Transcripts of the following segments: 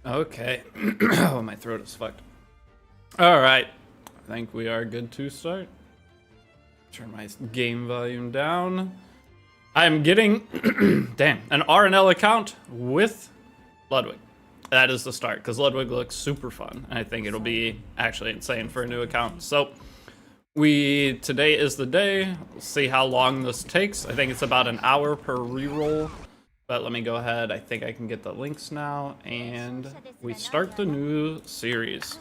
Okay. Oh, my throat is fucked. All right. I think we are good to start. Turn my game volume down. I'm getting, damn, an RNL account with Ludwig. That is the start, because Ludwig looks super fun. And I think it'll be actually insane for a new account. So, today is the day. We'll see how long this takes. I think it's about an hour per reroll. But let me go ahead. I think I can get the links now. And we start the new series.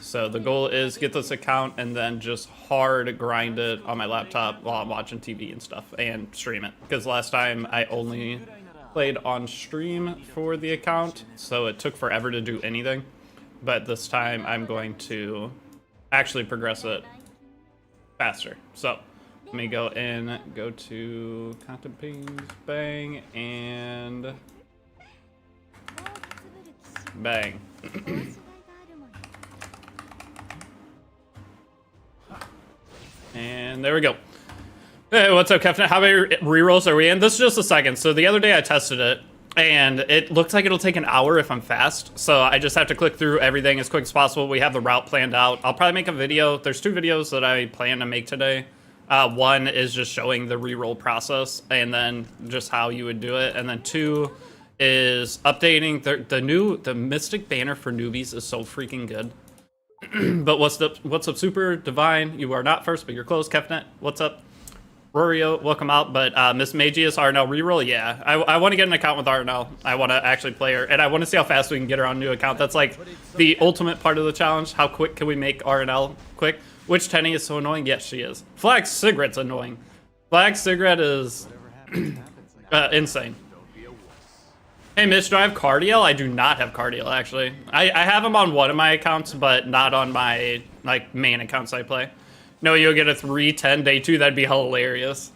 So the goal is get this account and then just hard grind it on my laptop while I'm watching TV and stuff and stream it. Because last time I only played on stream for the account, so it took forever to do anything. But this time I'm going to actually progress it faster. So let me go in, go to content page, bang, and bang. And there we go. Hey, what's up, Kevin? How many rerolls are we in? This is just a second. So the other day I tested it, and it looks like it'll take an hour if I'm fast. So I just have to click through everything as quick as possible. We have the route planned out. I'll probably make a video. There's 2 videos that I plan to make today. One is just showing the reroll process, and then just how you would do it. And then 2 is updating the Mystic banner for newbies is so freaking good. But what's up, Super Divine? You are not first, but you're close. Kefnet, what's up? Rorio, welcome out. But Miss Magius, RNL reroll, yeah. I want to get an account with RNL. I want to actually play her, and I want to see how fast we can get her on a new account. That's like the ultimate part of the challenge. How quick can we make RNL quick? Which Tenny is so annoying? Yes, she is. Flag Cigarette's annoying. Flag Cigarette is insane. Hey, Mitch, do I have Cardiel? I do not have Cardiel, actually. I have him on one of my accounts, but not on my main accounts I play. No, you'll get a 310 day 2. That'd be hilarious.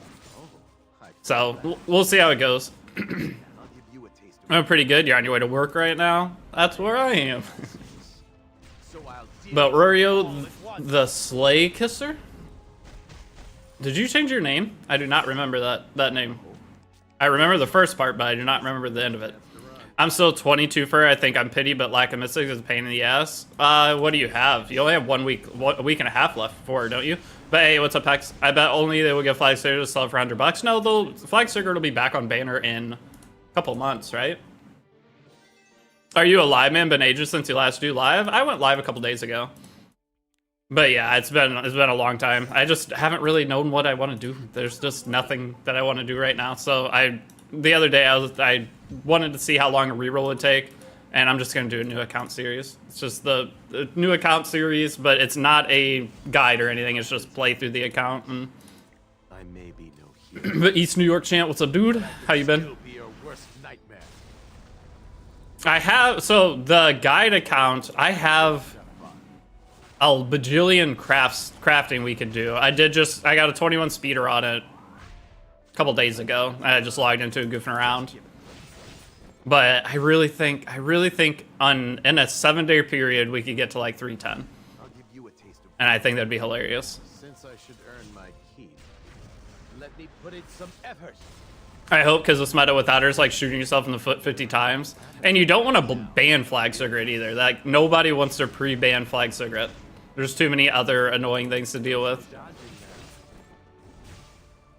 So, we'll see how it goes. I'm pretty good. You're on your way to work right now? That's where I am. But Rorio, the Slay Kisser? Did you change your name? I do not remember that name. I remember the first part, but I do not remember the end of it. I'm still 22 for her. I think I'm pity, but lack of mystics is a pain in the ass. What do you have? You only have a week and a half left for her, don't you? But hey, what's up, Hex? I bet only they will get Flag Sticker to sell for $100. No, Flag Sticker will be back on banner in a couple months, right? Are you a live man? Been ages since you last do live? I went live a couple days ago. But yeah, it's been a long time. I just haven't really known what I want to do. There's just nothing that I want to do right now. So the other day I wanted to see how long a reroll would take, and I'm just gonna do a new account series. It's just the new account series, but it's not a guide or anything. It's just play through the account. And I may be no hero. the East New York chant. What's up, dude? How you been? So the guide account. I have a bajillion crafting we could do. I got a 21 speeder on it a couple days ago. I just logged into it goofing around. But I really think in a 7-day period we could get to like 310. And I think that'd be hilarious. Since I should earn my keep, let me put in some effort. I hope, because this meta without her is like shooting yourself in the foot 50 times. And you don't want to ban Flag Cigarette either. Like, nobody wants to pre-ban Flag Cigarette. There's too many other annoying things to deal with.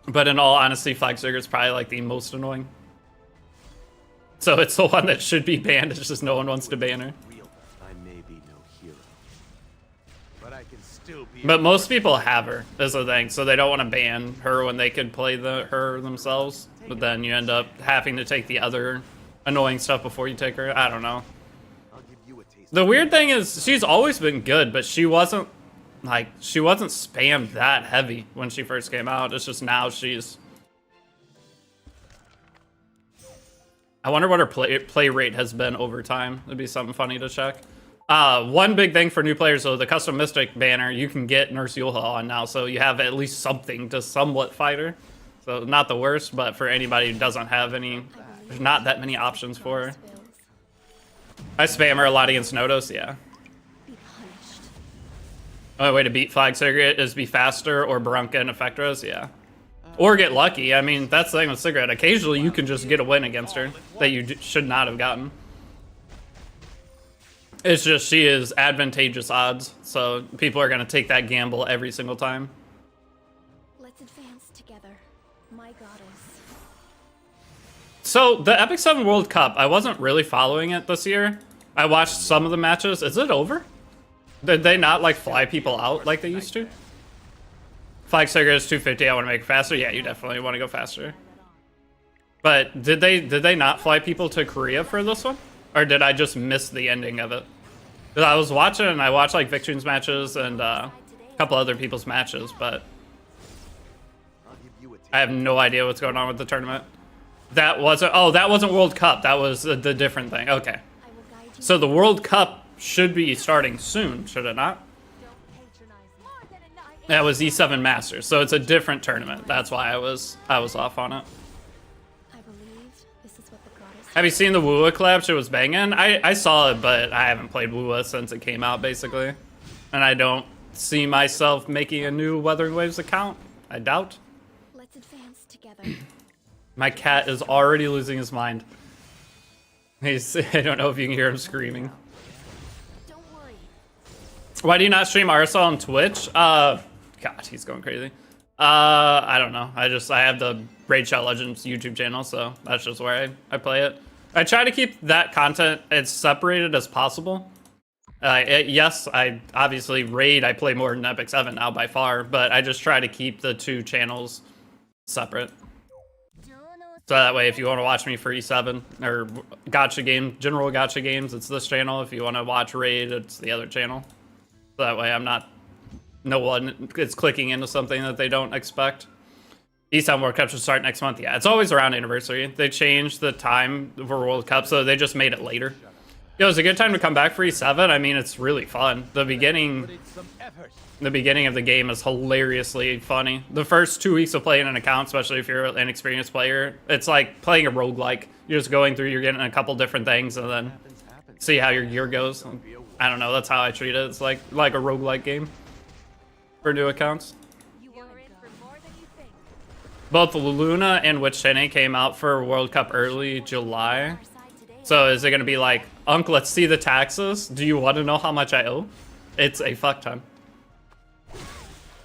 But in all honesty, Flag Cigarette's probably like the most annoying. So it's the one that should be banned. It's just no one wants to ban her. I may be no hero, but I can still be. But most people have her, is the thing. So they don't want to ban her when they could play her themselves. But then you end up having to take the other annoying stuff before you take her. I don't know. The weird thing is she's always been good, but she wasn't spammed that heavy when she first came out. It's just now she's. I wonder what her play rate has been over time. It'd be something funny to check. One big thing for new players, though, the custom Mystic banner, you can get Nurse Yulha on now, so you have at least something to somewhat fight her. So not the worst, but for anybody who doesn't have any, there's not that many options for her. I spam her a lot against Nodos, yeah. Only way to beat Flag Cigarette is be faster or Barunka and Effectros, yeah. Or get lucky. I mean, that's the thing with Cigarette. Occasionally, you can just get a win against her that you should not have gotten. It's just she is advantageous odds, so people are gonna take that gamble every single time. Let's advance together, my goddess. So the Epic 7 World Cup, I wasn't really following it this year. I watched some of the matches. Is it over? Did they not like fly people out like they used to? Flag sticker is 250. I want to make it faster. Yeah, you definitely want to go faster. But did they not fly people to Korea for this one, or did I just miss the ending of it? Because I was watching, and I watched like Victoon's matches and a couple other people's matches, but I have no idea what's going on with the tournament. That wasn't. Oh, that wasn't World Cup. That was the different thing. Okay. So the World Cup should be starting soon, should it not? That was E7 Masters, so it's a different tournament. That's why I was off on it. I believe this is what the goddess. Have you seen the Wua collab? She was banging. I saw it, but I haven't played Wua since it came out, basically. And I don't see myself making a new Wuthering Waves account. I doubt. Let's advance together. My cat is already losing his mind. I don't know if you can hear him screaming. Don't worry. Why do you not stream RSL on Twitch? God, he's going crazy. I don't know. I have the Raid Shot Legends YouTube channel, so that's just where I play it. I try to keep that content as separated as possible. Yes, I obviously Raid, I play more than Epic 7 now by far, but I just try to keep the two channels separate. So that way, if you want to watch me for E7 or gacha game, general gacha games, it's this channel. If you want to watch Raid, it's the other channel. So that way, no one is clicking into something that they don't expect. E7 World Cup should start next month. Yeah, it's always around anniversary. They changed the time for World Cup, so they just made it later. Yo, it's a good time to come back for E7. I mean, it's really fun. The beginning of the game is hilariously funny. The first 2 weeks of playing an account, especially if you're an experienced player, it's like playing a roguelike. You're just going through, you're getting a couple different things, and then see how your gear goes. I don't know, that's how I treat it. It's like a roguelike game for new accounts. Both Luna and Witch Tene came out for World Cup early July. So is it going to be like, Unc, let's see the taxes? Do you want to know how much I owe? It's a fuck ton.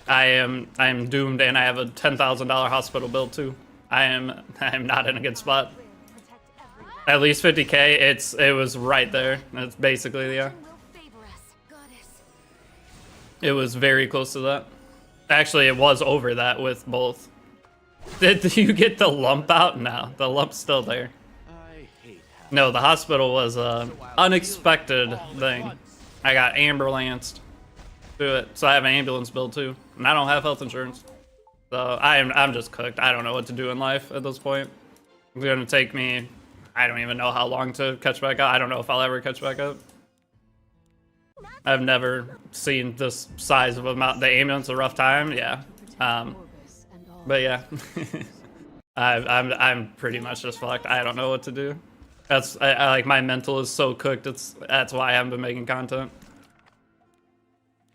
I am doomed, and I have a $10,000 hospital bill too. I am not in a good spot. At least 50K. It was right there. That's basically It was very close to that. Actually, it was over that with both. Did you get the lump out? No, the lump's still there. No, the hospital was a unexpected thing. I got ambulanced through it, so I have an ambulance bill too, and I don't have health insurance. So I'm just cooked. I don't know what to do in life at this point. It's gonna take me, I don't even know how long to catch back up. I don't know if I'll ever catch back up. I've never seen this size of amount. The ambulance a rough time, yeah. But yeah, I'm pretty much just fucked. I don't know what to do. I like my mental is so cooked. That's why I haven't been making content.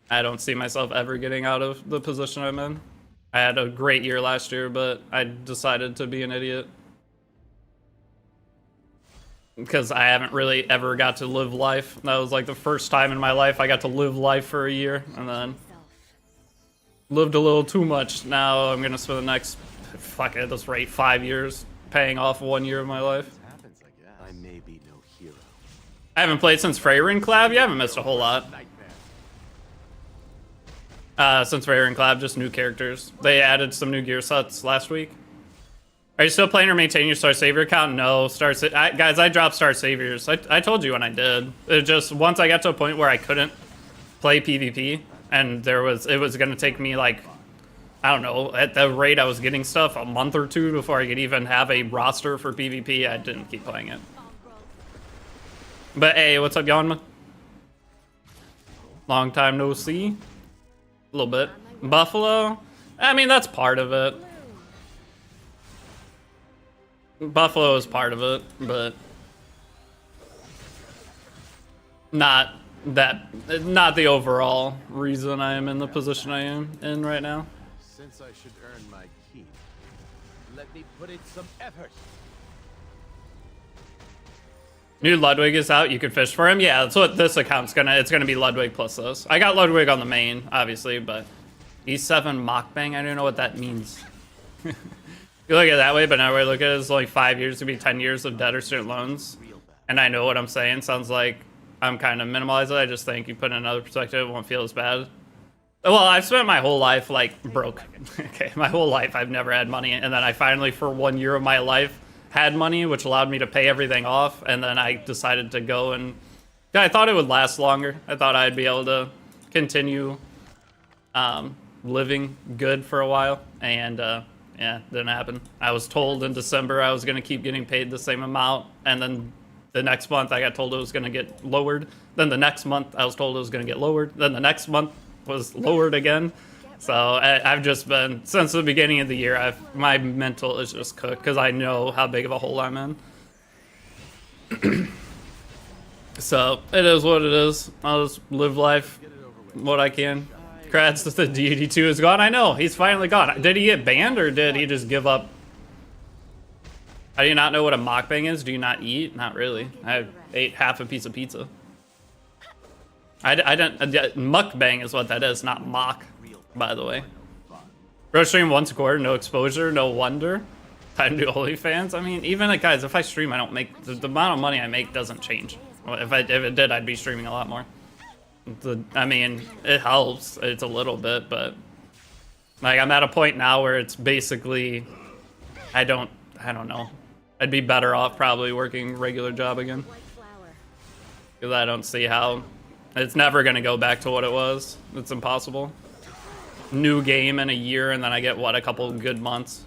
I don't see myself ever getting out of the position I'm in. I had a great year last year, but I decided to be an idiot because I haven't really ever got to live life. That was like the first time in my life I got to live life for a year, and then lived a little too much. Now I'm gonna spend the next, fuck it, at this rate, 5 years paying off 1 year of my life. I may be no hero. I haven't played since Rerolling collab. You haven't missed a whole lot. Since Rerolling collab, just new characters. They added some new gear sets last week. Are you still playing or maintaining your Star Savior account? No, guys, I dropped Star Saviors. I told you when I did. It just, once I got to a point where I couldn't play PvP, and it was gonna take me like, I don't know, at the rate I was getting stuff, a month or two before I could even have a roster for PvP, I didn't keep playing it. But hey, what's up, Yanma? Long time no see. A little bit. Buffalo? I mean, that's part of it. Buffalo is part of it, but not the overall reason I am in the position I am in right now. Since I should earn my keep, let me put in some effort. New Ludwig is out. You could fish for him. Yeah, that's what this account's gonna. It's gonna be Ludwig plus this. I got Ludwig on the main, obviously, but E7 Mockbang. I don't know what that means. You look at it that way, but now we look at it as only 5 years to be 10 years of debt or student loans. And I know what I'm saying. Sounds like I'm kind of minimalizing it. I just think you put in another perspective, it won't feel as bad. Well, I've spent my whole life like broke. Okay, my whole life I've never had money, and then I finally, for 1 year of my life, had money, which allowed me to pay everything off. And then I decided to go and I thought it would last longer. I thought I'd be able to continue living good for a while, and yeah, didn't happen. I was told in December I was gonna keep getting paid the same amount, and then the next month I got told it was gonna get lowered. Then the next month I was told it was gonna get lowered. Then the next month was lowered again. So I've just been, since the beginning of the year, my mental is just cooked because I know how big of a hole I'm in. So it is what it is. I'll just live life what I can. Crats, the Deity 2 is gone. I know, he's finally gone. Did he get banned or did he just give up? How do you not know what a mockbang is? Do you not eat? Not really. I ate half a piece of pizza. I don't. Mukbang is what that is, not mock, by the way. Bro, stream once a quarter, no exposure, no wonder. Time to do OnlyFans. I mean, even like, guys, if I stream, I don't make the amount of money I make doesn't change. If it did, I'd be streaming a lot more. I mean, it helps. It's a little bit, but like I'm at a point now where it's basically, I don't know. I'd be better off probably working regular job again, because I don't see how. It's never gonna go back to what it was. It's impossible. New game in a year, and then I get what, a couple good months.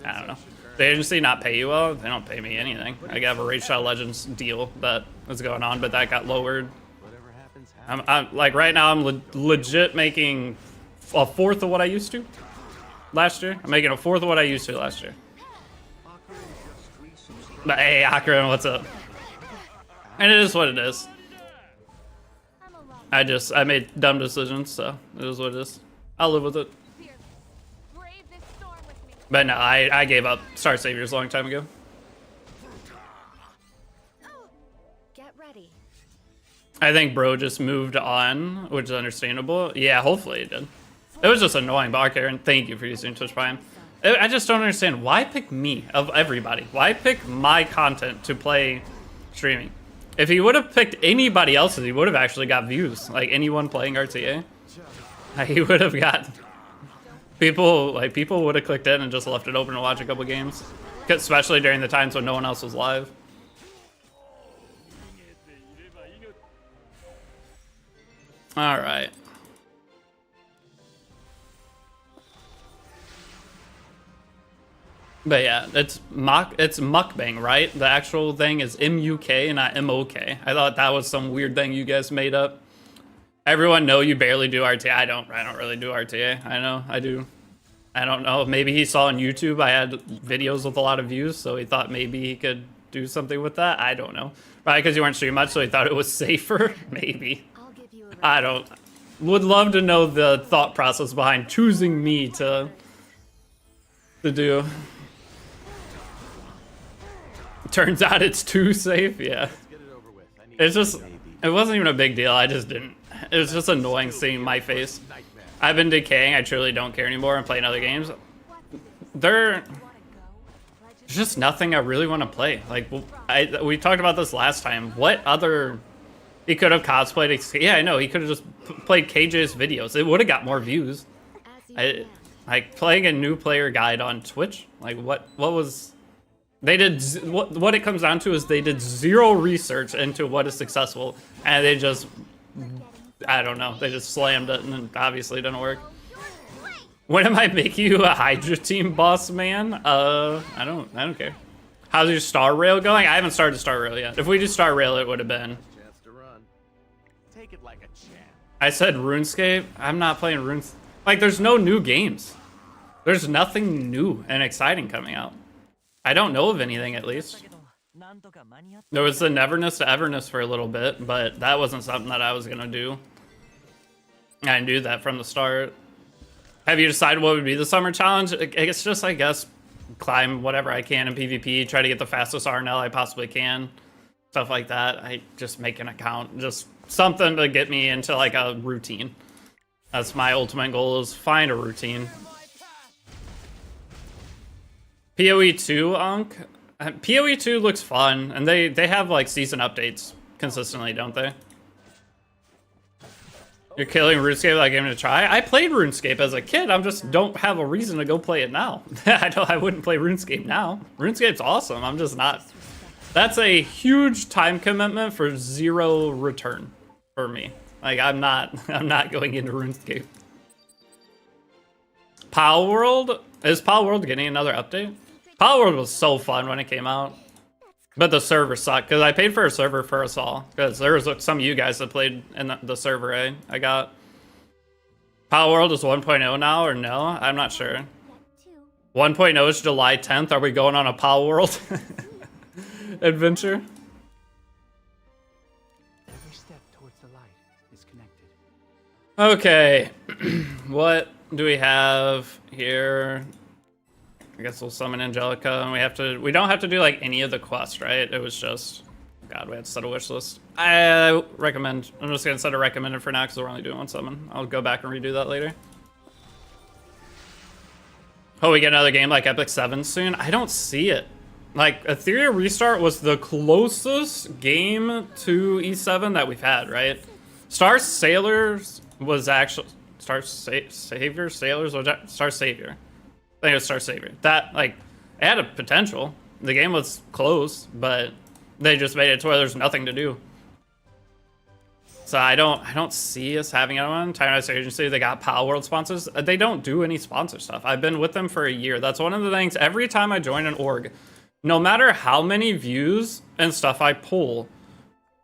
I don't know. The agency not pay you well? They don't pay me anything. I have a Raid Shadow Legends deal that is going on, but that got lowered. I'm like right now I'm legit making a fourth of what I used to last year. I'm making a fourth of what I used to last year. But hey, Akron, what's up? And it is what it is. I made dumb decisions, so it is what it is. I'll live with it. But no, I gave up Star Saviors a long time ago. Get ready. I think bro just moved on, which is understandable. Yeah, hopefully it did. It was just annoying, but Aaron, thank you for using Twitch Prime. I just don't understand, why pick me of everybody? Why pick my content to play streaming? If he would have picked anybody else's, he would have actually got views. Like anyone playing RTA, he would have got people. Like people would have clicked in and just left it open to watch a couple games, especially during the times when no one else was live. All right. But yeah, it's mukbang, right? The actual thing is M-U-K, not M-O-K. I thought that was some weird thing you guys made up. Everyone know you barely do RTA. I don't really do RTA. I know, I do. I don't know, maybe he saw on YouTube I had videos with a lot of views, so he thought maybe he could do something with that. I don't know. Probably because you weren't streaming much, so he thought it was safer. Maybe. I don't. Would love to know the thought process behind choosing me to do. Turns out it's too safe, yeah. It's just, it wasn't even a big deal, I just didn't. It was just annoying seeing my face. I've been decaying, I truly don't care anymore. I'm playing other games. There's just nothing I really want to play. Like, we talked about this last time. What other... He could have cosplayed... Yeah, I know, he could have just played KJ's videos. It would have got more views. Like, playing a new player guide on Twitch? Like, what was... They did, what it comes down to is they did zero research into what is successful, and they just, I don't know, they just slammed it, and it obviously didn't work. When am I making you a Hydra team boss, man? I don't care. How's your Star Rail going? I haven't started Star Rail yet. If we do Star Rail, it would have been. I said RuneScape. I'm not playing RuneScape. Like, there's no new games. There's nothing new and exciting coming out. I don't know of anything, at least. There was the Neverness to Everness for a little bit, but that wasn't something that I was gonna do. I knew that from the start. Have you decided what would be the summer challenge? It's just, I guess, climb whatever I can in PvP, try to get the fastest RNL I possibly can. stuff like that. I just make an account, just something to get me into like a routine. That's my ultimate goal, is find a routine. PoE 2, Unk? PoE 2 looks fun, and they have like season updates consistently, don't they? You're killing RuneScape without giving it a try? I played RuneScape as a kid, I just don't have a reason to go play it now. I wouldn't play RuneScape now. RuneScape's awesome, I'm just not. That's a huge time commitment for zero return for me. Like, I'm not going into RuneScape. Pal World? Is Pal World getting another update? Pal World was so fun when it came out. But the server sucked, because I paid for a server for us all. Because there was some of you guys that played in the server, I got. Pal World is 1.0 now, or no? I'm not sure. 1.0 is July 10th. Are we going on a Pal World adventure? Every step towards the light is connected. Okay. What do we have here? I guess we'll summon Angelica, and we don't have to do like any of the quests, right? It was just, God, we had to set a wish list. I recommend, I'm just gonna set a recommended for now because we're only doing one summon. I'll go back and redo that later. Oh, we get another game like Epic 7 soon? I don't see it. Like, Ethereum Restart was the closest game to E7 that we've had, right? Star Sailors was actually, Star Savior? Sailors? Was that? Star Savior. I think it was Star Savior. That, like, it had a potential. The game was close, but they just made it to where there's nothing to do. So I don't see us having anyone. Time Ice Agency, they got Pal World sponsors. They don't do any sponsor stuff. I've been with them for a year. That's one of the things, every time I join an org, no matter how many views and stuff I pull,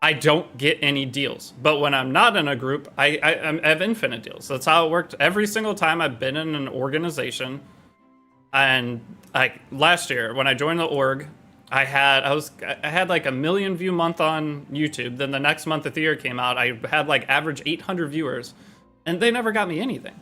I don't get any deals. But when I'm not in a group, I have infinite deals. That's how it worked every single time I've been in an organization. And like last year when I joined the org, I had like a 1 million view month on YouTube. Then the next month the year came out, I had like average 800 viewers, and they never got me anything.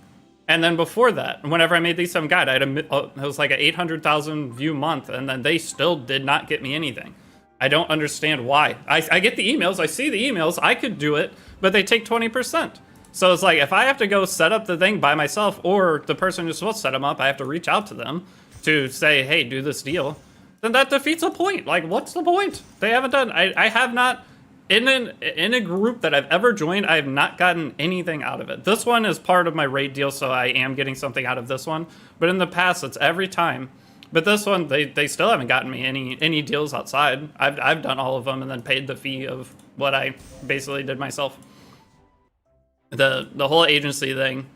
And then before that, whenever I made the E7 guide, it was like an 800,000 view month, and then they still did not get me anything. I don't understand why. I get the emails, I see the emails, I could do it, but they take 20%. So it's like, if I have to go set up the thing by myself, or the person who's supposed to set them up, I have to reach out to them to say, hey, do this deal, then that defeats the point. Like, what's the point? They haven't done, I have not, in a group that I've ever joined, I have not gotten anything out of it. This one is part of my raid deal, so I am getting something out of this one. But in the past, it's every time. But this one, they still haven't gotten me any deals outside. I've done all of them and then paid the fee of what I basically did myself. The whole agency thing,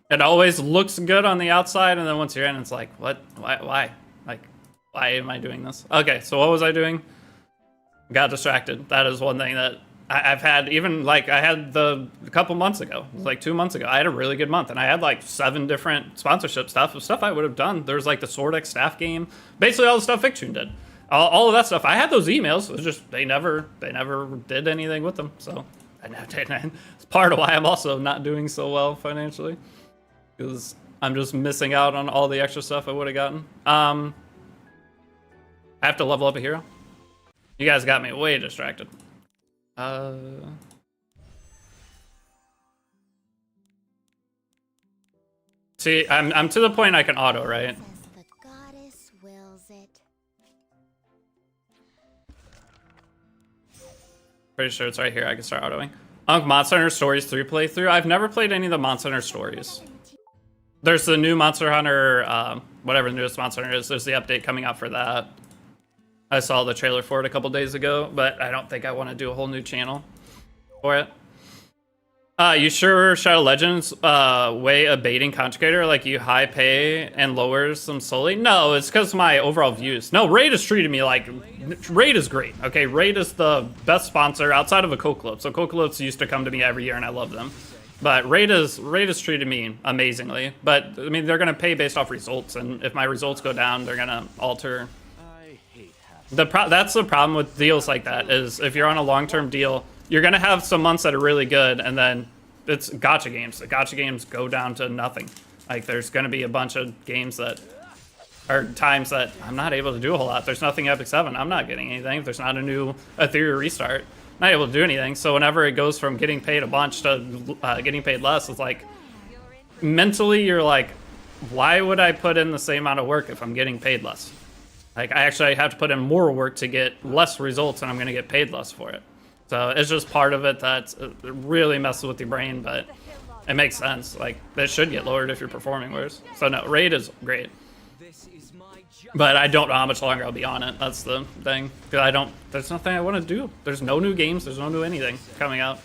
it always looks good on the outside, and then once you're in, it's like, what? Why? Like, why am I doing this? Okay, so what was I doing? Got distracted. That is one thing that I've had, even like I had a couple months ago, like 2 months ago, I had a really good month, and I had like 7 different sponsorship stuff I would have done. There's like the Sword X staff game, basically all the stuff Fiction did, all of that stuff. I had those emails. It was just they never did anything with them. So it's part of why I'm also not doing so well financially, because I'm just missing out on all the extra stuff I would have gotten. I have to level up a hero. You guys got me way distracted. See, I'm to the point I can auto, right? The goddess wills it. Pretty sure it's right here. I can start autoing. Monster Hunter Stories 3 playthrough. I've never played any of the Monster Hunter Stories. There's the new Monster Hunter, whatever the newest Monster Hunter is. There's the update coming out for that. I saw the trailer for it a couple days ago, but I don't think I want to do a whole new channel for it. You sure Shadow Legends way a baiting conjugator, like you high pay and lowers them slowly? No, it's because my overall views. No, Raid has treated me like, Raid is great. Okay, Raid is the best sponsor outside of a Coke So Coke used to come to me every year and I love them. But Raid has treated me amazingly. But I mean, they're gonna pay based off results, and if my results go down, they're gonna alter. That's the problem with deals like that, is if you're on a long-term deal, you're gonna have some months that are really good, and then it's gacha games. The gacha games go down to nothing. Like, there's gonna be a bunch of games that are times that I'm not able to do a whole lot. There's nothing Epic 7. I'm not getting anything. If there's not a new Ethereal restart, I'm not able to do anything. So whenever it goes from getting paid a bunch to getting paid less, it's like mentally you're like, why would I put in the same amount of work if I'm getting paid less? Like, I actually have to put in more work to get less results, and I'm going to get paid less for it. So it's just part of it that really messes with your brain, but it makes sense. Like, that should get lowered if you're performing worse. So no, raid is great. But I don't know how much longer I'll be on it. That's the thing. Because there's nothing I want to do. There's no new games. There's no new anything coming out.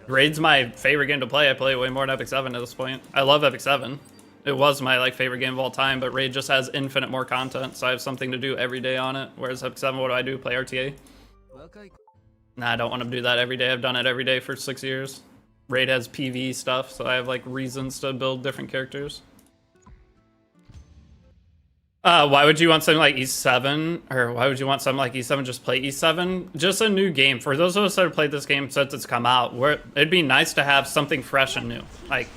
Raid's my favorite game to play. I play it way more than Epic 7 at this point. I love Epic 7. It was my like favorite game of all time, but Raid just has infinite more content, so I have something to do every day on it. Whereas Epic 7, what do? Play RTA? Nah, I don't want to do that every day. I've done it every day for 6 years. Raid has PV stuff, so I have like reasons to build different characters. Why would you want something like E7? Or why would you want something like E7 just play E7? Just a new game. For those of us that have played this game since it's come out, it'd be nice to have something fresh and new. Like,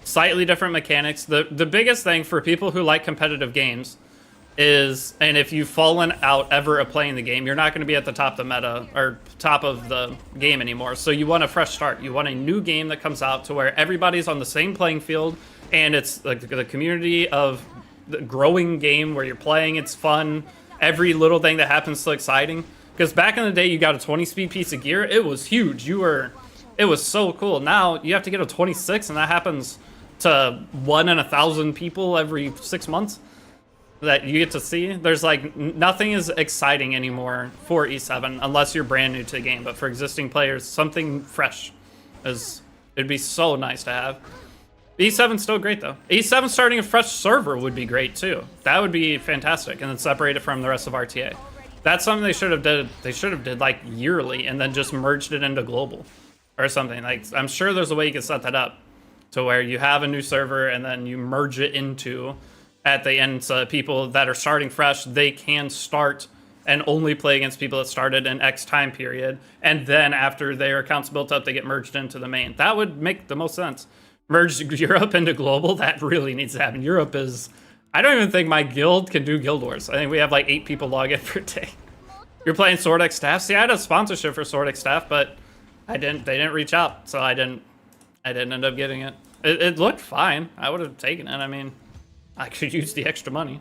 slightly different mechanics. The biggest thing for people who like competitive games is, and if you've fallen out ever of playing the game, you're not going to be at the top of the meta, or top of the game anymore. So you want a fresh start. You want a new game that comes out to where everybody's on the same playing field, and it's like the community of the growing game where you're playing, it's fun, every little thing that happens is so exciting. Because back in the day, you got a 20 speed piece of gear, it was huge. It was so cool. Now you have to get a 26, and that happens to 1 in 1,000 people every 6 months that you get to see. There's like nothing is exciting anymore for E7 unless you're brand new to the game. But for existing players, something fresh it'd be so nice to have. E7's still great though. E7 starting a fresh server would be great too. That would be fantastic, and then separate it from the rest of RTA. That's something they should have did. They should have did like yearly, and then just merged it into global or something. Like, I'm sure there's a way you can set that up to where you have a new server and then you merge it into at the end, so people that are starting fresh, they can start and only play against people that started in X time period, and then after their accounts built up, they get merged into the main. That would make the most sense. Merge Europe into global, that really needs to happen. Europe is, I don't even think my guild can do Guild Wars. I think we have like 8 people log in per day. You're playing Sword X Staff. See, I had a sponsorship for Sword X Staff, but they didn't reach out, so I didn't end up getting it. It looked fine. I would have taken it. I mean, I could use the extra money.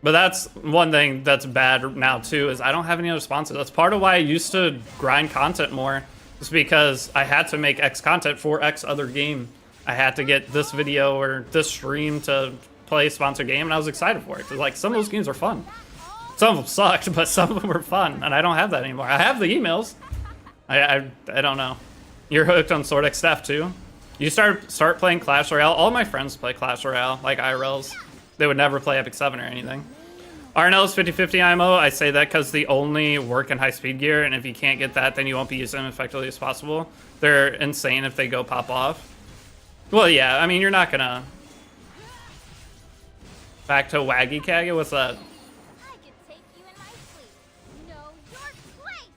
But that's one thing that's bad now too, is I don't have any other sponsors. That's part of why I used to grind content more. It's because I had to make X content for X other game. I had to get this video or this stream to play a sponsored game, and I was excited for it. Cause like, some of those games are fun. Some of them sucked, but some of them were fun, and I don't have that anymore. I have the emails. I don't know. You're hooked on Sword X Staff too? You start playing Clash Royale. All my friends play Clash Royale, like IRLs. They would never play Epic 7 or anything. RNL's 50/50 IMO. I say that because they only work in high speed gear, and if you can't get that, then you won't be using them effectively as possible. They're insane if they go pop off. Well, yeah, I mean, you're not gonna... Back to Waggy Kaggy, what's that? I can take you in my sleep. Know your place.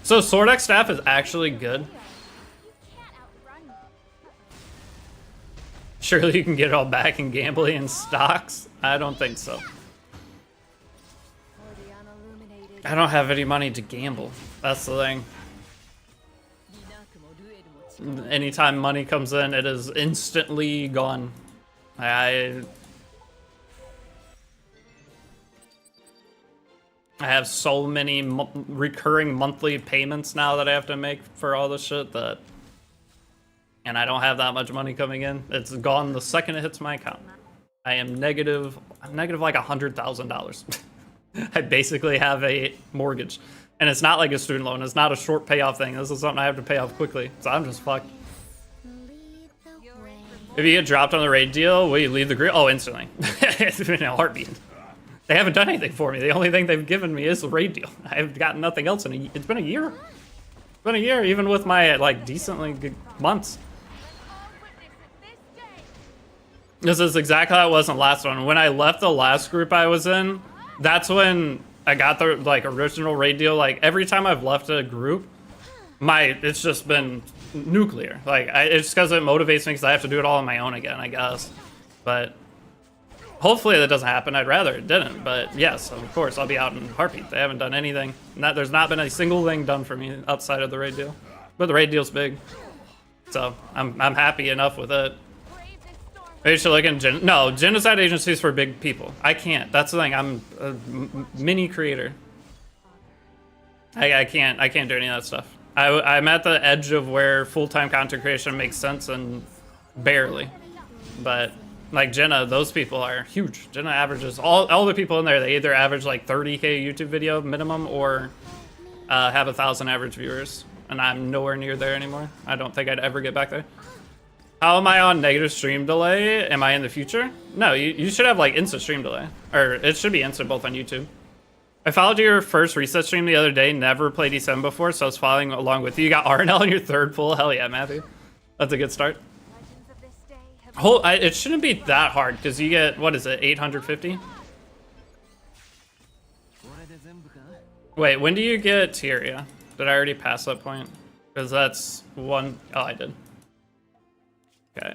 So Sword X Staff is actually good. You can't outrun me. Surely you can get it all back in gambling and stocks? I don't think so. I don't have any money to gamble. That's the thing. Anytime money comes in, it is instantly gone. I have so many recurring monthly payments now that I have to make for all this shit that... And I don't have that much money coming in. It's gone the second it hits my account. I am negative. I'm negative like $100,000. I basically have a mortgage, and it's not like a student loan. It's not a short payoff thing. This is something I have to pay off quickly. So I'm just fucked. If you get dropped on the raid deal, will you leave the group? Oh, instantly. It's been a heartbeat. They haven't done anything for me. The only thing they've given me is the raid deal. I've gotten nothing else in it's been a year. It's been a year, even with my like decently good months. This is exactly how it was in the last one. When I left the last group I was in, that's when I got the like original raid deal. Like, every time I've left a group, it's just been nuclear. Like, it's because it motivates me, because I have to do it all on my own again, I guess. But hopefully that doesn't happen. I'd rather it didn't, but yes, of course, I'll be out in a heartbeat. They haven't done anything. There's not been a single thing done for me outside of the raid deal. But the raid deal's big. So I'm happy enough with it. Maybe you should look in no, genocide agencies for big people. I can't. That's the thing. I'm a mini creator. I can't do any of that stuff. I'm at the edge of where full-time content creation makes sense and barely. But like Jenna, those people are huge. Jenna averages, all the people in there, they either average like 30K YouTube video minimum or have 1,000 average viewers. And I'm nowhere near there anymore. I don't think I'd ever get back there. How am I on negative stream delay? Am I in the future? No, you should have like instant stream delay. Or it should be instant both on YouTube. I followed your first reset stream the other day. Never played E7 before, so I was following along with you. You got RNL in your third pull. Hell yeah, Matthew. That's a good start. It shouldn't be that hard because you get, what is it, 850? Wait, when do you get Tyria? Did I already pass that point? Because that's one. Oh, I did. Okay.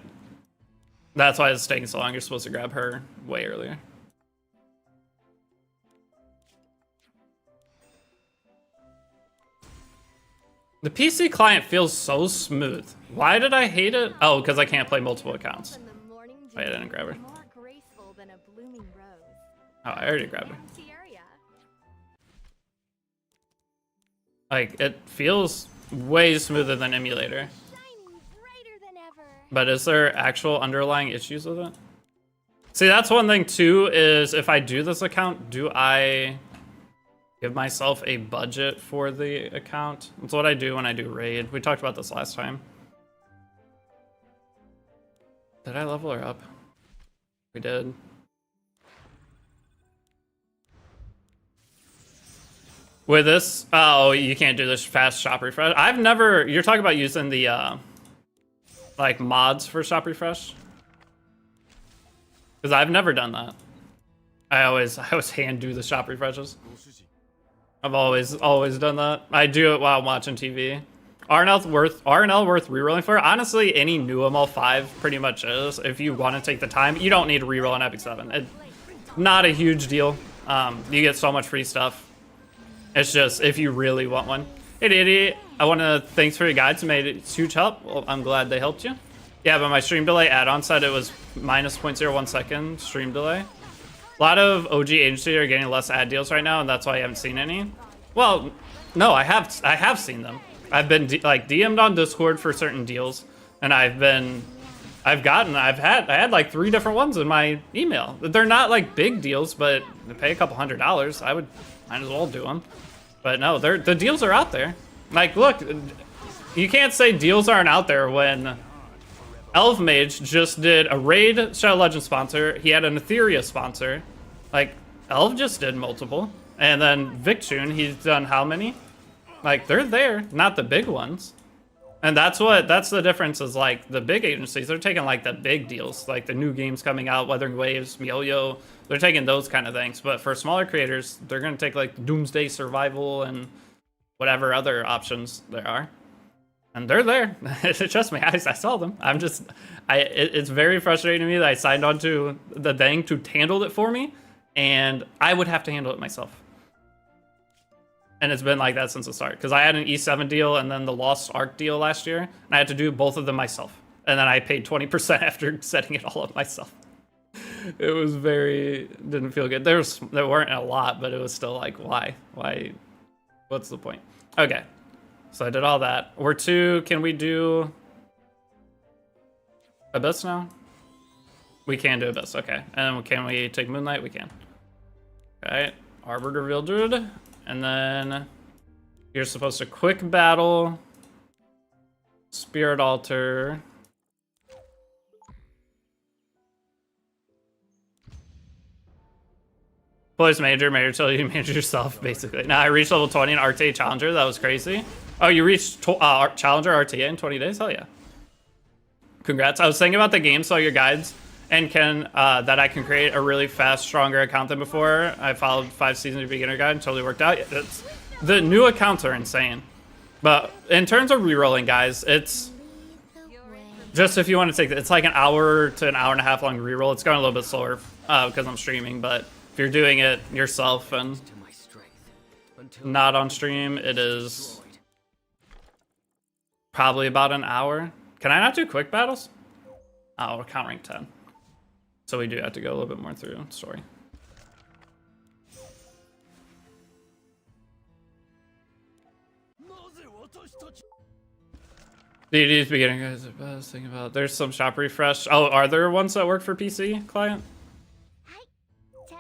That's why it's taking so long. You're supposed to grab her way earlier. The PC client feels so smooth. Why did I hate it? Oh, because I can't play multiple accounts. Wait, I didn't grab her. Oh, I already grabbed her. Like, it feels way smoother than emulator. But is there actual underlying issues with it? See, that's one thing too, is if I do this account, do I give myself a budget for the account? That's what I do when I do raid. We talked about this last time. Did I level her up? We did. With this, oh, you can't do this fast shop refresh. I've never, you're talking about using the, like mods for shop refresh? Because I've never done that. I always hand do the shop refreshes. I've always done that. I do it while I'm watching TV. RNL worth rerolling for? Honestly, any new ML5 pretty much is. If you want to take the time, you don't need to reroll on Epic 7. Not a huge deal. You get so much free stuff. It's just if you really want one. Hey Deity, I want to thanks for your guides. Made it huge help. Well, I'm glad they helped you. Yeah, but my stream delay add-on said it was minus 0.01 second stream delay. A lot of OG agencies are getting less ad deals right now, and that's why I haven't seen any. Well, no, I have seen them. I've been like DM'd on Discord for certain deals, and I had like 3 different ones in my email. They're not like big deals, but they pay a couple $100. I would might as well do them. But no, the deals are out there. Like, look, you can't say deals aren't out there when Elf Mage just did a Raid Shadow Legend sponsor. He had an Etheria sponsor. Like, Elf just did multiple. And then Victune, he's done how many? Like, they're there, not the big ones. And that's the difference is, like, the big agencies, they're taking, like, the big deals. Like, the new games coming out, Wuthering Waves, Miyo-Yo. They're taking those kind of things. But for smaller creators, they're going to take, like, Doomsday Survival and whatever other options there are. And they're there. Trust me, I saw them. It's very frustrating to me that I signed on to the thing to handle it for me, and I would have to handle it myself. And it's been like that since the start. Because I had an E7 deal and then the Lost Ark deal last year, and I had to do both of them myself. And then I paid 20% after setting it all up myself. It was didn't feel good. There weren't a lot, but it was still like, why? Why? What's the point? Okay. So I did all that. Can we do Abyss now? We can do Abyss, okay. And can we take Moonlight? We can. Okay, Arbiter Vildred. And then you're supposed to quick battle, Spirit Altar. Place major till you manage yourself, basically. Now I reached level 20 in RTA Challenger. That was crazy. Oh, you reached Challenger RTA in 20 days? Hell yeah. Congrats. I was thinking about the game, saw your guides, and that I can create a really fast, stronger account than before. I followed 5 seasons of beginner guide and totally worked out. The new accounts are insane. But in terms of rerolling, guys, Just if you want to take it's like an hour to an hour and a half long reroll. It's going a little bit slower because I'm streaming, but if you're doing it yourself and To my strength. Until not on stream, it is probably about an hour. Can I not do quick battles? Oh, we're countering 10. So we do have to go a little bit more through story. DD's beginning guys are best. Think about there's some shop refresh. Oh, are there ones that work for PC client? Hi. 10.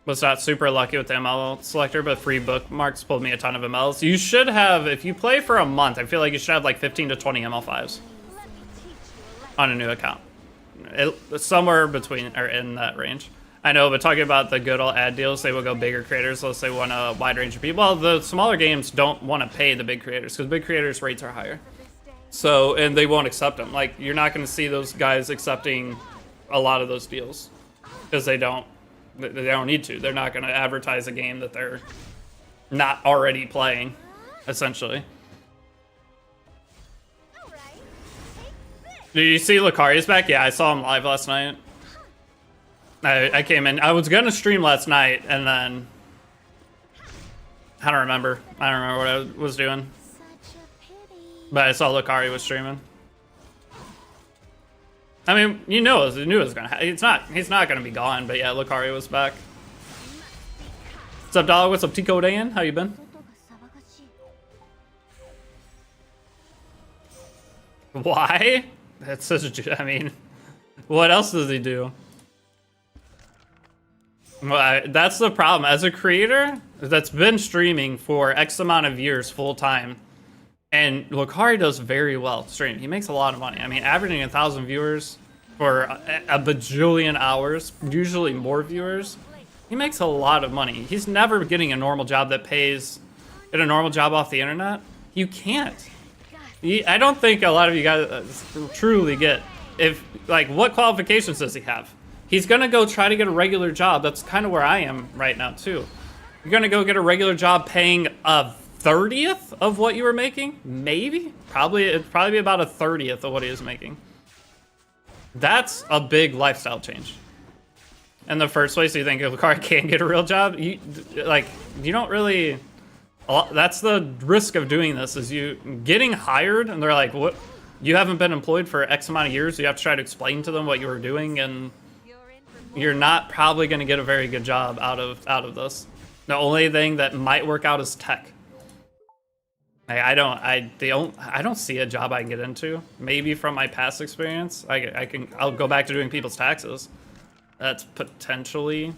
Was not super lucky with the ML selector, but free bookmarks pulled me a ton of MLs. You should have, if you play for a month, I feel like you should have like 15 to 20 ML5s Let me teach you a lesson. on a new account. Somewhere between or in that range. I know, but talking about the good old ad deals, they will go bigger creators unless they want a wide range of people. Well, the smaller games don't want to pay the big creators because big creators' rates are higher. So, and they won't accept them. Like, you're not going to see those guys accepting a lot of those deals because they don't need to. They're not going to advertise a game that they're not already playing, essentially. All right. Take this. Did you see Lucari's back? Yeah, I saw him live last night. I came in. I was gonna stream last night, and then I don't remember. I don't remember what I was doing, Such a pity. but I saw Lucari was streaming. I mean, you knew it was gonna. He's not gonna be gone. But yeah, Lucari was back. What's up, dog? What's up, Tico Dan? How you been? 外が騒がしい。 Why? That's such a. I mean, what else does he do? Well, that's the problem. As a creator that's been streaming for X amount of years full time, and Lucari does very well streaming. He makes a lot of money. I mean, averaging 1,000 viewers for a bajillion hours, usually more viewers. He makes a lot of money. He's never getting a normal job that pays. Get a normal job off the internet? You can't. I don't think a lot of you guys truly get what qualifications does he have? He's gonna go try to get a regular job. That's kind of where I am right now too. You're gonna go get a regular job paying a 30th of what you were making? Maybe? It'd probably be about a 30th of what he was making. That's a big lifestyle change. In the first place, you think if Lucari can't get a real job, you don't really. That's the risk of doing this is you getting hired and they're like, what? You haven't been employed for X amount of years. You have to try to explain to them what you were doing, and you're not probably going to get a very good job out of this. The only thing that might work out is tech. I don't see a job I can get into. Maybe from my past experience, I'll go back to doing people's taxes. That's potentially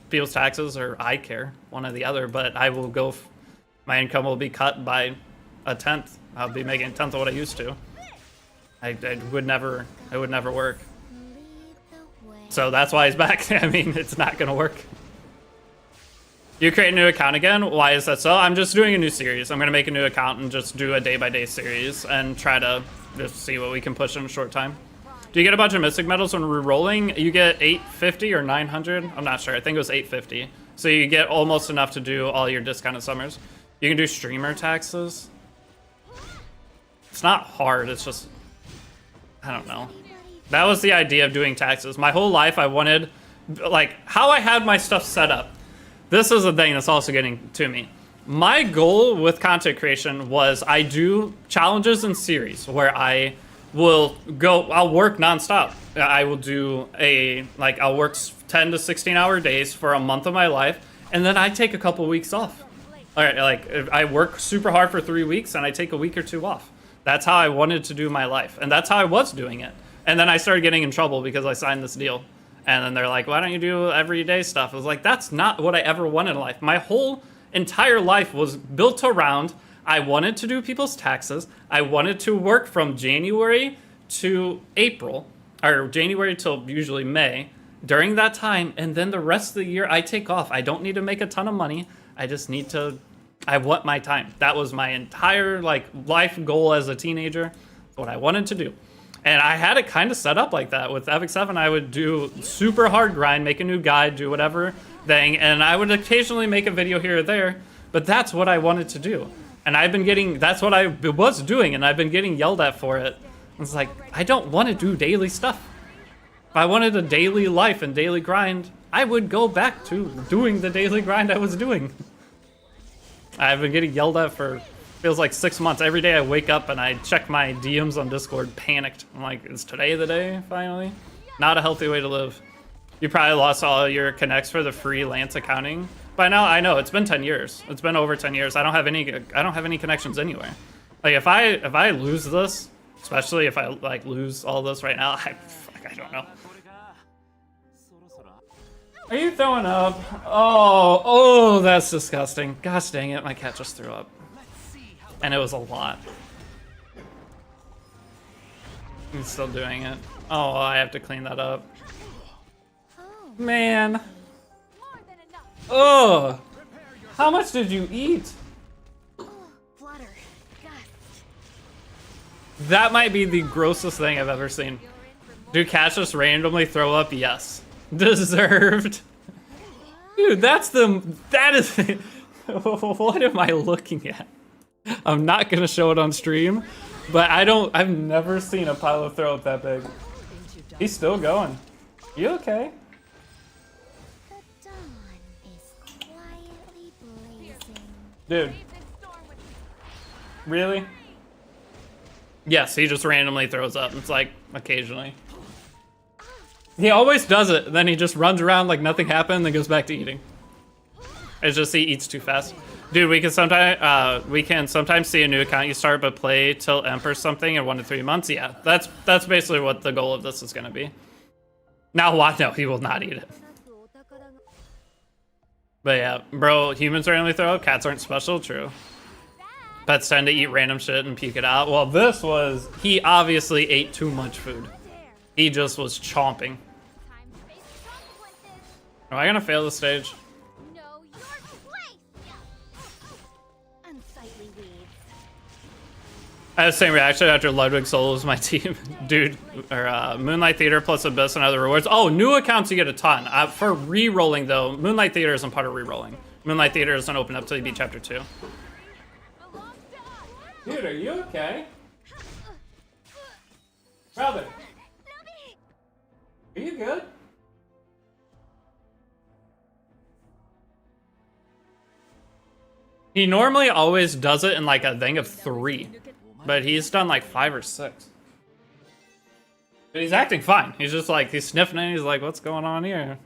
people's taxes or I care, one or the other. But I will go. My income will be cut by a 10th. I'll be making a 10th of what I used to. I would never work. So that's why he's back. I mean, it's not gonna work. You create a new account again? Why is that so? I'm just doing a new series. I'm gonna make a new account and just do a day-by-day series and try to just see what we can push in a short time. Do you get a bunch of Mystic Medals when rerolling? You get 850 or 900? I'm not sure. I think it was 850. So you get almost enough to do all your discounted summers. You can do streamer taxes. It's not hard. It's just, I don't know. That was the idea of doing taxes. My whole life I wanted, how I had my stuff set up. This is the thing that's also getting to me. My goal with content creation was I do challenges and series where I'll work nonstop. I will do I'll work 10 to 16 hour days for a month of my life, and then I take a couple weeks off. All right, I work super hard for 3 weeks and I take a week or two off. That's how I wanted to do my life, and that's how I was doing it. And then I started getting in trouble because I signed this deal. And then they're like, why don't you do everyday stuff? I was like, that's not what I ever wanted in life. My whole entire life was built around, I wanted to do people's taxes. I wanted to work from January to April, or January till usually May, during that time. And then the rest of the year, I take off. I don't need to make a ton of money. I just need to, I want my time. That was my entire life goal as a teenager, what I wanted to do. And I had it kind of set up like that. With Epic 7, I would do super hard grind, make a new guide, do whatever thing, and I would occasionally make a video here or there, but that's what I wanted to do. And that's what I was doing, and I've been getting yelled at for it It's like, I don't want to do daily stuff. If I wanted a daily life and daily grind, I would go back to doing the daily grind I was doing. I've been getting yelled at for, feels like 6 months. Every day I wake up and I check my DMs on Discord, panicked. I'm like, is today the day, finally? Not a healthy way to live. You probably lost all your connects for the freelance accounting. By now, I know, it's been 10 years. It's been over 10 years. I don't have any connections anywhere. Like, if I lose this, especially if I, like, lose all this right now, I don't know. Are you throwing up? Oh, that's disgusting. Gosh dang it, my cat just threw up. And it was a lot. He's still doing it. Oh, I have to clean that up. Man. Oh, how much did you eat? Flutter. Gust. That might be the grossest thing I've ever seen. Do cats just randomly throw up? Yes. Deserved. Dude, that is, what am I looking at? I'm not gonna show it on stream, but I've never seen a pile of throw up that big. He's still going. You okay? The dawn is quietly blazing. Dude. Really? Yes, he just randomly throws up. It's like, occasionally. He always does it, then he just runs around like nothing happened, then goes back to eating. It's just he eats too fast. Dude, we can sometimes see a new account you start but play till Emp or something in 1 to 3 months. Yeah, that's basically what the goal of this is gonna be. Now what? No, he will not eat it. But yeah, bro, humans randomly throw up, cats aren't special, true. Pets tend to eat random shit and puke it out. Well, this was, he obviously ate too much food. He just was chomping. Am I gonna fail the stage? Know your place. Unsightly weeds. I had the same reaction after Ludwig solos my team. Dude, or Moonlight Theater plus Abyss and other rewards. Oh, new accounts you get a ton. For re-rolling though, Moonlight Theater isn't part of re-rolling. Moonlight Theater doesn't open up till you beat chapter 2. Dude, are you okay? Brother. Are you good? He normally always does it in like a thing of 3, but he's done like 5 or 6. But he's acting fine. He's just like, he's sniffing it, he's like, what's going on here?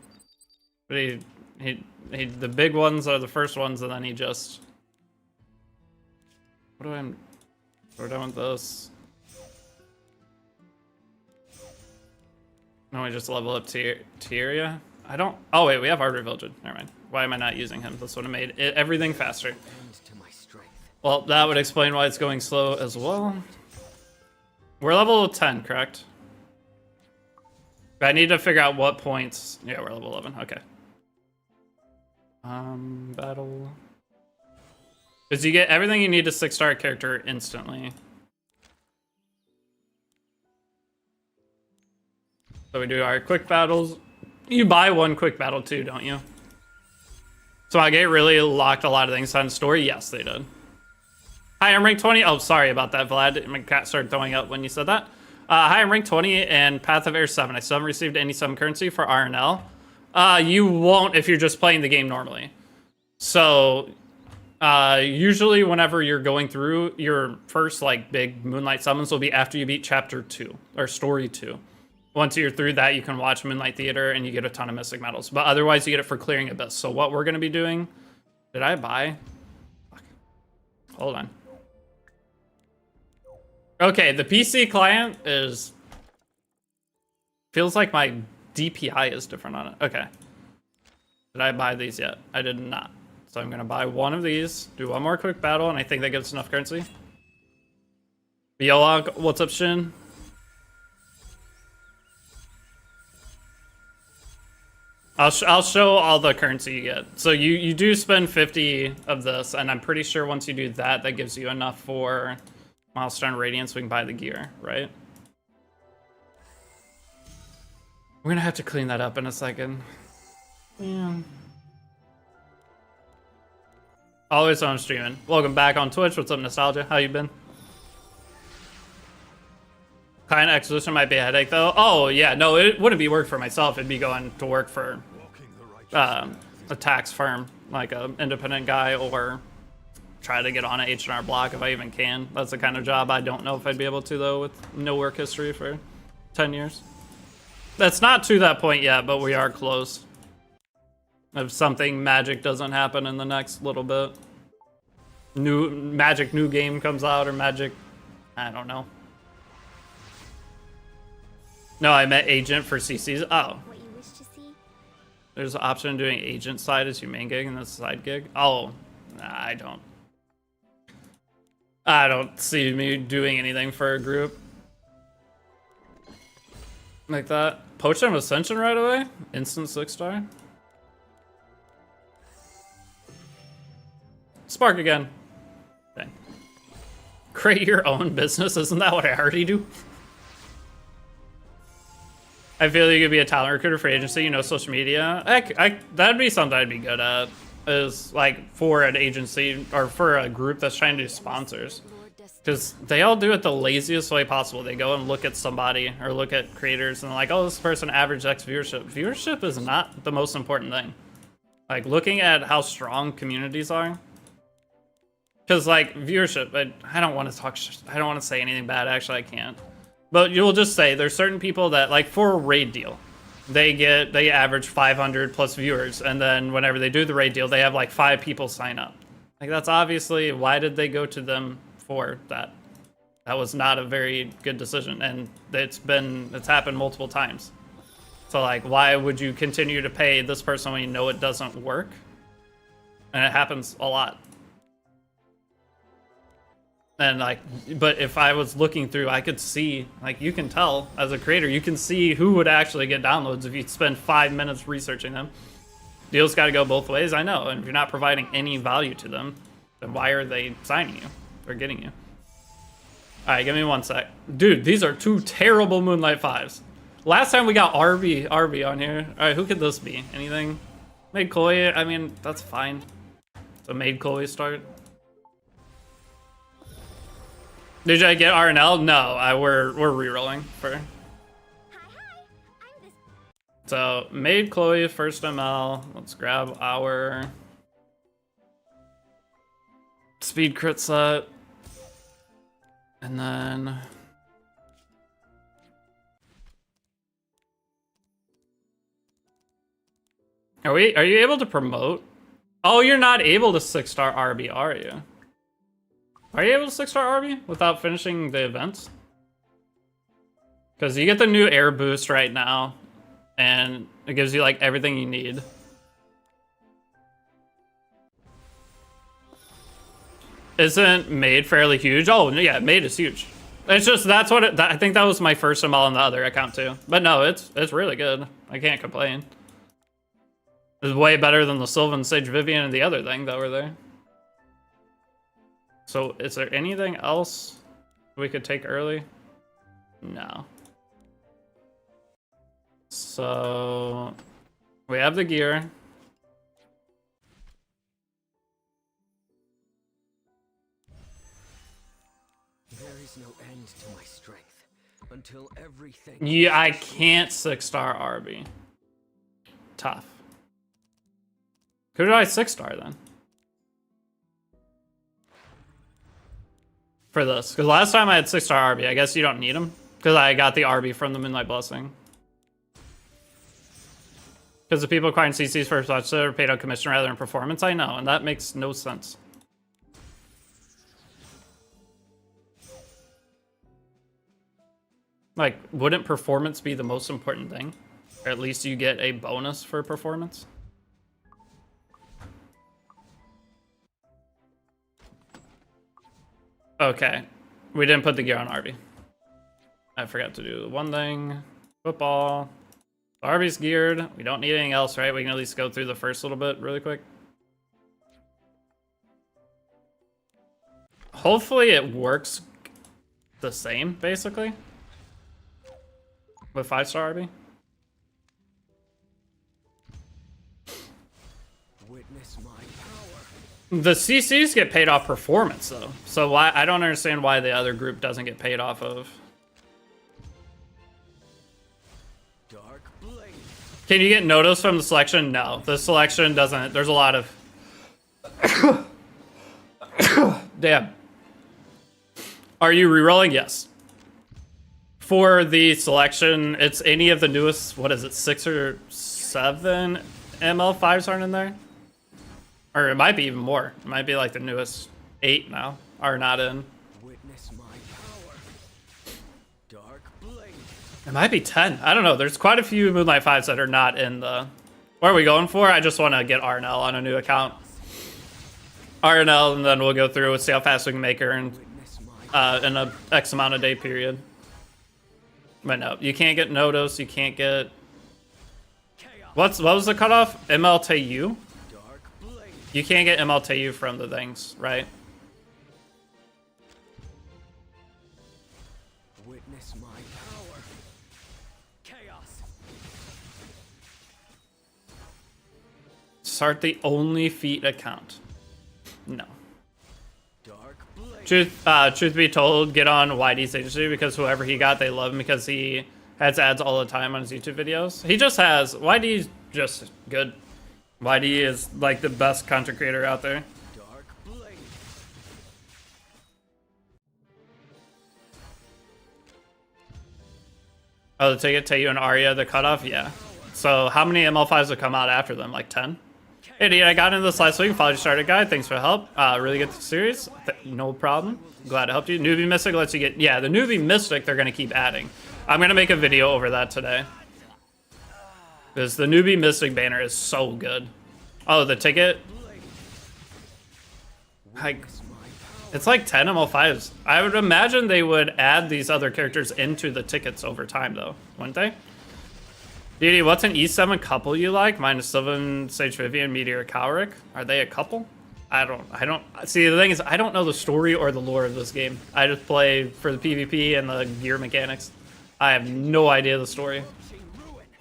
But the big ones are the first ones, and then he just... We're done with this. No, we just level up Tyria. I don't. Oh wait, we have Arbiter Village. Never mind. Why am I not using him? This would have made everything faster. Well, that would explain why it's going slow as well. We're level 10, correct? I need to figure out what points. Yeah, we're level 11. Okay. Battle. Because you get everything you need to 6-star character instantly. So we do our quick battles. You buy one quick battle too, don't you? So I get really locked a lot of things on story. Yes, they did. Hi, I'm rank 20. Oh, sorry about that, Vlad. My cat started throwing up when you said that. Hi, I'm rank 20 and Path of Air 7. I still haven't received any summon currency for RNL. You won't if you're just playing the game normally. So usually whenever you're going through, your first like big Moonlight summons will be after you beat chapter 2 or story 2. Once you're through that, you can watch Moonlight Theater and you get a ton of Mystic Medals. But otherwise, you get it for clearing Abyss. So what we're going to be doing... Did I buy? Fuck. Hold on. Okay, the PC client is... Feels like my DPI is different on it. Okay. Did I buy these yet? I did not. So I'm going to buy one of these, do one more quick battle, and I think that gives enough currency. Yolog, what's up, Shin? I'll show all the currency you get. So you do spend 50 of this, and I'm pretty sure once you do that, that gives you enough for Milestone Radiance. We can buy the gear, right? We're gonna have to clean that up in a second. Yeah. Always on streaming. Welcome back on Twitch. What's up, Nostalgia? How you been? Kind of exposition might be a headache though. Oh yeah, no, it wouldn't be work for myself. It'd be going to work for a tax firm, like an independent guy, or try to get on an H&R Block if I even can. That's the kind of job I don't know if I'd be able to though, with no work history for 10 years. That's not to that point yet, but we are close. If something magic doesn't happen in the next little bit. New game comes out, or magic, I don't know. No, I meant agent for CCs. Oh. What you wish to see? There's an option of doing agent side as your main gig and the side gig. Oh, nah, I don't see me doing anything for a group like that. Potion of Ascension right away? Instant 6-star? Spark again. Okay. Create your own business? Isn't that what I already do? I feel you could be a talent recruiter for agency, you know, social media. That'd be something I'd be good at. Is like for an agency or for a group that's trying to do sponsors. Because they all do it the laziest way possible. They go and look at somebody or look at creators and they're like, oh, this person averaged X viewership. Viewership is not the most important thing. Like looking at how strong communities are. Because like viewership, I don't want to talk, I don't want to say anything bad. Actually, I can't. But you'll just say there's certain people that, like, for a raid deal, they average 500 plus viewers, and then whenever they do the raid deal, they have like 5 people sign up. Like, that's obviously, why did they go to them for that? That was not a very good decision, and it's happened multiple times. So like, why would you continue to pay this person when you know it doesn't work? And it happens a lot. And like, but if I was looking through, I could see, like, you can tell as a creator, you can see who would actually get downloads if you spend 5 minutes researching them. Deals got to go both ways, I know. And if you're not providing any value to them, then why are they signing you or getting you? All right, give me 1 sec. Dude, these are 2 terrible Moonlight 5s. Last time we got RB on here. All right, who could this be? Anything? Made Koi, I mean, that's fine. So made Koi start. Did I get RNL? No, we're rerolling for. Hi, I'm this. So made Chloe first ML. Let's grab our speed crit set, and then are you able to promote? Oh, you're not able to 6-star RB, are you? Are you able to 6-star RB without finishing the events? Because you get the new air boost right now, and it gives you like everything you need. Isn't made fairly huge? Oh yeah, made is huge. It's just that's what I think that was my first ML on the other account too. But no, it's really good. I can't complain. It's way better than the Sylvan, Sage, Vivian, and the other thing that were there. So, is there anything else we could take early? No. So, we have the gear. There is no end to my strength until everything. Yeah, I can't 6-star RB. Tough. Who did I 6-star then? For this, because last time I had 6-star RB. I guess you don't need them because I got the RB from the Moonlight Blessing. Because the people acquiring CCs for such are paid on commission rather than performance. I know, and that makes no sense. Like, wouldn't performance be the most important thing? Or at least you get a bonus for performance? Okay, we didn't put the gear on RB. I forgot to do one thing. Football. RB's geared. We don't need anything else, right? We can at least go through the first little bit really quick. Hopefully it works the same, basically. With 5-star RB. Witness my power. The CCs get paid off performance though. So why I don't understand why the other group doesn't get paid off of Can you get notice from the selection? No, the selection doesn't. There's a lot of. Damn. Are you rerolling? Yes. For the selection, it's any of the newest. What is it? 6 or 7 ML5s aren't in there, or it might be even more. It might be like the newest 8 now are not in. Witness my power. Dark blade. It might be 10. I don't know. There's quite a few Moonlight 5s that are not in the... What are we going for? I just want to get RNL on a new account. RNL, and then we'll go through and see how fast we can make her in a X amount of day period. But no, you can't get Nodos. You can't get... What was the cutoff? MLTU? You can't get MLTU from the things, right? Witness my power. Chaos. Start the only feat account. No. Dark blade. Truth be told, get on YD's agency because whoever he got, they love him because he has ads all the time on his YouTube videos. He just has... YD's just good. YD is like the best content creator out there. Dark blade. Oh, the ticket, Tayu and Arya, the cutoff? Yeah. So how many ML5s will come out after them? Like 10? Hey, dude, I got into this last week. Followed your starter guide. Thanks for the help. Really good series. No problem. Glad to help you. Newbie Mystic lets you get... Yeah, the Newbie Mystic they're going to keep adding. I'm going to make a video over that today. Because the Newbie Mystic banner is so good. Oh, the ticket? Like, it's like 10 ML5s. I would imagine they would add these other characters into the tickets over time, though. Wouldn't they? Deity, what's an E7 couple you like? -7, Sage Vivian, Meteor, Calric. Are they a couple? I don't... See, the thing is, I don't know the story or the lore of this game. I just play for the PvP and the gear mechanics. I have no idea the story.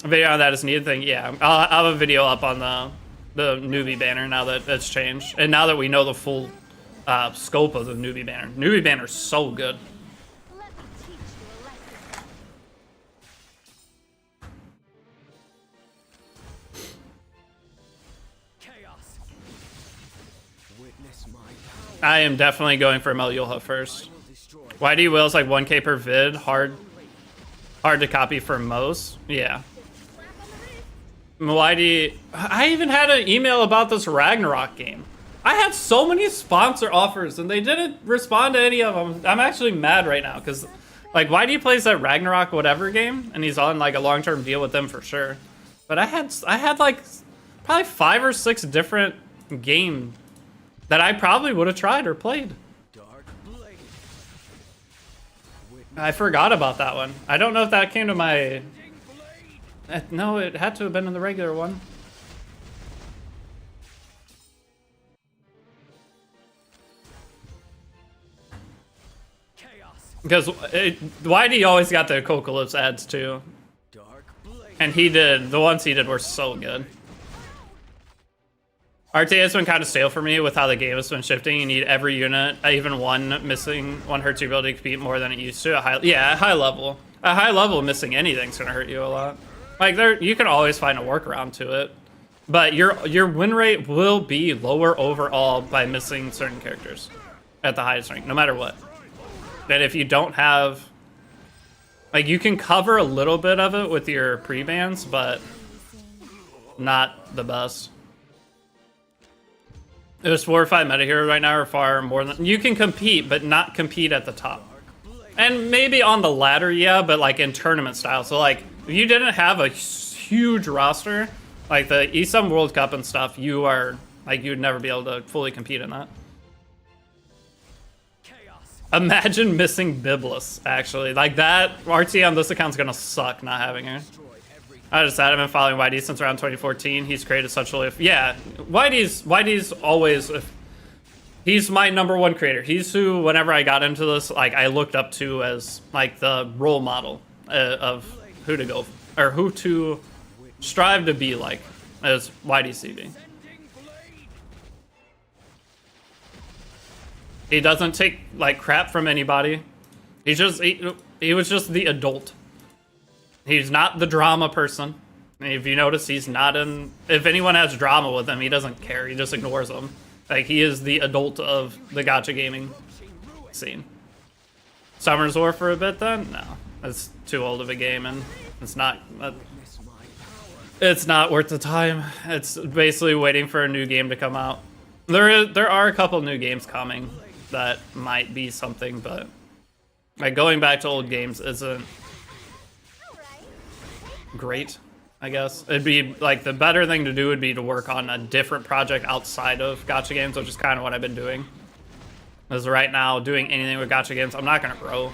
A video on that is needed thing. Yeah, I'll have a video up on the newbie banner now that it's changed. And now that we know the full scope of the newbie banner. Newbie banner is so good. Let me teach you a lesson. Chaos. Witness my power. I am definitely going for Meliulha first. Will destroy. YD Will's like 1K per vid. Hard to copy for most. Yeah. YD, I even had an email about this Ragnarok game. I had so many sponsor offers and they didn't respond to any of them. I'm actually mad right now because like YD plays that Ragnarok whatever game and he's on like a long-term deal with them for sure. But I had like probably 5 or 6 different games that I probably would have tried or played. Dark blade. I forgot about that one. I don't know if that came to my... No, it had to have been in the regular one. Chaos. Because YD always got the Cocalypse ads too. Dark blade. And he did, the ones he did were so good. RTA has been kind of stale for me with how the game has been shifting. You need every unit, even one missing one hurts your ability to compete more than it used to. At high level. At high level, missing anything's gonna hurt you a lot. Like you can always find a workaround to it, but your win rate will be lower overall by missing certain characters at the highest rank, no matter what. And if you don't have, like, you can cover a little bit of it with your pre-bans, but not the best. There's 4 or 5 meta heroes right now are far more than you can compete, but not compete at the top. And maybe on the ladder, yeah, but like in tournament style. So like, if you didn't have a huge roster, like the E7 World Cup and stuff, you are like you'd never be able to fully compete in that. Chaos. Imagine missing Biblis, actually. Like that RT on this account's gonna suck not having her. I just said I've been following YD since around 2014. He's created such a yeah. YD's always he's my #1 creator. He's who whenever I got into this, like I looked up to as like the role model of who to go or who to strive to be like as YDCB. He doesn't take like crap from anybody. He was just the adult. He's not the drama person. If you notice, he's not in. If anyone has drama with him, he doesn't care. He just ignores them. Like, he is the adult of the gacha gaming scene. Summer's War for a bit, then? No, it's too old of a game, and it's not. It's not worth the time. It's basically waiting for a new game to come out. There are a couple new games coming that might be something, but like going back to old games isn't great. I guess it'd be like the better thing to do would be to work on a different project outside of gacha games, which is kind of what I've been doing. Because right now, doing anything with gacha games, I'm not gonna grow.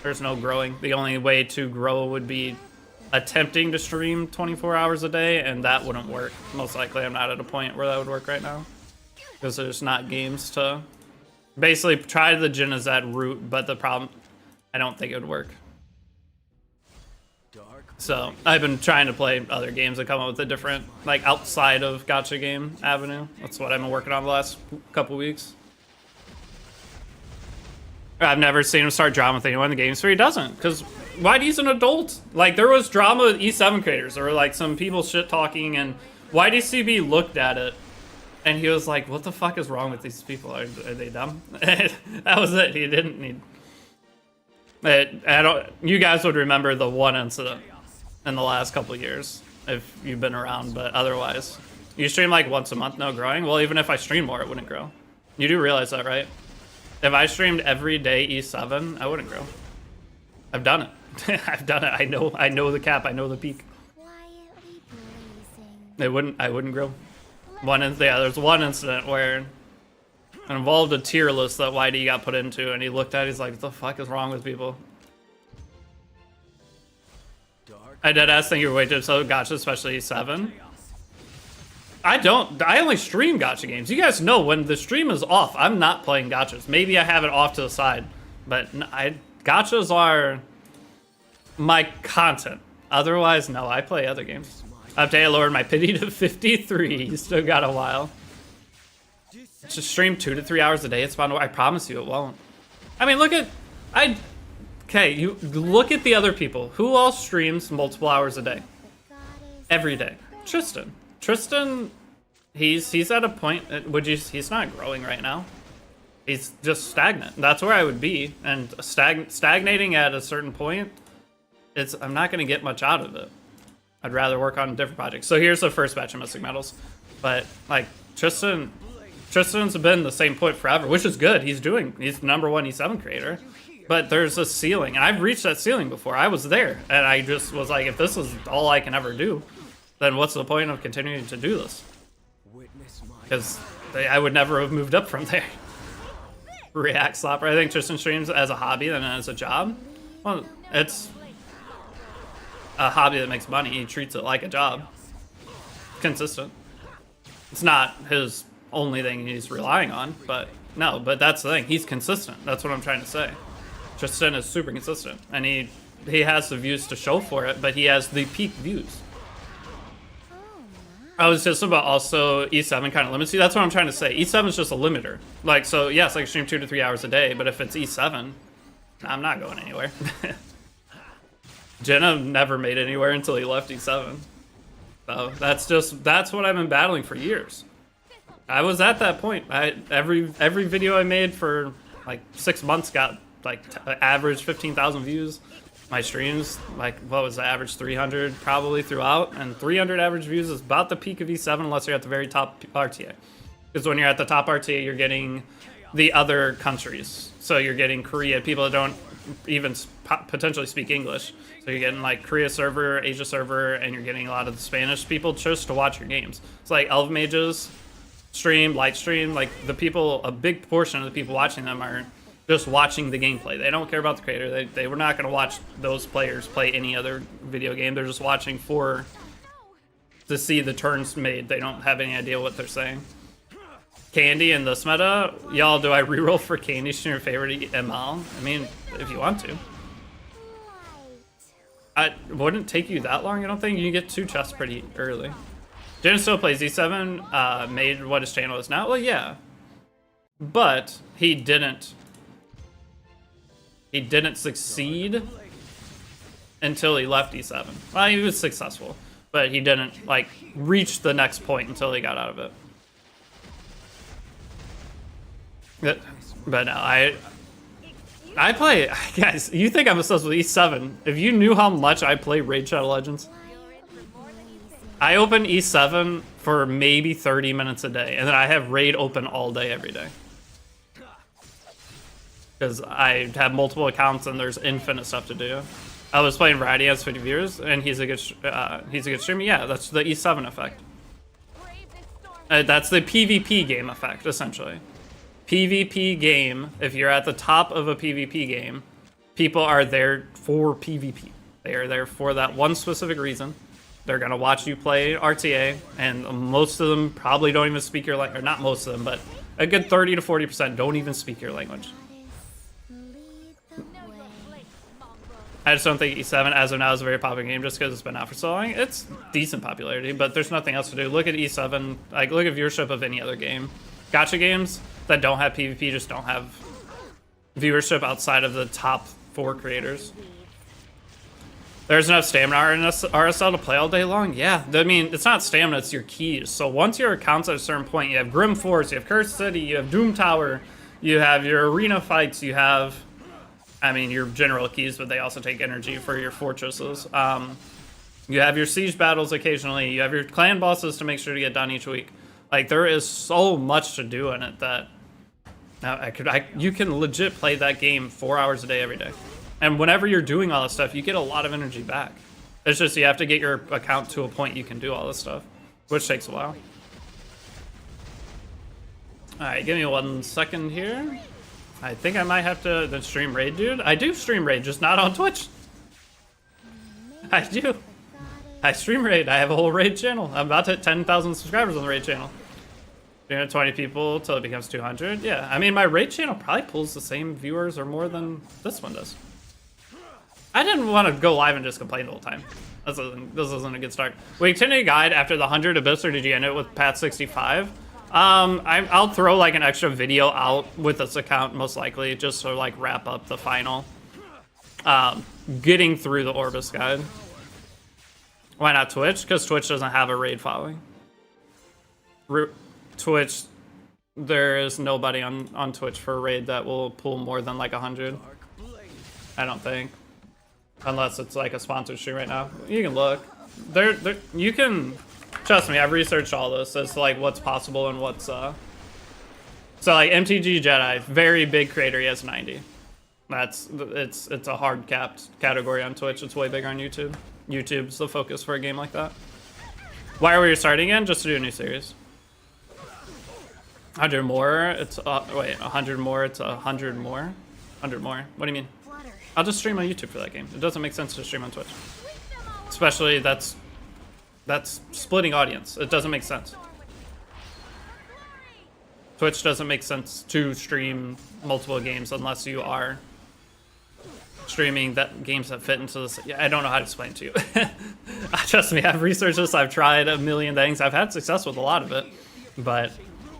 There's no growing. The only way to grow would be attempting to stream 24 hours a day, and that wouldn't work. Most likely, I'm not at a point where that would work right now. Because there's not games to basically try the Gen Z route, but the problem, I don't think it would work. So I've been trying to play other games that come up with a different, like outside of gacha game avenue. That's what I've been working on the last couple weeks. I've never seen him start drama with anyone in the game, so he doesn't. Because YD's an adult. Like, there was drama with E7 creators. There were, like, some people shit-talking, and YDCB looked at it, and he was like, what the fuck is wrong with these people? Are they dumb? That was it. He didn't need... You guys would remember the one incident in the last couple of years, if you've been around, but otherwise. You stream, like, once a month, no growing? Well, even if I stream more, it wouldn't grow. You do realize that, right? If I streamed every day E7, I wouldn't grow. I've done it. I've done it. I know the cap. I know the peak. Quietly blazing. I wouldn't grow. There's one incident where it involved a tier list that YD got put into, and he looked at it, he's like, what the fuck is wrong with people? I deadass think you're way too so gacha, especially E7. I only stream gacha games. You guys know when the stream is off, I'm not playing gachas. Maybe I have it off to the side, but gachas are my content. Otherwise, no, I play other games. Update, I lowered my pity to 53. You still got a while. Just stream 2 to 3 hours a day. It's fun. I promise you it won't. I mean, okay, you look at the other people. Who else streams multiple hours a day? Every day. Tristan, he's at a point, he's not growing right now. He's just stagnant. That's where I would be. And stagnating at a certain point, I'm not going to get much out of it. I'd rather work on different projects. So here's the first batch of Mystic Metals. But, like, Tristan's been the same point forever, which is good. He's the #1 E7 creator. But there's a ceiling, and I've reached that ceiling before. I was there, and I just was like, if this is all I can ever do, then what's the point of continuing to do this? Because I would never have moved up from there. React Slopper. I think Tristan streams as a hobby than as a job. Well, it's a hobby that makes money. He treats it like a job. Consistent. It's not his only thing he's relying on, but no, but that's the thing. He's consistent. That's what I'm trying to say. Tristan is super consistent, and he has the views to show for it, but he has the peak views. I was just about also E7 kind of limits you. That's what I'm trying to say. E7 is just a limiter. Like, so yes, I can stream 2 to 3 hours a day, but if it's E7, I'm not going anywhere. Jenna never made it anywhere until he left E7. So that's what I've been battling for years. I was at that point. Every video I made for like 6 months got like average 15,000 views. My streams, like, what was the average? 300 probably throughout, and 300 average views is about the peak of E7 unless you're at the very top RTA. Because when you're at the top RTA, you're getting the other countries. So you're getting Korea, people that don't even potentially speak English. So you're getting like Korea server, Asia server, and you're getting a lot of the Spanish people just to watch your games. It's like Elf Mages stream, light stream, like the people, a big portion of the people watching them are just watching the gameplay. They don't care about the creator. They were not going to watch those players play any other video game. They're just watching to see the turns made. They don't have any idea what they're saying. Candy and this meta, y'all, do I reroll for Candy to your favorite ML? I mean, if you want to. It wouldn't take you that long, I don't think. You get 2 chests pretty early. Jen still plays E7, made what his channel is now. Well, yeah. But he didn't succeed until he left E7. Well, he was successful. but he didn't like reach the next point until he got out of it. But no, I play, guys, you think I'm obsessed with E7. If you knew how much I play Raid Shadow Legends, I open E7 for maybe 30 minutes a day, and then I have Raid open all day, every day. Because I have multiple accounts and there's infinite stuff to do. I was playing Ratty, has 50 viewers, and he's a good streamer. Yeah, that's the E7 effect. That's the PvP game effect, essentially. PvP game, if you're at the top of a PvP game, people are there for PvP. They are there for that one specific reason. They're gonna watch you play RTA, and most of them probably don't even speak your language. Or not most of them, but a good 30 to 40% don't even speak your language. I just don't think E7 as of now is a very popular game just because it's been out for so long. It's decent popularity, but there's nothing else to do. Look at E7, like look at viewership of any other game. Gacha games that don't have PvP just don't have viewership outside of the top 4 creators. There's enough stamina in RSL to play all day long? Yeah, I mean, it's not stamina, it's your keys. So once your account's at a certain point, you have Grim Force, you have Cursed City, you have Doom Tower, you have your arena fights, you have, I mean, your general keys, but they also take energy for your fortresses. You have your siege battles occasionally, you have your clan bosses to make sure to get done each week. Like, there is so much to do in it that you can legit play that game 4 hours a day every day. And whenever you're doing all this stuff, you get a lot of energy back. It's just you have to get your account to a point you can do all this stuff, which takes a while. Alright, give me 1 second here. I think I might have to then stream Raid, dude. I do stream Raid, just not on Twitch. I do. I stream Raid. I have a whole Raid channel. I'm about to hit 10,000 subscribers on the Raid channel. 320 people till it becomes 200. Yeah, I mean, my Raid channel probably pulls the same viewers or more than this one does. I didn't want to go live and just complain the whole time. This isn't a good start. We continue to guide after the 100 Abyss, or did you end it with Pat 65? I'll throw like an extra video out with this account most likely, just to like wrap up the final getting through the Orbis guide. Why not Twitch? Because Twitch doesn't have a raid following. Twitch, there is nobody on Twitch for a raid that will pull more than like 100. I don't think. Unless it's like a sponsored stream right now. You can look. You can, trust me, I've researched all this as to like what's possible and what's so like MTG Jedi, very big creator, he has 90. It's a hard capped category on Twitch. It's way bigger on YouTube. YouTube's the focus for a game like that. Why are we starting again? Just to do a new series. 100 more, it's wait, 100 more, it's 100 more? 100 more, what do you mean? I'll just stream on YouTube for that game. It doesn't make sense to stream on Twitch. Especially that's splitting audience. It doesn't make sense. Twitch doesn't make sense to stream multiple games unless you are streaming that games that fit into this. Yeah, I don't know how to explain it to you. Trust me, I've researched this. I've tried a million things. I've had success with a lot of it, but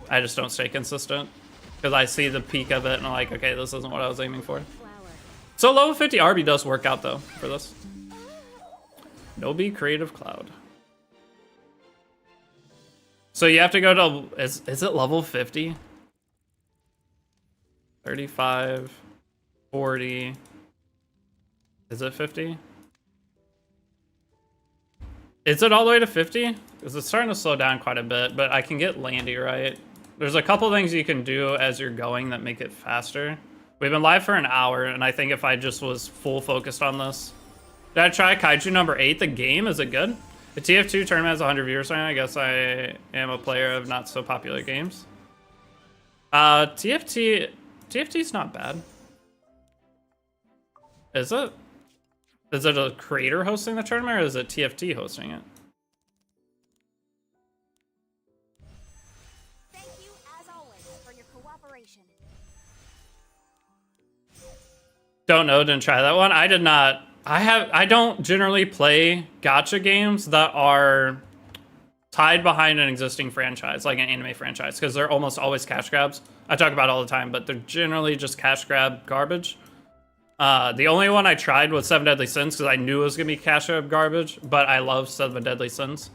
I just don't stay consistent because I see the peak of it and I'm like, okay, this isn't what I was aiming for. So level 50 RB does work out though for this. Nobi Creative Cloud. So you have to go to, is it level 50? 35, 40. Is it 50? Is it all the way to 50? Because it's starting to slow down quite a bit, but I can get Landy right. There's a couple things you can do as you're going that make it faster. We've been live for an hour, and I think if I just was full focused on this. Did I try Kaiju number 8? The game, is it good? The TF2 tournament has 100 viewers right now. I guess I am a player of not so popular games. TFT's not bad. Is it? Is it a creator hosting the tournament, or is it TFT hosting it? Thank you, as always, for your cooperation. Don't know, didn't try that one. I did not. I don't generally play gacha games that are tied behind an existing franchise, like an anime franchise, because they're almost always cash grabs. I talk about it all the time, but they're generally just cash grab garbage. The only one I tried was Seven Deadly Sins because I knew it was gonna be cash grab garbage, but I love Seven Deadly Sins.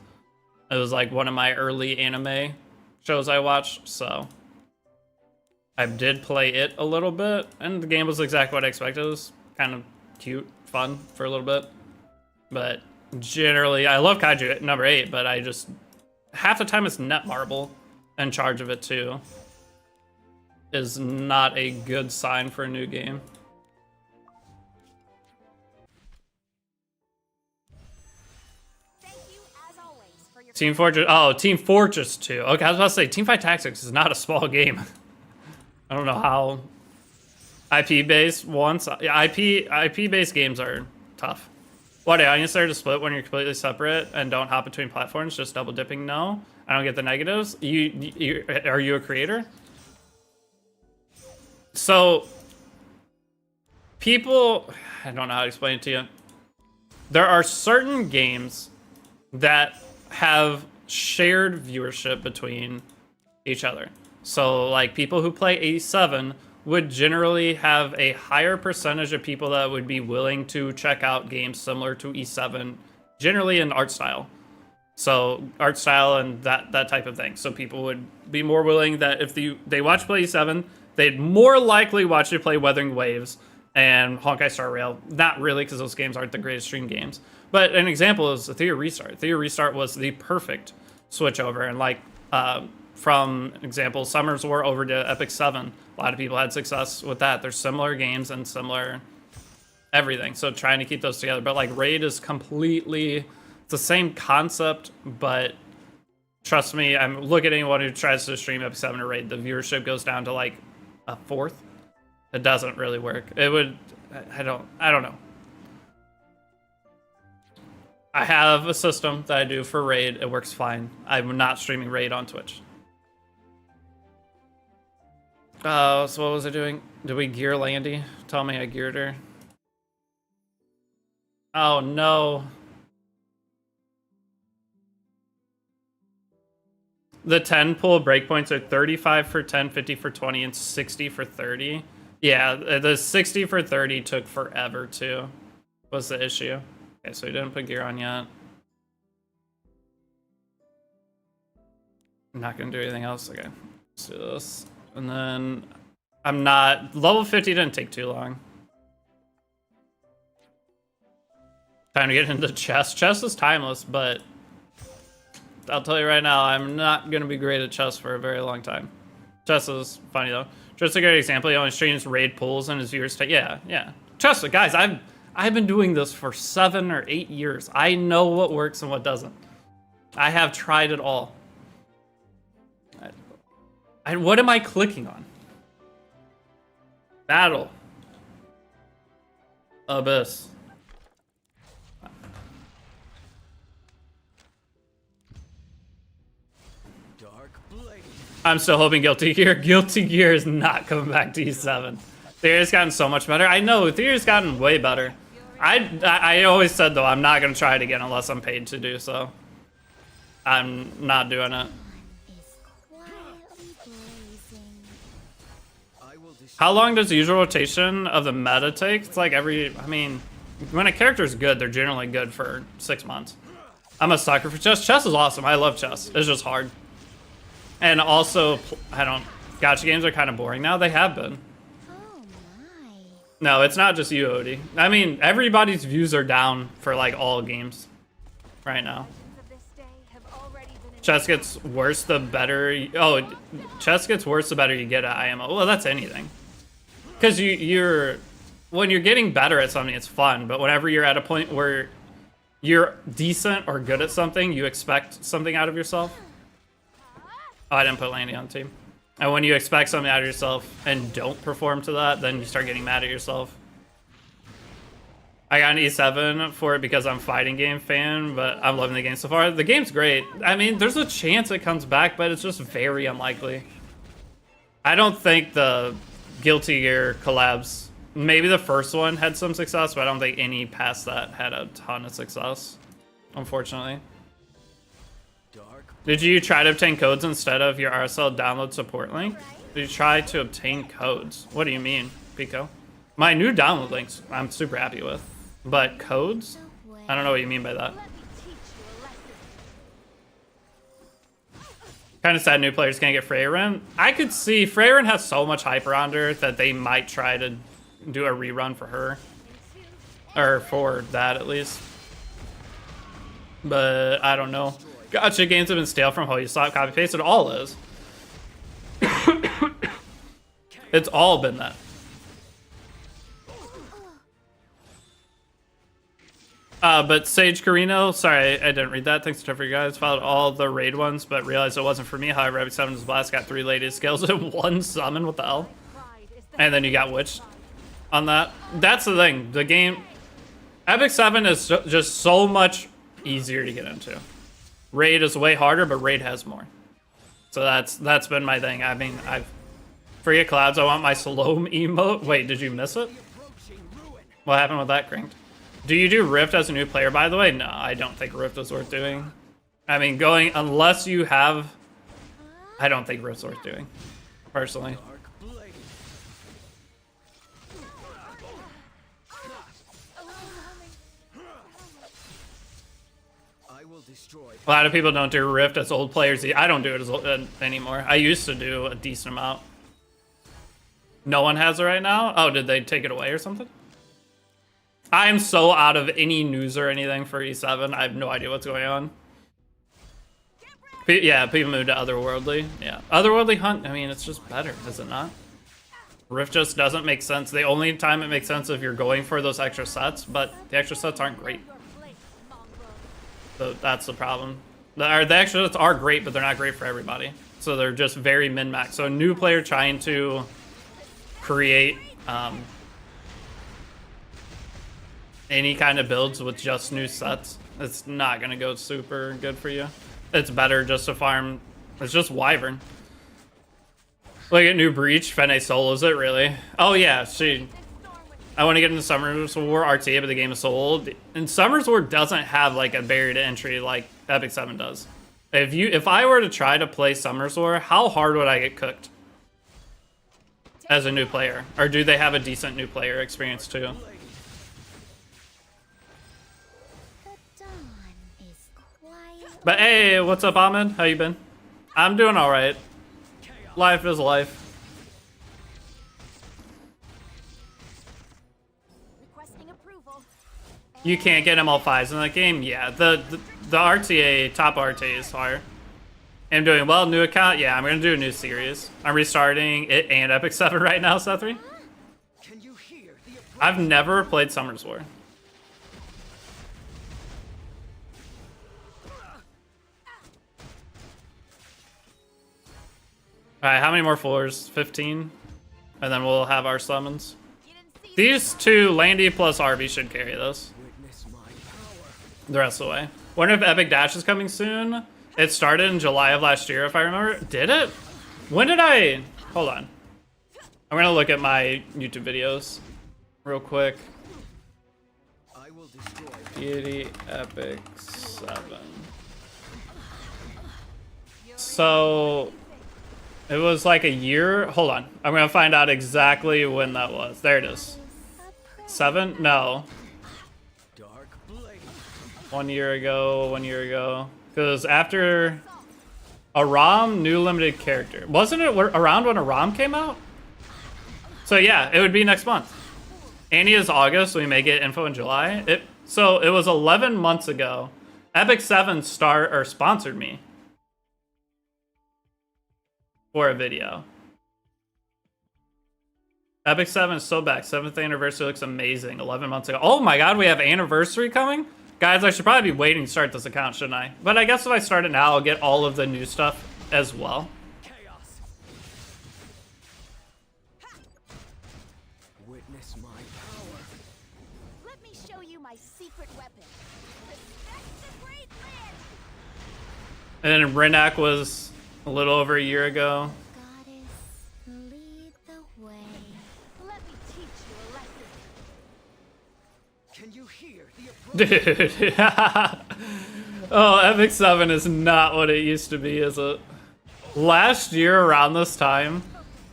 It was like one of my early anime shows I watched, so I did play it a little bit, and the game was exactly what I expected. It was kind of cute, fun for a little bit, but generally, I love Kaiju number 8, but I just half the time it's Netmarble in charge of it too. Is not a good sign for a new game. Thank you, as always, for your Team Fortress. Oh, Team Fortress 2. Okay, I was about to say Teamfight Tactics is not a small game. I don't know how IP based ones. Yeah, IP based games are tough. What? I necessary to split when you're completely separate and don't hop between platforms. Just double dipping. No, I don't get the negatives. You are you a creator? So people, I don't know how to explain it to you. There are certain games that have shared viewership between each other. So like people who play E7 would generally have a higher percentage of people that would be willing to check out games similar to E7, generally in art style. So art style and that type of thing. So people would be more willing that if they watch play E7, they'd more likely watch you play Wuthering Waves and Honkai Star Rail. Not really, because those games aren't the greatest stream games. But an example is the Theater Restart. Theater Restart was the perfect switch over. And like, from example, Summer's War over to Epic 7. A lot of people had success with that. There's similar games and similar everything. So trying to keep those together. But like Raid is completely, it's the same concept, but trust me, look at anyone who tries to stream Epic 7 or Raid, the viewership goes down to like a fourth. It doesn't really work. It would, I don't know. I have a system that I do for Raid. It works fine. I'm not streaming Raid on Twitch. So what was I doing? Did we gear Landy? Tell me I geared her. Oh no. The 10 pull breakpoints are 35 for 10, 50 for 20, and 60 for 30. Yeah, the 60 for 30 took forever too. Was the issue. Okay, so we didn't put gear on yet. I'm not gonna do anything else. Okay, let's do this. And then I'm not, level 50 didn't take too long. Time to get into chess. Chess is timeless, but I'll tell you right now, I'm not gonna be great at chess for a very long time. Chess is funny though. Just a great example. He only streams raid pools and his viewers take. Yeah. Trust me, guys. I've been doing this for 7 or 8 years. I know what works and what doesn't. I have tried it all. What am I clicking on? Battle. Abyss. I'm still hoping Guilty Gear. Guilty Gear is not coming back to E7. Theater's gotten so much better. I know, Theater's gotten way better. I always said, though, I'm not going to try it again unless I'm paid to do so. I'm not doing it. How long does the usual rotation of the meta take? It's like I mean, when a character's good, they're generally good for 6 months. I'm a sucker for chess. Chess is awesome. I love chess. It's just hard. And also, gacha games are kind of boring now. They have been. Oh my. No, it's not just you, Odie. I mean, everybody's views are down for like all games right now. Of this day have already been Chess gets worse the better. Chess gets worse the better you get at IMO. Well, that's anything. Because when you're getting better at something, it's fun. But whenever you're at a point where you're decent or good at something, you expect something out of yourself. Oh, I didn't put Landy on the team. And when you expect something out of yourself and don't perform to that, then you start getting mad at yourself. I got an E7 for it because I'm a fighting game fan, but I'm loving the game so far. The game's great. I mean, there's a chance it comes back, but it's just very unlikely. I don't think the Guilty Gear collabs, maybe the first one had some success, but I don't think any past that had a ton of success, unfortunately. Did you try to obtain codes instead of your RSL download support link? Did you try to obtain codes? What do you mean, Pico? My new download links, I'm super happy with. But codes? No way. I don't know what you mean by that. Let me teach you a lesson. Kind of sad new players can't get Freyrin. I could see Freyrin has so much hype around her that they might try to do a rerun for her. Or for that, at least. But I don't know. Gotcha games have been stale from how you slap copy paste. It all is. It's all been that. But Sage Carino, sorry, I didn't read that. Thanks for you guys. Followed all the raid ones, but realized it wasn't for me. However, Epic 7's Blast got 3 ladies skills and 1 summon. What the hell? And then you got witched on that. That's the thing. The game, Epic 7 is just so much easier to get into. Raid is way harder, but Raid has more. So that's been my thing. I mean, I've forget clouds. I want my Salome emote. Wait, did you miss it? What happened with that, Cranked? Do you do Rift as a new player, by the way? No, I don't think Rift is worth doing. I mean, unless you have, I don't think Rift's worth doing, personally. A lot of people don't do Rift as old players. I don't do it anymore. I used to do a decent amount. No one has it right now? Oh, did they take it away or something? I am so out of any news or anything for E7. I have no idea what's going on. Yeah, people moved to Otherworldly. Yeah, Otherworldly Hunt, I mean, it's just better, is it not? Rift just doesn't make sense. The only time it makes sense if you're going for those extra sets, but the extra sets aren't great. So that's the problem. The extra sets are great, but they're not great for everybody. So they're just very min-max. So a new player trying to create any kind of builds with just new sets, it's not gonna go super good for you. It's better just to farm. It's just Wyvern. Look at new Breach. Fene solos it, really? Oh yeah, I want to get into Summer's War RTA, but the game is so old. And Summer's War doesn't have like a barrier to entry like Epic 7 does. If I were to try to play Summer's War, how hard would I get cooked as a new player? Or do they have a decent new player experience too? But hey, what's up, Ahmed? How you been? I'm doing all right. Life is life. You can't get ML5s in that game? Yeah, the RTA, top RTA is hard. I'm doing well, new account? Yeah, I'm gonna do a new series. I'm restarting it and Epic 7 right now, Seth3. I've never played Summer's War. Alright, how many more floors? 15? And then we'll have our summons. These two, Landy plus Arby, should carry this. The rest of the way. Wonder if Epic Dash is coming soon. It started in July of last year, if I remember. Did it? When did I... Hold on. I'm gonna look at my YouTube videos real quick. Deity Epic 7. So... It was like a year. Hold on. I'm going to find out exactly when that was. There it is. 7? No. 1 year ago. 1 year ago. Because after Aram, new limited character. Wasn't it around when Aram came out? So yeah, it would be next month. Annie is August, so we may get info in July. So it was 11 months ago. Epic 7 sponsored me for a video. Epic 7 is so back. 7th anniversary looks amazing. 11 months ago. Oh my god, we have anniversary coming? Guys, I should probably be waiting to start this account, shouldn't I? But I guess if I start it now, I'll get all of the new stuff as well. Witness my power. Let me show you my secret weapon. Respect the great land. And then Renak was a little over a year ago. Goddess, lead the way. Let me teach you a lesson. Can you hear the Dude. Oh, Epic 7 is not what it used to be, is it? Last year around this time.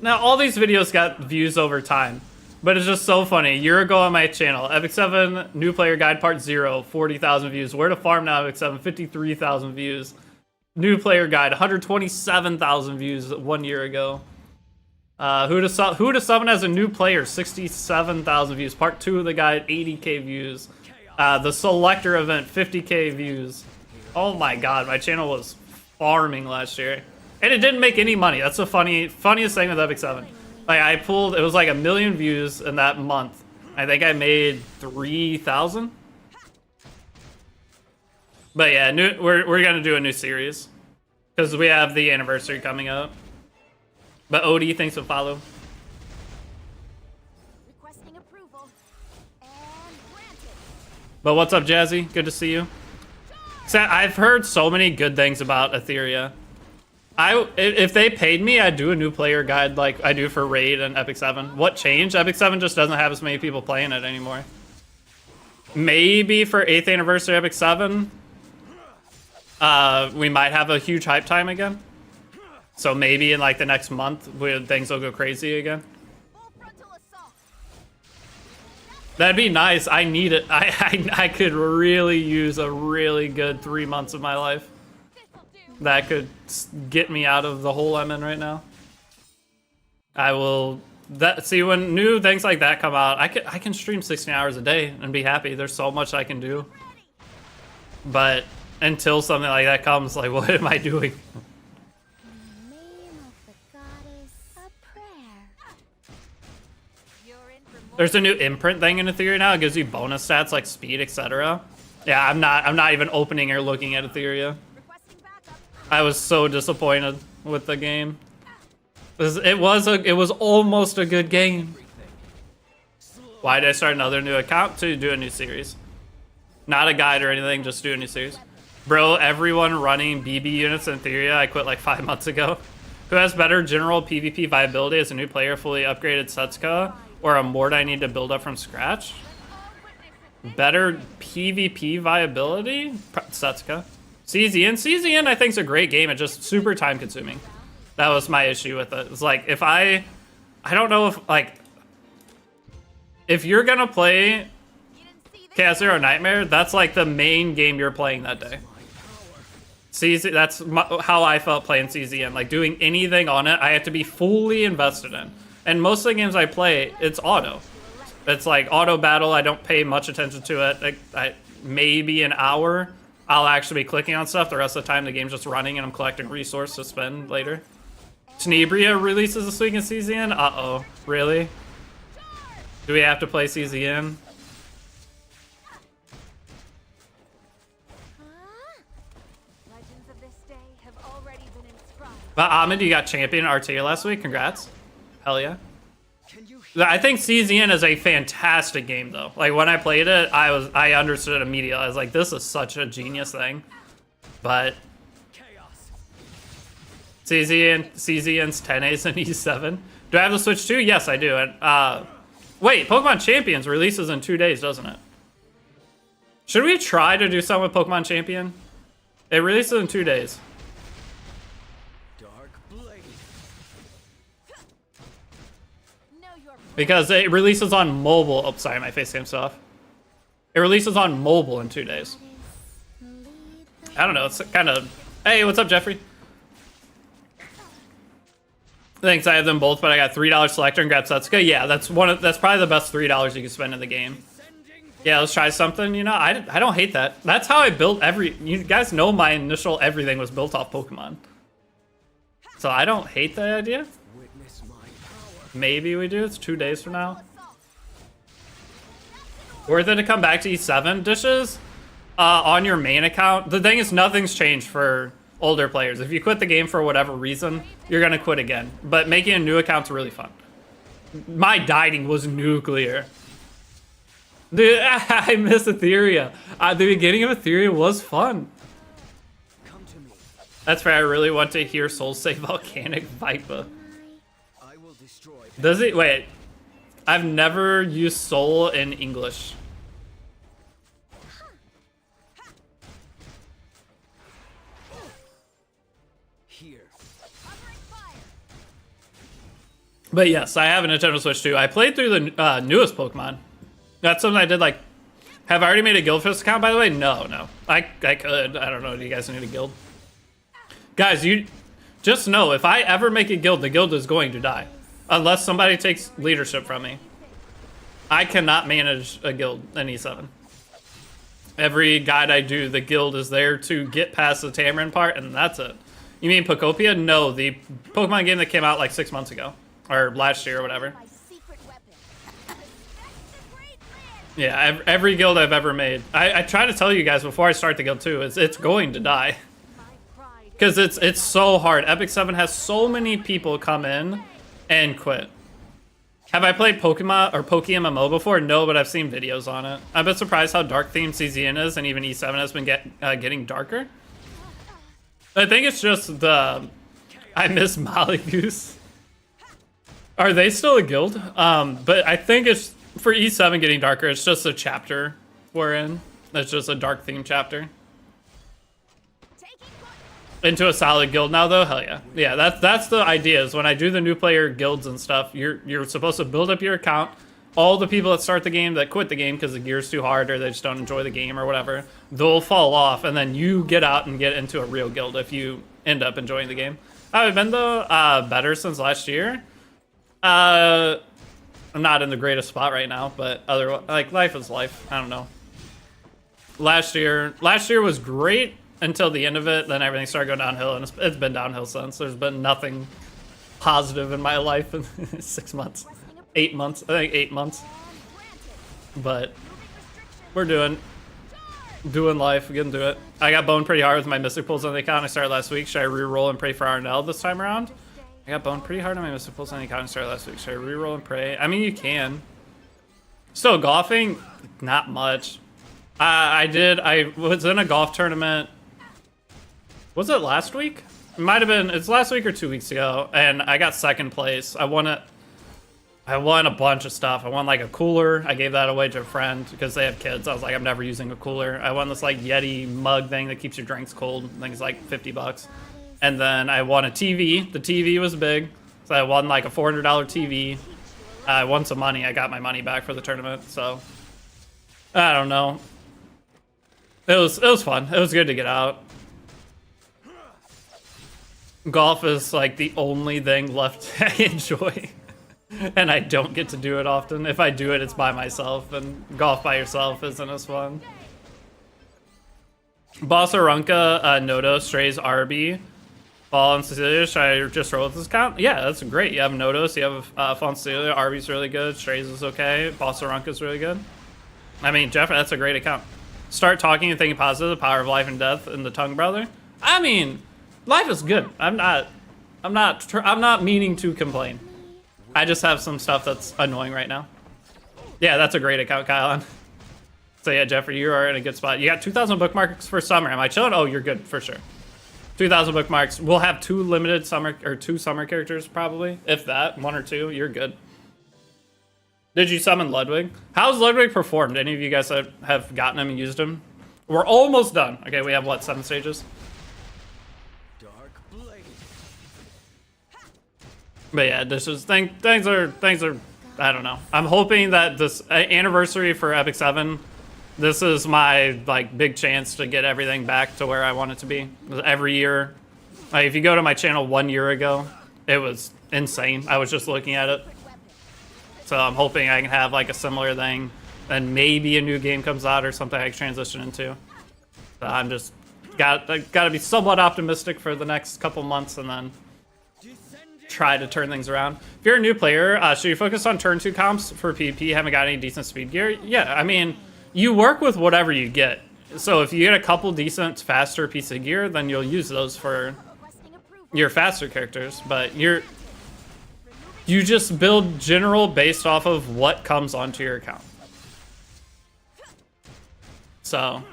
Now, all these videos got views over time. But it's just so funny. A year ago on my channel, Epic 7 New Player Guide Part 0, 40,000 views. Where to Farm Now, Epic 7, 53,000 views. New Player Guide, 127,000 views 1 year ago. Who to Summon as a New Player, 67,000 views. Part 2 of the guide, 80k views. The Selector event, 50k views. Oh my god, my channel was farming last year. And it didn't make any money. That's the funniest thing with Epic 7. Like, it was like 1 million views in that month. I think I made 3,000. But yeah, we're gonna do a new series. Because we have the anniversary coming up. But OD thinks will follow. Requesting approval. And granted. But what's up, Jazzy? Good to see you. So I've heard so many good things about Etheria. If they paid me, I'd do a new player guide like I do for Raid and Epic 7. What changed? Epic 7 just doesn't have as many people playing it anymore. Maybe for 8th anniversary Epic 7, we might have a huge hype time again. So maybe in like the next month, things will go crazy again. Full frontal assault. That'd be nice. I need it. I could really use a really good 3 months of my life. This'll do. That could get me out of the hole I'm in right now. I will. See, when new things like that come out, I can stream 16 hours a day and be happy. There's so much I can do. But until something like that comes, like, what am I doing? Name of the goddess, a prayer. You're in for more. There's a new imprint thing in Etheria now. It gives you bonus stats like speed, etc. Yeah, I'm not even opening or looking at Etheria. Requesting backup. I was so disappointed with the game. It was almost a good game. Why did I start another new account? To do a new series. Not a guide or anything, just do a new series. Bro, everyone running BB units in Etheria, I quit like 5 months ago. Who has better general PvP viability as a new player, fully upgraded Setsuka, or a Mord I need to build up from scratch? Better PvP viability? Setsuka. CZN I think is a great game. It's just super time consuming. That was my issue with it. It's like, if I don't know if, like, if you're gonna play Chaos Zero Nightmare, that's like the main game you're playing that day. CZ, that's how I felt playing CZN. Like, doing anything on it, I have to be fully invested in. And most of the games I play, it's auto. It's like auto battle. I don't pay much attention to it. Like, maybe an hour, I'll actually be clicking on stuff. The rest of the time, the game's just running and I'm collecting resources to spend later. Tenebria releases this week in CZN? Uh-oh. Really? Do we have to play CZN? Legends of this day have already been inscribed. But Ahmed, you got champion Artea last week. Congrats. Hell yeah. Can you I think CZN is a fantastic game, though. Like, when I played it, I understood it immediately. I was like, this is such a genius thing. But chaos? CZN's 10As and E7. Do I have the Switch too? Yes, I do. And wait, Pokemon Champions releases in 2 days, doesn't it? Should we try to do something with Pokemon Champion? It releases in 2 days. Dark blade. Know your Because it releases on mobile. Oh, sorry, my face cam off. It releases on mobile in 2 days. lead the I don't know. It's kind of. Hey, what's up, Jeffrey? Thanks. I have them both, but I got $3 selector and grab Setsuka. Yeah, that's probably the best $3 you can spend in the game. Yeah, let's try something. You know, I don't hate that. That's how I built you guys know my initial everything was built off Pokemon. So I don't hate the idea. Witness my power. Maybe we do. It's 2 days from now. Worth it to come back to E7 dishes on your main account. The thing is, nothing's changed for older players. If you quit the game for whatever reason, you're gonna quit again. But making a new account's really fun. My dieting was nuclear. Dude, I miss Etheria. The beginning of Etheria was fun. Come to me. That's fair. I really want to hear Soul say Volcanic Viper. I will destroy. Does it? Wait. I've never used Soul in English. Here. covering fire. But yes, I have a Nintendo Switch too. I played through the newest Pokemon. That's something I did like. Have I already made a guild for this account, by the way? No. I could. I don't know. Do you guys need a guild? Guys, you just know if I ever make a guild, the guild is going to die. Unless somebody takes leadership from me. I cannot manage a guild in E7. Every guide I do, the guild is there to get past the Tamarin part, and that's it. You mean Pokopia? No, the Pokemon game that came out like 6 months ago. Or last year or whatever. My secret weapon. Yeah, every guild I've ever made. I try to tell you guys before I start the guild too, it's going to die. Because it's so hard. Epic 7 has so many people come in and quit. Have I played Pokemon or PokeMMO before? No, but I've seen videos on it. I've been surprised how dark themed CZN is, and even E7 has been getting darker. I think it's just the... I miss Molly Goose. Are they still a guild? But I think it's... For E7 getting darker, it's just a chapter we're in. It's just a dark theme chapter. Into a solid guild now, though? Hell yeah. Yeah, that's the idea, is when I do the new player guilds and stuff, you're supposed to build up your account. All the people that start the game that quit the game because the gear's too hard or they just don't enjoy the game or whatever, they'll fall off, and then you get out and get into a real guild if you end up enjoying the game. I've been, though, better since last year. I'm not in the greatest spot right now, but like life is life. I don't know. Last year was great until the end of it. Then everything started going downhill, and it's been downhill since. There's been nothing positive in my life in 6 months, 8 months. I think 8 months. But we're doing life. We're getting to it. I got boned pretty hard with my Mystic Pulls on the account I started last week. Should I re-roll and pray for Arnell this time around? I got boned pretty hard on my Mystic Pulls on the account I started last week. Should I re-roll and pray? I mean, you can. Still, golfing, not much. I was in a golf tournament. Was it last week? It might have been. It's last week or 2 weeks ago, and I got second place. I won a bunch of stuff. I won like a cooler. I gave that away to a friend because they have kids. I was like, I'm never using a cooler. I won this like Yeti mug thing that keeps your drinks cold. I think it's like $50. And then I won a TV. The TV was big, so I won like a $400 TV. I won some money. I got my money back for the tournament. So I don't know. It was fun. It was good to get out. Golf is like the only thing left I enjoy. And I don't get to do it often. If I do it, it's by myself, and golf by yourself isn't as fun. Boss Arunca, Noto, Strays, RB, Fall and Cecilia. Should I just roll with this account? Yeah, that's great. You have Notos, you have Fall and Cecilia, RB's really good, Strays is okay, Boss Arunca's really good. I mean, Jeff, that's a great account. Start talking and thinking positive, the power of life and death, and the tongue brother. I mean, life is good. I'm not meaning to complain. I just have some stuff that's annoying right now. Yeah, that's a great account, Kyle. So yeah, Jeffrey, you are in a good spot. You got 2,000 bookmarks for summer. Am I chilling? Oh, you're good for sure. 2,000 bookmarks. We'll have two summer characters probably, if that, 1 or 2. You're good. Did you summon Ludwig? How's Ludwig performed? Any of you guys that have gotten him and used him? We're almost done. Okay, we have what, 7 stages? But yeah, this is things are I don't know. I'm hoping that this anniversary for Epic 7, this is my like big chance to get everything back to where I want it to be. Every year, like, if you go to my channel 1 year ago, it was insane. I was just looking at it. So I'm hoping I can have like a similar thing, and maybe a new game comes out or something I can transition into. So I'm just got to be somewhat optimistic for the next couple months, and then try to turn things around. If you're a new player, should you focus on turn 2 comps for PvP? Haven't got any decent speed gear? Yeah, I mean, you work with whatever you get. So if you get a couple decent, faster pieces of gear, then you'll use those for your faster characters. But you just build general based off of what comes onto your account. So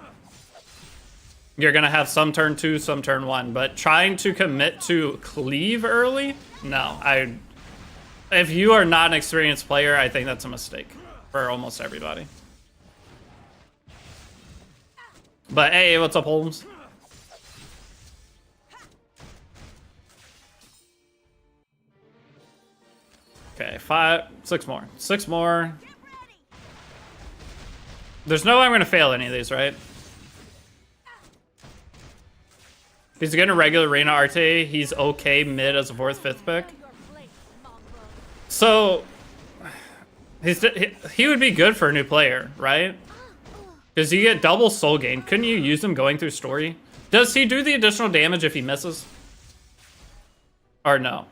you're gonna have some turn 2, some turn 1, but trying to commit to cleave early, no. If you are not an experienced player, I think that's a mistake for almost everybody. But hey, what's up, Holmes? Okay, 6 more. 6 more. There's no way I'm gonna fail any of these, right? He's getting a regular arena RT. He's okay mid as a 4th, 5th pick. So he would be good for a new player, right? Because you get double soul gain. Couldn't you use him going through story? Does he do the additional damage if he misses? Or no?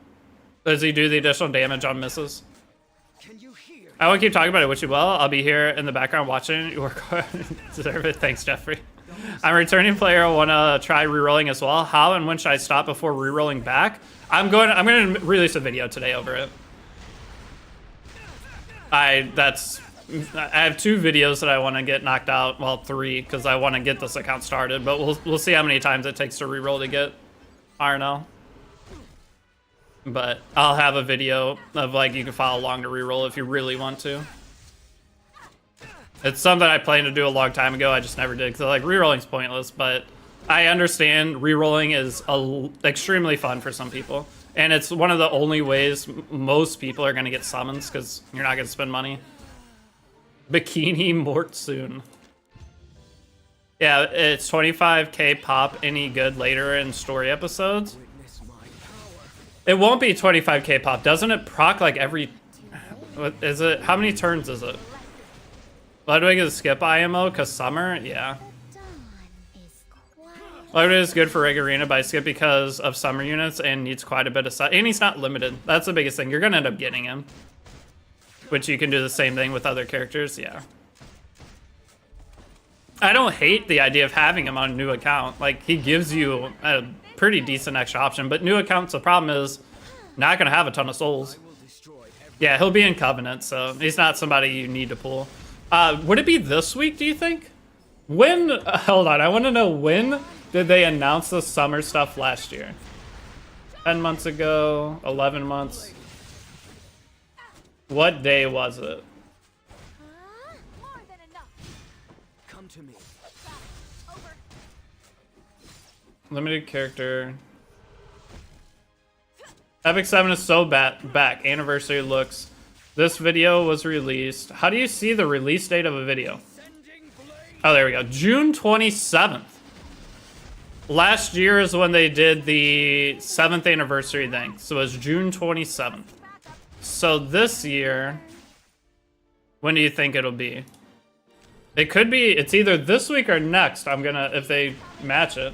Does he do the additional damage on misses? Can you hear? I won't keep talking about it. Wish you well. I'll be here in the background watching. You work hard. Deserve it. Thanks, Jeffrey. I'm a returning player. I want to try rerolling as well. How and when should I stop before rerolling back? I'm going to release a video today over it. I have 2 videos that I want to get knocked out. Well, 3 because I want to get this account started. But we'll see how many times it takes to reroll to get RNL. But I'll have a video of like you can follow along to reroll if you really want to. It's something I planned to do a long time ago. I just never did because like rerolling's pointless. But I understand rerolling is extremely fun for some people, and it's one of the only ways most people are gonna get summons because you're not gonna spend money. Bikini Mort soon. Yeah, it's 25k pop. Any good later in story episodes? Witness my power. It won't be 25k pop. Doesn't it proc like every... What is it? How many turns is it? Ludwig is skip IMO because summer? Yeah. Dawn is quiet. Ludwig is good for Reg Arena, but I skip because of summer units and needs quite a bit of stuff. And he's not limited. That's the biggest thing. You're going to end up getting him. Which you can do the same thing with other characters. Yeah. I don't hate the idea of having him on a new account. Like, he gives you a pretty decent extra option. But new accounts, the problem is not going to have a ton of souls. Yeah, he'll be in Covenant, so he's not somebody you need to pull. Would it be this week, do you think? When, hold on, I want to know when did they announce the summer stuff last year? 10 months ago, 11 months. What day was it? More than enough. Come to me. Over. Limited character. Epic 7 is so back. Anniversary looks. This video was released. How do you see the release date of a video? Oh, there we go. June 27th. Last year is when they did the 7th anniversary thing. So it was June 27th. So this year, when do you think it'll be? It could be, it's either this week or next. I'm gonna, if they match it.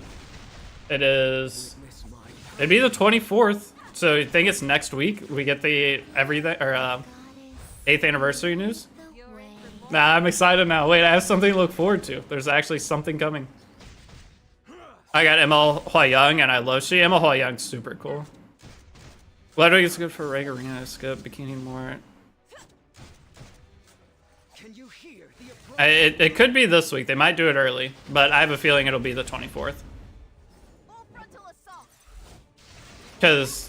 It is, it'd be the 24th. So you think it's next week? We get the everything, or 8th anniversary news? Nah, I'm excited now. Wait, I have something to look forward to. There's actually something coming. I got ML Huayang and I love she. ML Huayang's super cool. Ludwig is good for Reg Arena. Skip Bikini Mort. Can you hear the approach? It could be this week. They might do it early, but I have a feeling it'll be the 24th. Full frontal assault. Because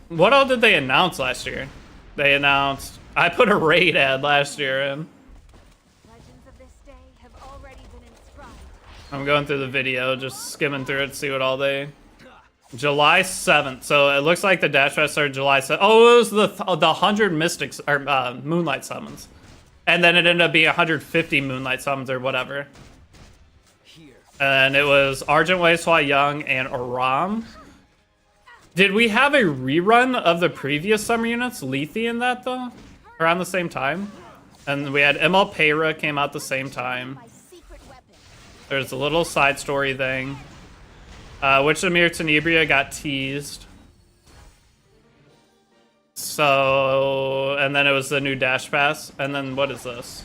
what all did they announce last year? They announced... I put a raid ad last year in. Legends of this day have already been inscribed. I'm going through the video, just skimming through it to see what all they... July 7th. So it looks like the Dash Fest started July 7th. Oh, it was the 100 Mystics, or Moonlight Summons. And then it ended up being 150 Moonlight Summons or whatever. Here. And it was Argent Wei, Hua Young, and Aram. Did we have a rerun of the previous summer units? Lethe in that, though? Around the same time? And we had ML Peyra came out the same time. My secret weapon. There's a little side story thing. Which Amir Tenebria got teased. So, and then it was the new Dash Pass. And then what is this?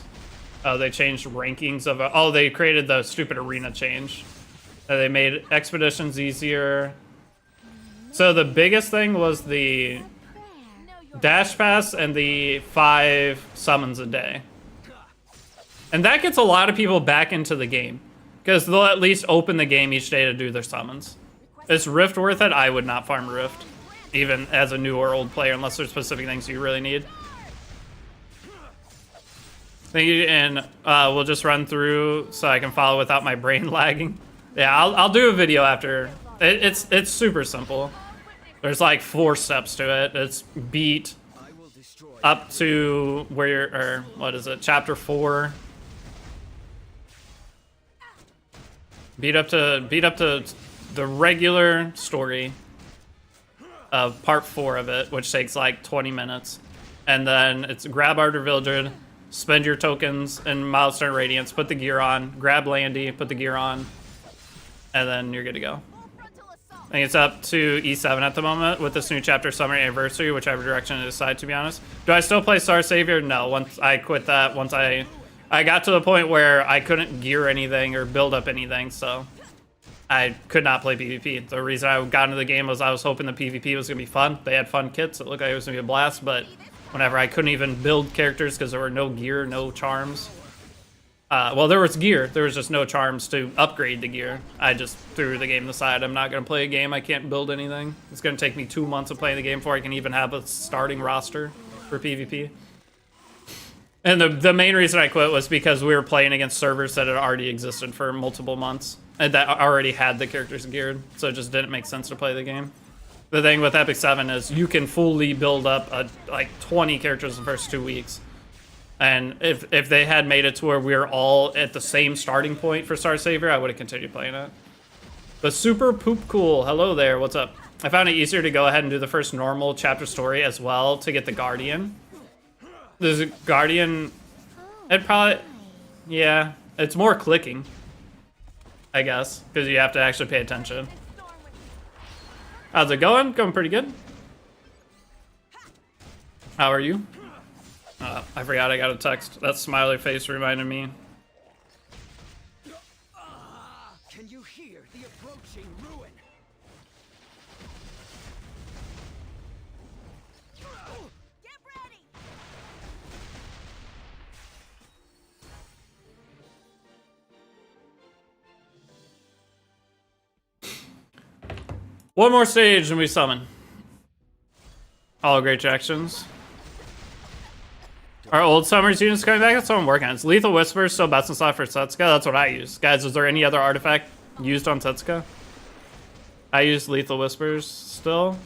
Oh, they changed rankings of... Oh, they created the stupid arena change. They made expeditions easier. So the biggest thing was the Dash Pass and the 5 summons a day. And that gets a lot of people back into the game. Because they'll at least open the game each day to do their summons. Is Rift worth it? I would not farm Rift. Even as a new or old player, unless there's specific things you really need. Thank you, and we'll just run through so I can follow without my brain lagging. Yeah, I'll do a video after. It's super simple. There's like 4 steps to it. It's beat, I will destroy up to where, or what is it, chapter 4. Beat up to the regular story of part 4 of it, which takes like 20 minutes. And then it's grab Ardor Vildred, spend your tokens in Milestone Radiance, put the gear on, grab Landy, put the gear on, and then you're good to go. I think it's up to E7 at the moment with this new chapter Summer Anniversary, whichever direction I decide, to be honest. Do I still play Star Savior? No, once I quit that, once I got to the point where I couldn't gear anything or build up anything, so I could not play PvP. The reason I got into the game was I was hoping the PvP was going to be fun. They had fun kits. It looked like it was going to be a blast, but whenever I couldn't even build characters because there were no gear, no charms. Well, there was gear. There was just no charms to upgrade the gear. I just threw the game aside. I'm not going to play a game. I can't build anything. It's going to take me 2 months of playing the game before I can even have a starting roster for PvP. And the main reason I quit was because we were playing against servers that had already existed for multiple months and that already had the characters geared, so it just didn't make sense to play the game. The thing with Epic 7 is you can fully build up like 20 characters in the first 2 weeks. And if they had made it to where we were all at the same starting point for Star Savior, I would have continued playing it. But Super Poop Cool, hello there, what's up? I found it easier to go ahead and do the first normal chapter story as well to get the Guardian. There's a Guardian, it probably, yeah, it's more clicking, I guess, because you have to actually pay attention. How's it going? Going pretty good. How are you? I forgot I got a text. That smiley face reminded me. Can you hear the approaching ruin? Get ready! One more stage and we summon. All great actions. Our old Summers units coming back? That's what I'm working on. It's Lethal Whisper still best in slot for Setsuka? That's what I use. Guys, is there any other artifact used on Setsuka? I use Lethal Whispers still.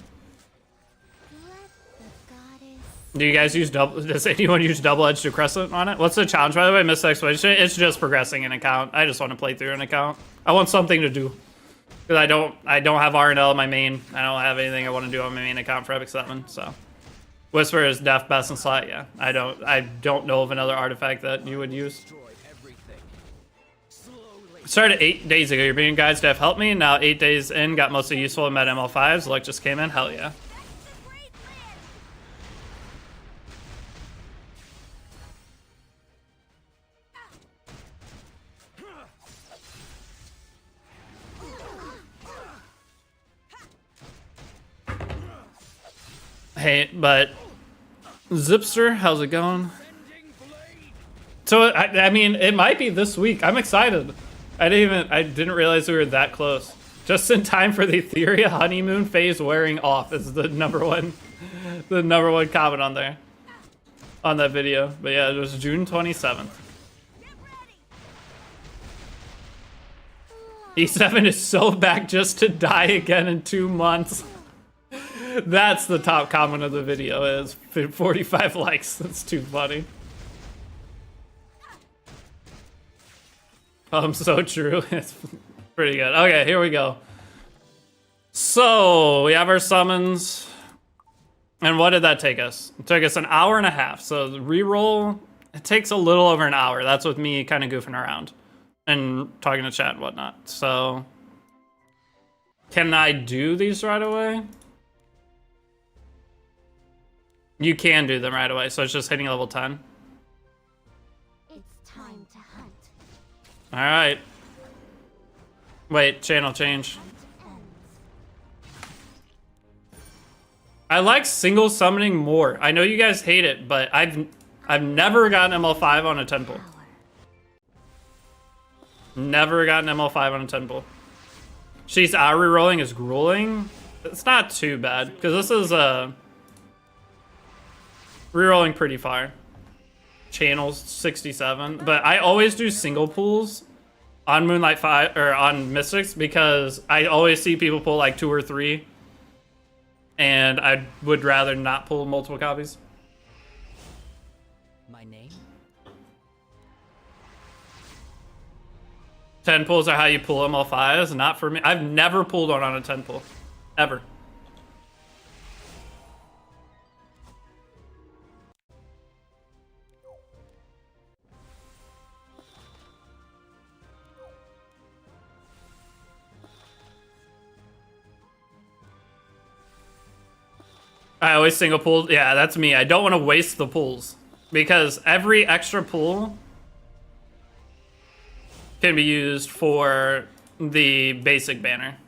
Do you guys use double? Does anyone use double-edged crescent on it? What's the challenge, by the way? Missed explanation. It's just progressing an account. I just want to play through an account. I want something to do. Because I don't have RNL in my main. I don't have anything I want to do on my main account for Epic 7, so. Whisper is def best in slot, yeah. I don't know of another artifact that you would use. Started 8 days ago. You're being guides, def help me. Now 8 days in, got mostly useful in meta ML5s. Luck just came in, hell yeah. Hey, but Zipster, how's it going? So I mean, it might be this week. I'm excited. I didn't realize we were that close. Just in time for the Etheria honeymoon phase wearing off is the number one comment on there, on that video. But yeah, it was June 27th. E7 is so back just to die again in 2 months. That's the top comment of the video, is 45 likes. That's too funny. So true. It's pretty good. Okay, here we go. So we have our summons. And what did that take us? It took us an hour and a half. So the reroll, it takes a little over an hour. That's with me kind of goofing around and talking to chat and whatnot. So can I do these right away? You can do them right away, so it's just hitting level 10. It's time to hunt. All right. Wait, channel change. I like single summoning more. I know you guys hate it, but I've never gotten ML5 on a temple. Never gotten ML5 on a temple. She's out rerolling is grueling. It's not too bad because this is rerolling pretty far. Channels 67, but I always do single pulls on Moonlight 5 or on Mystics because I always see people pull like 2 or 3, and I would rather not pull multiple copies. My name? 10 pulls are how you pull them all fives. Not for me. I've never pulled one on a 10 pull. Ever. I always single pull. Yeah, that's me. I don't want to waste the pulls because every extra pull can be used for the basic banner.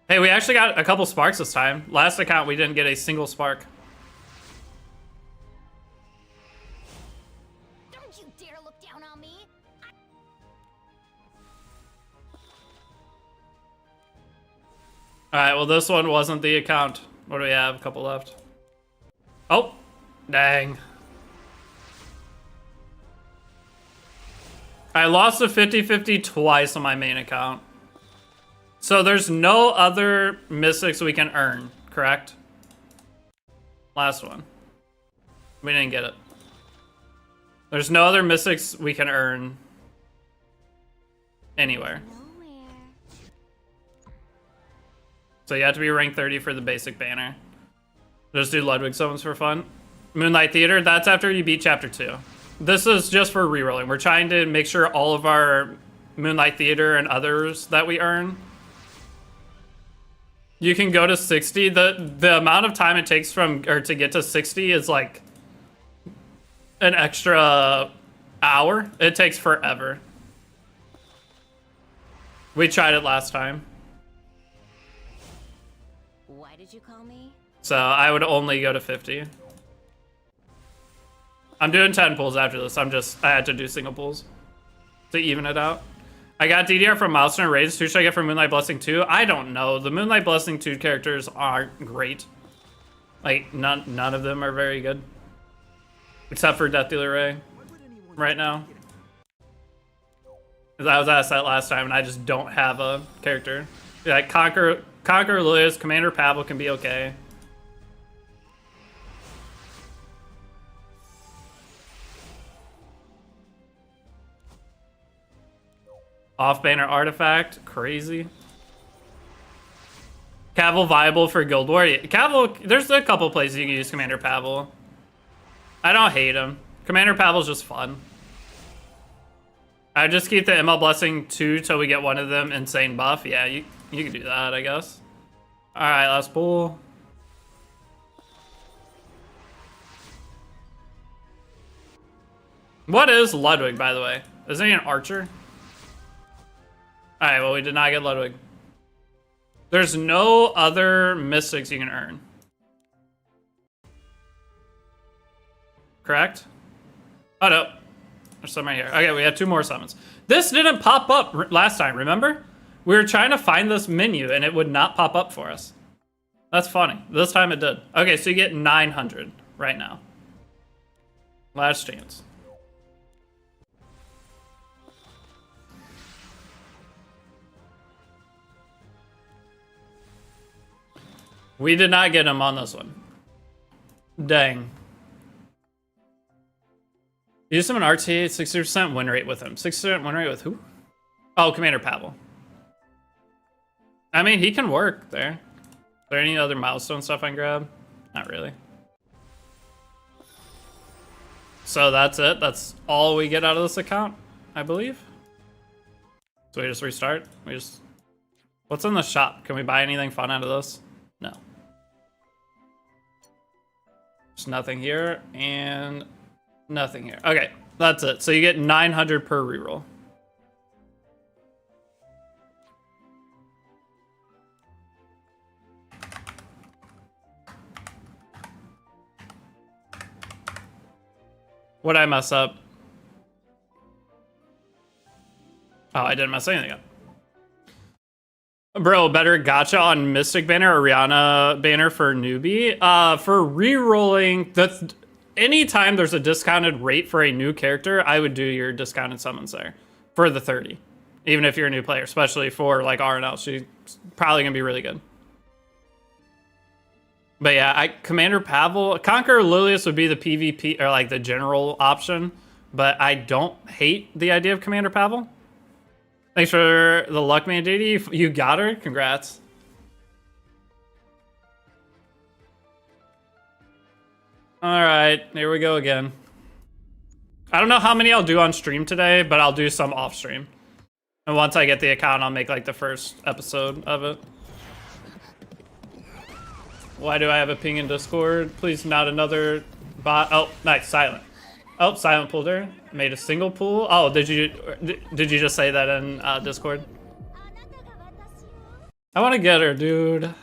Hey, we actually got a couple sparks this time. Last account, we didn't get a single spark. Don't you dare look down on me. Alright, well this one wasn't the account. What do we have? A couple left. Oh, dang. I lost a 50-50 twice on my main account. So there's no other mystics we can earn, correct? Last one. We didn't get it. There's no other mystics we can earn anywhere. Nowhere. So you have to be rank 30 for the basic banner. Just do Ludwig summons for fun. Moonlight Theater, that's after you beat chapter 2. This is just for rerolling. We're trying to make sure all of our Moonlight Theater and others that we earn, you can go to 60. The amount of time it takes to get to 60 is like an extra hour. It takes forever. We tried it last time. Why did you call me? So I would only go to 50. I'm doing 10 pulls after this. I had to do single pulls to even it out. I got DDR from Milestone Raids. Who should I get from Moonlight Blessing 2? I don't know. The Moonlight Blessing 2 characters aren't great. Like, none of them are very good. Except for Death Dealer Ray right now. Because I was asked that last time and I just don't have a character. Like, Conqueror Liz, Commander Pavel can be okay. Off-banner artifact, crazy. Cavill viable for Guild War. Cavill, there's a couple places you can use Commander Pavel. I don't hate him. Commander Pavel's just fun. I just keep the ML Blessing 2 till we get one of them insane buff. Yeah, you can do that, I guess. Alright, last pull. What is Ludwig, by the way? Isn't he an archer? Alright, well, we did not get Ludwig. There's no other mystics you can earn. Correct? Oh, no. There's some right here. Okay, we have 2 more summons. This didn't pop up last time, remember? We were trying to find this menu, and it would not pop up for us. That's funny. This time it did. Okay, so you get 900 right now. Last chance. We did not get him on this one. Dang. Use him in RTA, 60% win rate with him. 60% win rate with who? Oh, Commander Pavel. I mean, he can work there. Is there any other milestone stuff I can grab? Not really. So that's it. That's all we get out of this account, I believe. So we just restart. What's in the shop? Can we buy anything fun out of this? No. There's nothing here and nothing here. Okay, that's it. So you get 900 per reroll. What'd I mess up? Oh, I didn't mess anything up. Bro, better gacha on Mystic Banner, Oriana Banner for newbie. For re-rolling, that's anytime there's a discounted rate for a new character, I would do your discounted summons there for the 30. Even if you're a new player, especially for like RNL, she's probably gonna be really good. But yeah, Commander Pavel, Conqueror Lilius would be the PvP or like the general option, but I don't hate the idea of Commander Pavel. Thanks for the luck, man, Deity. You got her. Congrats. All right, here we go again. I don't know how many I'll do on stream today, but I'll do some off stream. And once I get the account, I'll make like the first episode of it. Why do I have a ping in Discord? Please, not another bot. Oh, nice, silent. Oh, silent pulled her. Made a single pull. Oh, did you just say that in Discord? I want to get her, dude.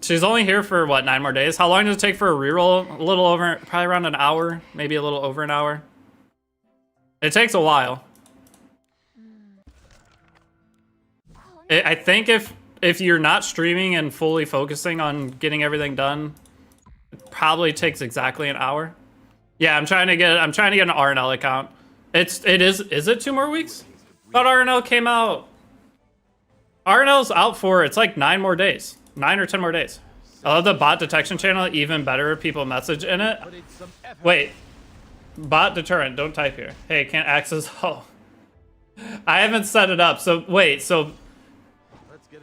She's only here for what, 9 more days? How long does it take for a reroll? A little over, probably around an hour, maybe a little over an hour. It takes a while. I think if you're not streaming and fully focusing on getting everything done, it probably takes exactly an hour. Yeah, I'm trying to get an RNL account. Is it 2 more weeks? Thought RNL came out. RNL's out for, it's like 9 more days. 9 or 10 more days. I love the bot detection channel, even better. People message in it. Wait, bot deterrent, don't type here. Hey, can't access, oh. I haven't set it up, so wait, so.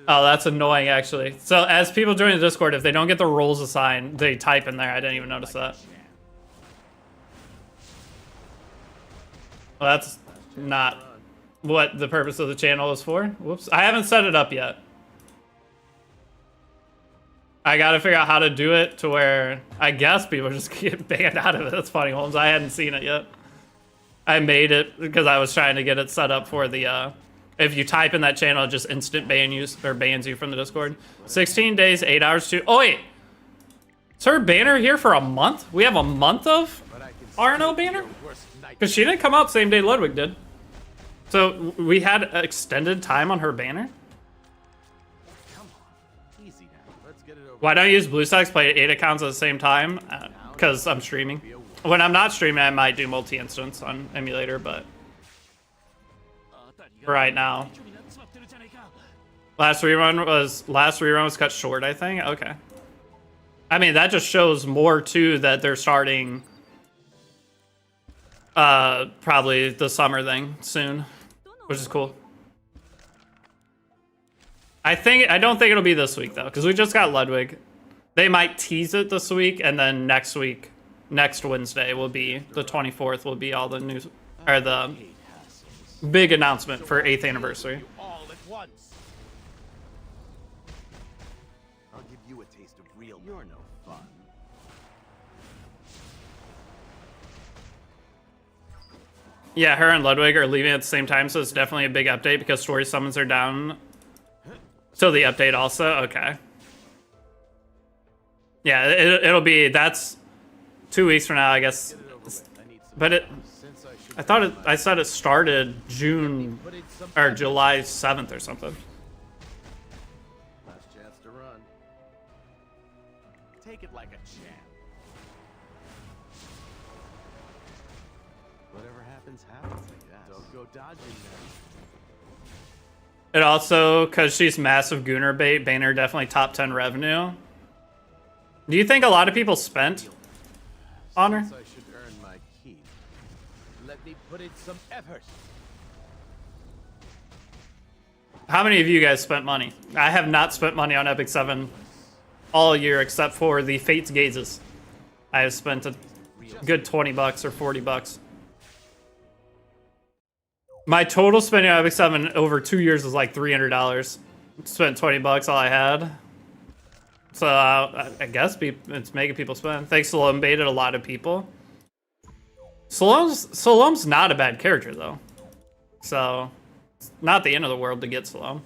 Oh, that's annoying actually. So as people join the Discord, if they don't get the roles assigned, they type in there. I didn't even notice that. Well, that's not what the purpose of the channel is for. Whoops, I haven't set it up yet. I gotta figure out how to do it to where I guess people just get banned out of it. That's funny, Holmes. I hadn't seen it yet. I made it because I was trying to get it set up for the if you type in that channel, it just instant bans you from the Discord. 16 days, 8 hours to. Oh wait, is her banner here for a month? We have a month of RNL banner because she didn't come out the same day Ludwig did. So we had extended time on her banner. Why don't you use BlueStacks, play 8 accounts at the same time? Because I'm streaming. When I'm not streaming, I might do multi-instance on emulator, but right now. Last rerun was cut short, I think. Okay. I mean, that just shows more too that they're starting probably the summer thing soon, which is cool. I don't think it'll be this week though, because we just got Ludwig. They might tease it this week, and then next Wednesday will be the 24th. Will be all the news or the big announcement for 8th anniversary. All at once. I'll give you a taste of real. You're no fun. Yeah, her and Ludwig are leaving at the same time, so it's definitely a big update because story summons are down. So the update also? Okay. Yeah, it'll be, that's 2 weeks from now, I guess. But I said it started June or July 7th or something. Last chance to run. Take it like a champ. Whatever happens, happens, I guess. Don't go dodging them. It also, because she's massive Gooner bait, Banner definitely top 10 revenue. Do you think a lot of people spent on her? I should earn my keep. Let me put in some effort. How many of you guys spent money? I have not spent money on Epic 7 all year except for the Fate's Gazes. I have spent a good 20 bucks or 40 bucks. My total spending on Epic 7 over 2 years was like $300. Spent 20 bucks all I had. So I guess it's making people spend. Thanks, Salome baited a lot of people. Salome's not a bad character though. So it's not the end of the world to get Salome.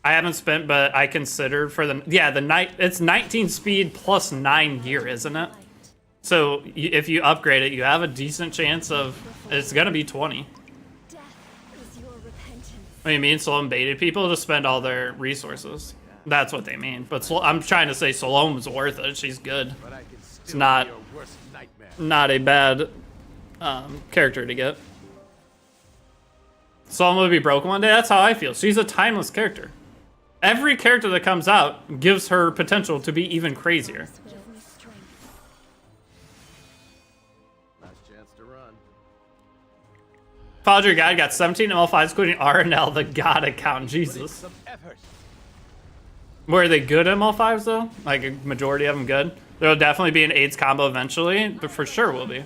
I haven't spent, but I considered for it's 19 speed plus 9 gear, isn't it? So if you upgrade it, you have a decent chance of it's gonna be 20. What do you mean? Salome baited people to spend all their resources. That's what they mean. But I'm trying to say Salome's worth it. She's good. It's not a bad character to get. Salome will be broken one day. That's how I feel. She's a timeless character. Every character that comes out gives her potential to be even crazier. Give me strength. Last chance to run. Followed your guide, got 17 ML5s, including RNL, the god account. Jesus. Some effort. Were they good ML5s though? Like a majority of them good? There'll definitely be an AIDS combo eventually, but for sure will be.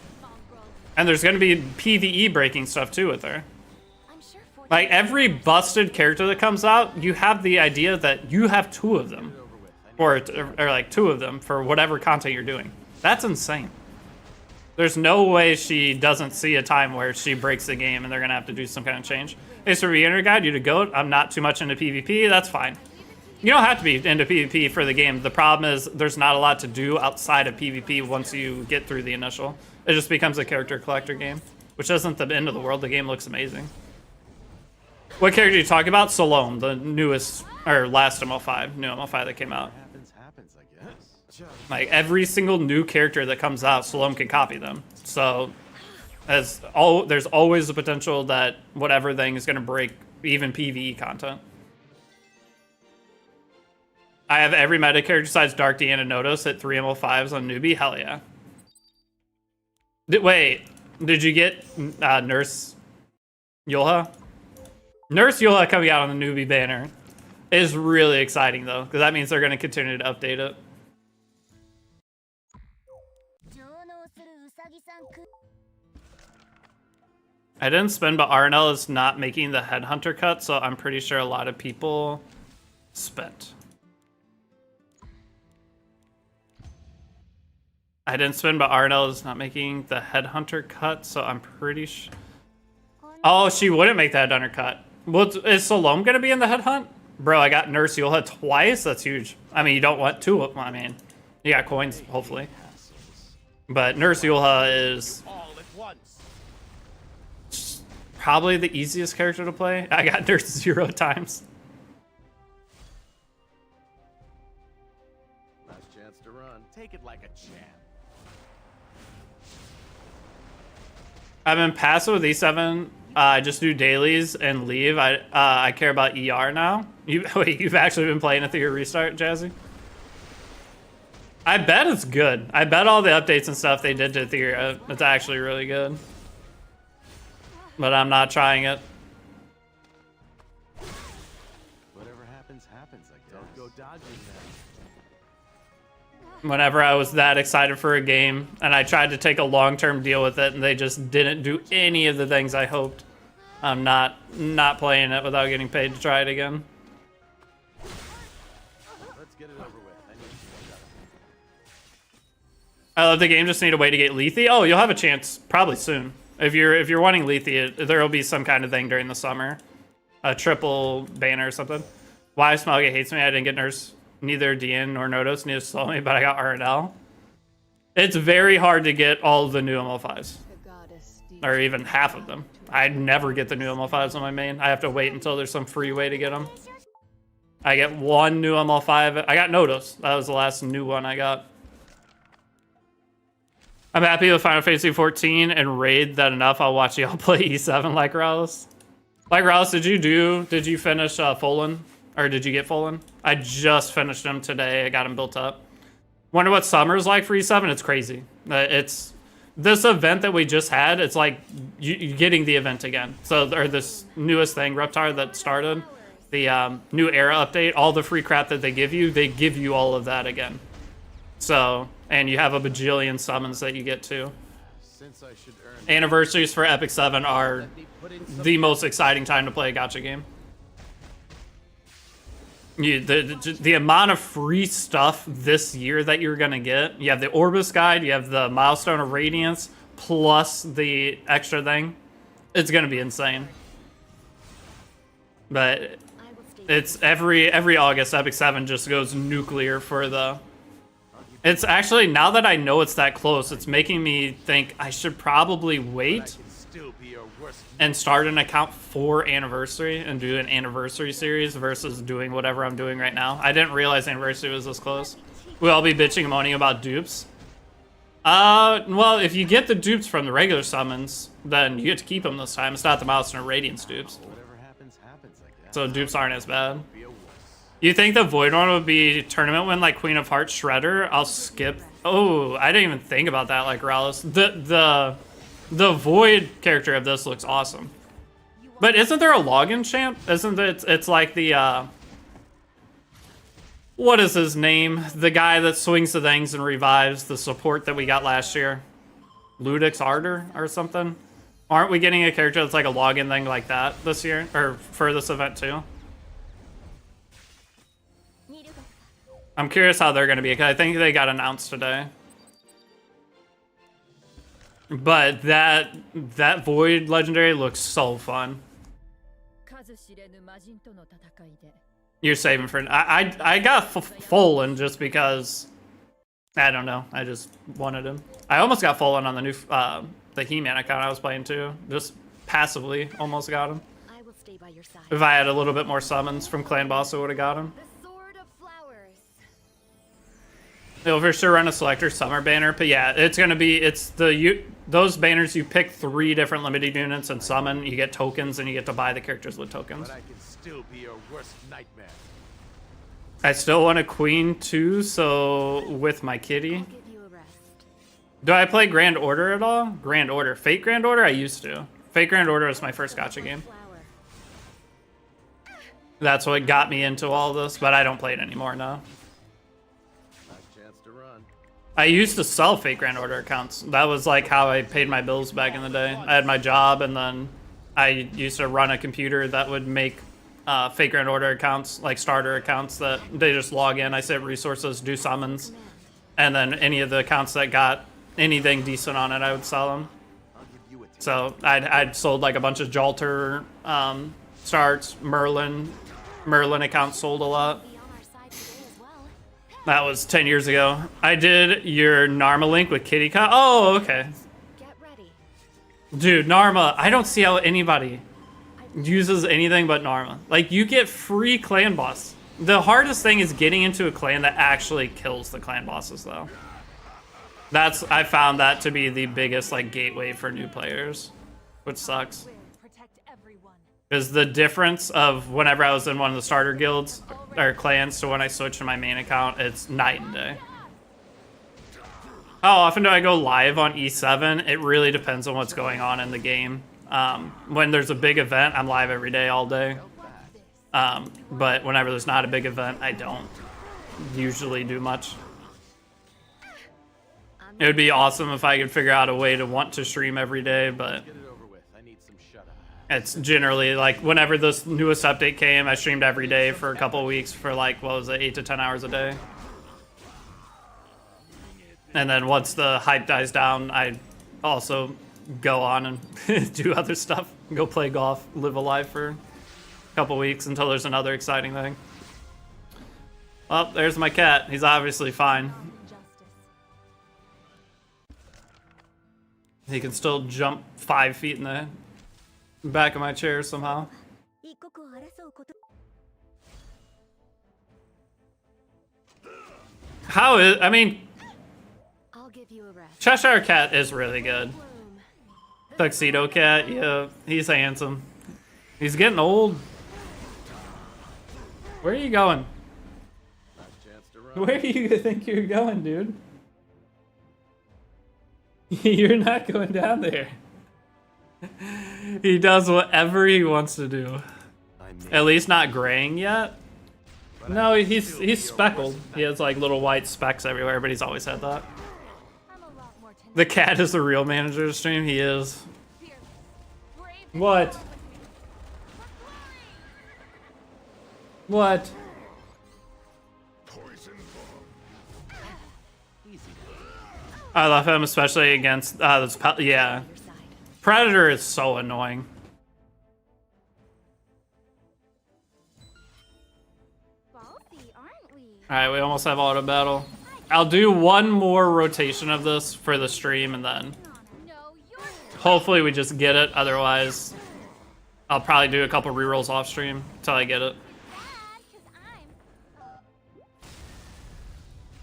And there's gonna be PvE breaking stuff too with her. I'm sure Like every busted character that comes out, you have the idea that you have 2 of them. Or like 2 of them for whatever content you're doing. That's insane. There's no way she doesn't see a time where she breaks the game and they're gonna have to do some kind of change. Hey, so beginner guide, you to GOAT. I'm not too much into PvP, that's fine. You don't have to be into PvP for the game. The problem is there's not a lot to do outside of PvP once you get through the initial. It just becomes a character collector game, which isn't the end of the world. The game looks amazing. What character are you talking about? Salome, the newest, or last ML5, new ML5 that came out. Happens, I guess. Like every single new character that comes out, Salome can copy them. So there's always the potential that whatever thing is gonna break even PvE content. I have every meta character besides Dark Deanna Nodos at 3 ML5s on newbie. Hell yeah. Wait, did you get Nurse Yulha? Nurse Yulha coming out on the newbie banner is really exciting though, because that means they're going to continue to update it. I didn't spend, but RNL is not making the Headhunter cut, so I'm pretty sure a lot of people spent. I didn't spend, but RNL is not making the Headhunter cut, so I'm pretty sure... Oh, she wouldn't make the Headhunter cut. Well, is Salome going to be in the Headhunt? Bro, I got Nurse Yulha twice? That's huge. I mean, you don't want 2 of them. I mean, you got coins, hopefully. But Nurse Yulha is probably the easiest character to play. I got Nurse 0 times. Last chance to run. Take it like a champ. I'm in passive with E7. I just do dailies and leave. I care about ER now. Wait, you've actually been playing it through your restart, Jazzy? I bet it's good. I bet all the updates and stuff they did to Etheria, it's actually really good. But I'm not trying it. Whatever happens, happens, I guess. Don't go dodging that. Whenever I was that excited for a game and I tried to take a long-term deal with it and they just didn't do any of the things I hoped, I'm not playing it without getting paid to try it again. Let's get it over with. I need to shut I love the game, just need a way to get Lethe. Oh, you'll have a chance probably soon. If you're wanting Lethe, there'll be some kind of thing during the summer. A triple banner or something. Why Smelga hates me, I didn't get Nurse. Neither Dean nor Nodos, neither Salome, but I got RNL. It's very hard to get all of the new ML5s. Or even half of them. I never get the new ML5s on my main. I have to wait until there's some free way to get them. I get 1 new ML5. I got Nodos. That was the last new one I got. I'm happy with Final Fantasy 14 and Raid that enough. I'll watch y'all play E7 like Rallis. Like Rallis, did you finish Folan? Or did you get Folan? I just finished him today. I got him built up. Wonder what summer's like for E7? It's crazy. It's this event that we just had. It's like you getting the event again. So, or this newest thing, Reptar, that started. The new era update. All the free crap that they give you all of that again. So, and you have a bajillion summons that you get too. Since I should earn Anniversaries for Epic 7 are the most exciting time to play a gacha game. The amount of free stuff this year that you're gonna get. You have the Orbis guide, you have the Milestone of Radiance, plus the extra thing. It's gonna be insane. But it's every August, Epic 7 just goes nuclear for the... It's actually, now that I know it's that close, it's making me think I should probably wait and start an account for Anniversary and do an Anniversary series versus doing whatever I'm doing right now. I didn't realize Anniversary was this close. We'll all be bitching and moaning about dupes. Well, if you get the dupes from the regular summons, then you get to keep them this time. It's not the Milestone of Radiance dupes. whatever happens, happens, I guess. So dupes aren't as bad. Be a wuss. You think the Void one would be tournament win like Queen of Hearts Shredder? I'll skip. Oh, I didn't even think about that like Rallis. The Void character of this looks awesome. But isn't there a login champ? Isn't it? It's like the what is his name? The guy that swings the things and revives the support that we got last year. Ludwig's Ardor or something. Aren't we getting a character that's like a login thing like that this year? Or for this event too? I'm curious how they're going to be, because I think they got announced today. But that Void Legendary looks so fun. You're saving for... I got Folan just because... I don't know. I just wanted him. I almost got Folan on the new... the He-Man account I was playing too. Just passively almost got him. I will stay by your side. If I had a little bit more summons from Clan Boss, I would have got him. The Sword of Flowers. It'll for sure run a selector summer banner, but yeah, it's gonna be those banners you pick 3 different limited units and summon. You get tokens and you get to buy the characters with tokens. But I can still be your worst nightmare. I still want a queen too, so with my kitty. I'll give you a rest. Do I play Grand Order at all? Grand Order, Fate Grand Order. I used to. Fate Grand Order was my first gacha game. Flower. That's what got me into all this, but I don't play it anymore now. Last chance to run. I used to sell Fate Grand Order accounts. That was like how I paid my bills back in the day. I had my job, and then I used to run a computer that would make Fate Grand Order accounts, like starter accounts that they just log in. I set resources, do summons, and then any of the accounts that got anything decent on it, I would sell them. I'll give you a taste. So I'd sold like a bunch of Jalter starts, Merlin accounts sold a lot. Be on our side today as well. That was 10 years ago. I did your Narma link with Kitty Con. Oh, okay. Get ready. Dude, Narma, I don't see how anybody uses anything but Narma. Like, you get free clan boss. The hardest thing is getting into a clan that actually kills the clan bosses, though. I found that to be the biggest, like, gateway for new players, which sucks. Protect everyone. Is the difference of whenever I was in one of the starter guilds or clans to when I switched to my main account, it's night and day. How often do I go live on E7? It really depends on what's going on in the game. When there's a big event, I'm live every day, all day. But whenever there's not a big event, I don't usually do much. It would be awesome if I could figure out a way to want to stream every day, but Get it over with. I need some shut-eye. it's generally like whenever this newest update came, I streamed every day for a couple of weeks for like, what was it, 8 to 10 hours a day. And then once the hype dies down, I also go on and do other stuff. Go play golf, live a life for a couple weeks until there's another exciting thing. Well, there's my cat. He's obviously fine. Justice. He can still jump 5 feet in the back of my chair somehow. 一刻を争うこと I mean, I'll give you a rest. Cheshire Cat is really good. Bloom. Tuxedo Cat, yeah, he's handsome. He's getting old. Where are you going? Last chance to run. Where do you think you're going, dude? You're not going down there. He does whatever he wants to do. I may, At least not graying yet. but No, I can he's still be your speckled. worst He has like little white specks everywhere, but he's always had that. I'm a lot more tender. The cat is the real manager of the stream. He is. Fearless. Brave and What? strong with me. What? Easy. I love him, especially against this. Yeah, Your side. Predator is so annoying. Ballsy, aren't we? All right, we almost have auto battle. I'll do one more rotation of this for the stream, and then No, you're hopefully we just get it. Otherwise, I'll probably do a couple rerolls off stream until I get it. bad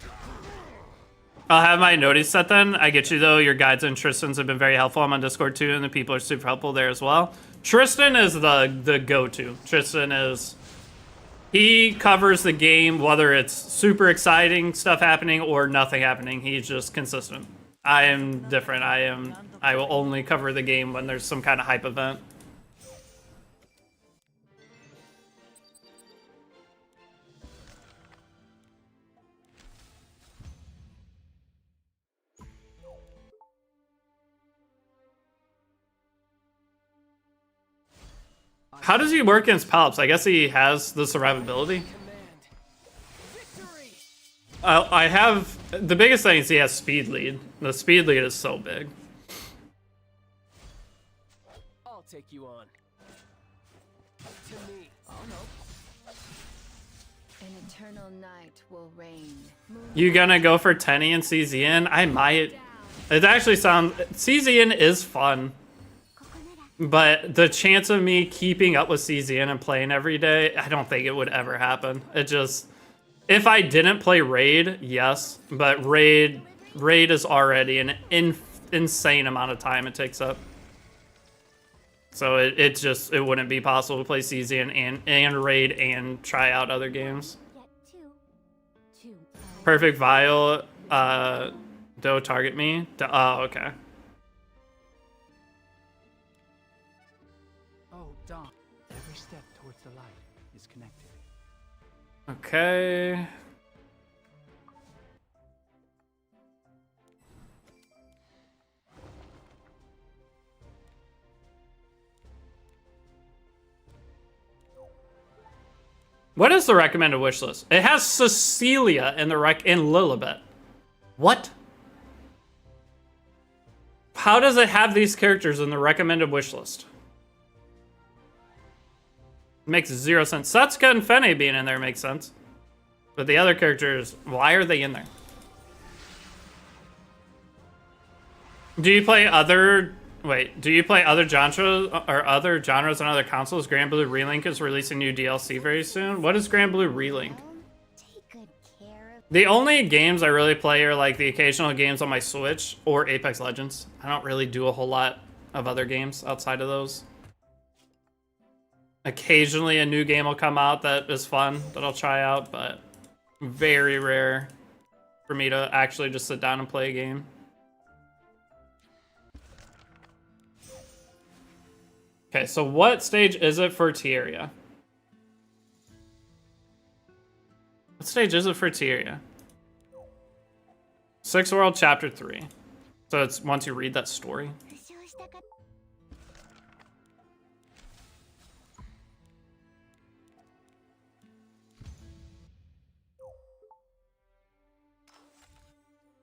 because I'm. I'll have my notice set then. I get you though. Your guides and Tristan's have been very helpful. I'm on Discord too, and the people are super helpful there as well. Tristan is the go-to. Tristan is... He covers the game whether it's super exciting stuff happening or nothing happening. He's just consistent. I am different. I will only cover the game when there's some kind of hype event. How does he work against Palps? I guess he has the survivability. I have the biggest thing is he has speed lead. The speed lead is so big. I'll take you on. To me. Oh no. An eternal night will reign. You gonna go for Tenny and CZN? I might. It actually sounds CZN is fun. But the chance of me keeping up with CZN and playing every day, I don't think it would ever happen. It just, if I didn't play Raid, yes, but Raid is already an insane amount of time it takes up. So it wouldn't be possible to play CZN and Raid and try out other games. Perfect Vile, don't target me. Oh, okay. Dawn. Every step towards the light is connected. Okay. What is the recommended wish list? It has Cecilia in the in Lilibet. What? How does it have these characters in the recommended wish list? Makes 0 sense. Satsuka and Fene being in there makes sense. But the other characters, why are they in there? Do you play other... Wait, do you play other genres or other genres on other consoles? Grand Blue Relink is releasing new DLC very soon. What is Grand Blue Relink? Take good care of The only games I really play are like the occasional games on my Switch or Apex Legends. I don't really do a whole lot of other games outside of those. Occasionally a new game will come out that is fun that I'll try out, but very rare for me to actually just sit down and play a game. Okay, so what stage is it for Tieria? What stage is it for Tieria? 6th World, Chapter 3. So it's once you read that story.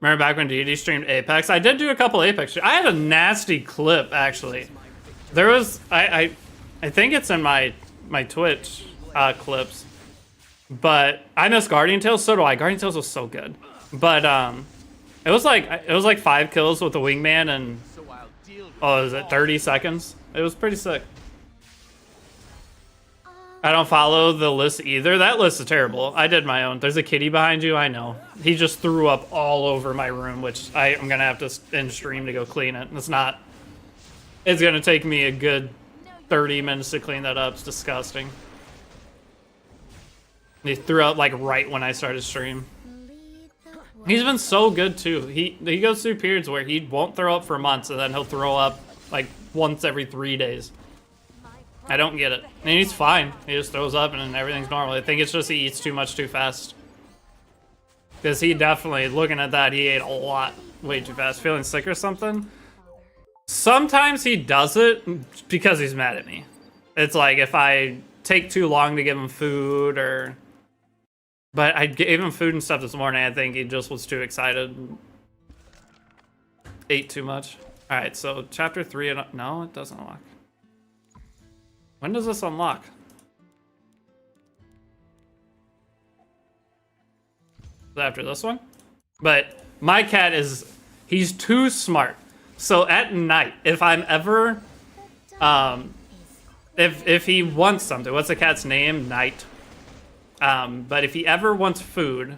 Remember back when Deity streamed Apex? I did do a couple Apex. I had a nasty clip, actually. There was... I think it's in my Twitch clips. But I miss Guardian Tales. So do I. Guardian Tales was so good. But it was like 5 kills with the wingman and... Oh, is it 30 seconds? It was pretty sick. I don't follow the list either. That list is terrible. I did my own. There's a kitty behind you. I know. He just threw up all over my room, which I'm going to have to end stream to go clean it. It's not... It's going to take me a good 30 minutes to clean that up. It's disgusting. He threw up like right when I started stream. He's been so good too. He goes through periods where he won't throw up for months and then he'll throw up like once every 3 days. I don't get it. And he's fine. He just throws up and everything's normal. I think it's just he eats too much too fast. Because he definitely, looking at that, he ate a lot way too fast. Feeling sick or something? Sometimes he does it because he's mad at me. It's like if I take too long to give him food or... But I gave him food and stuff this morning. I think he just was too excited. Ate too much. Alright, so chapter 3... No, it doesn't unlock. When does this unlock? After this one? But my cat is... He's too smart. So at night, if I'm ever... If he wants something... What's the cat's name? Night. But if he ever wants food...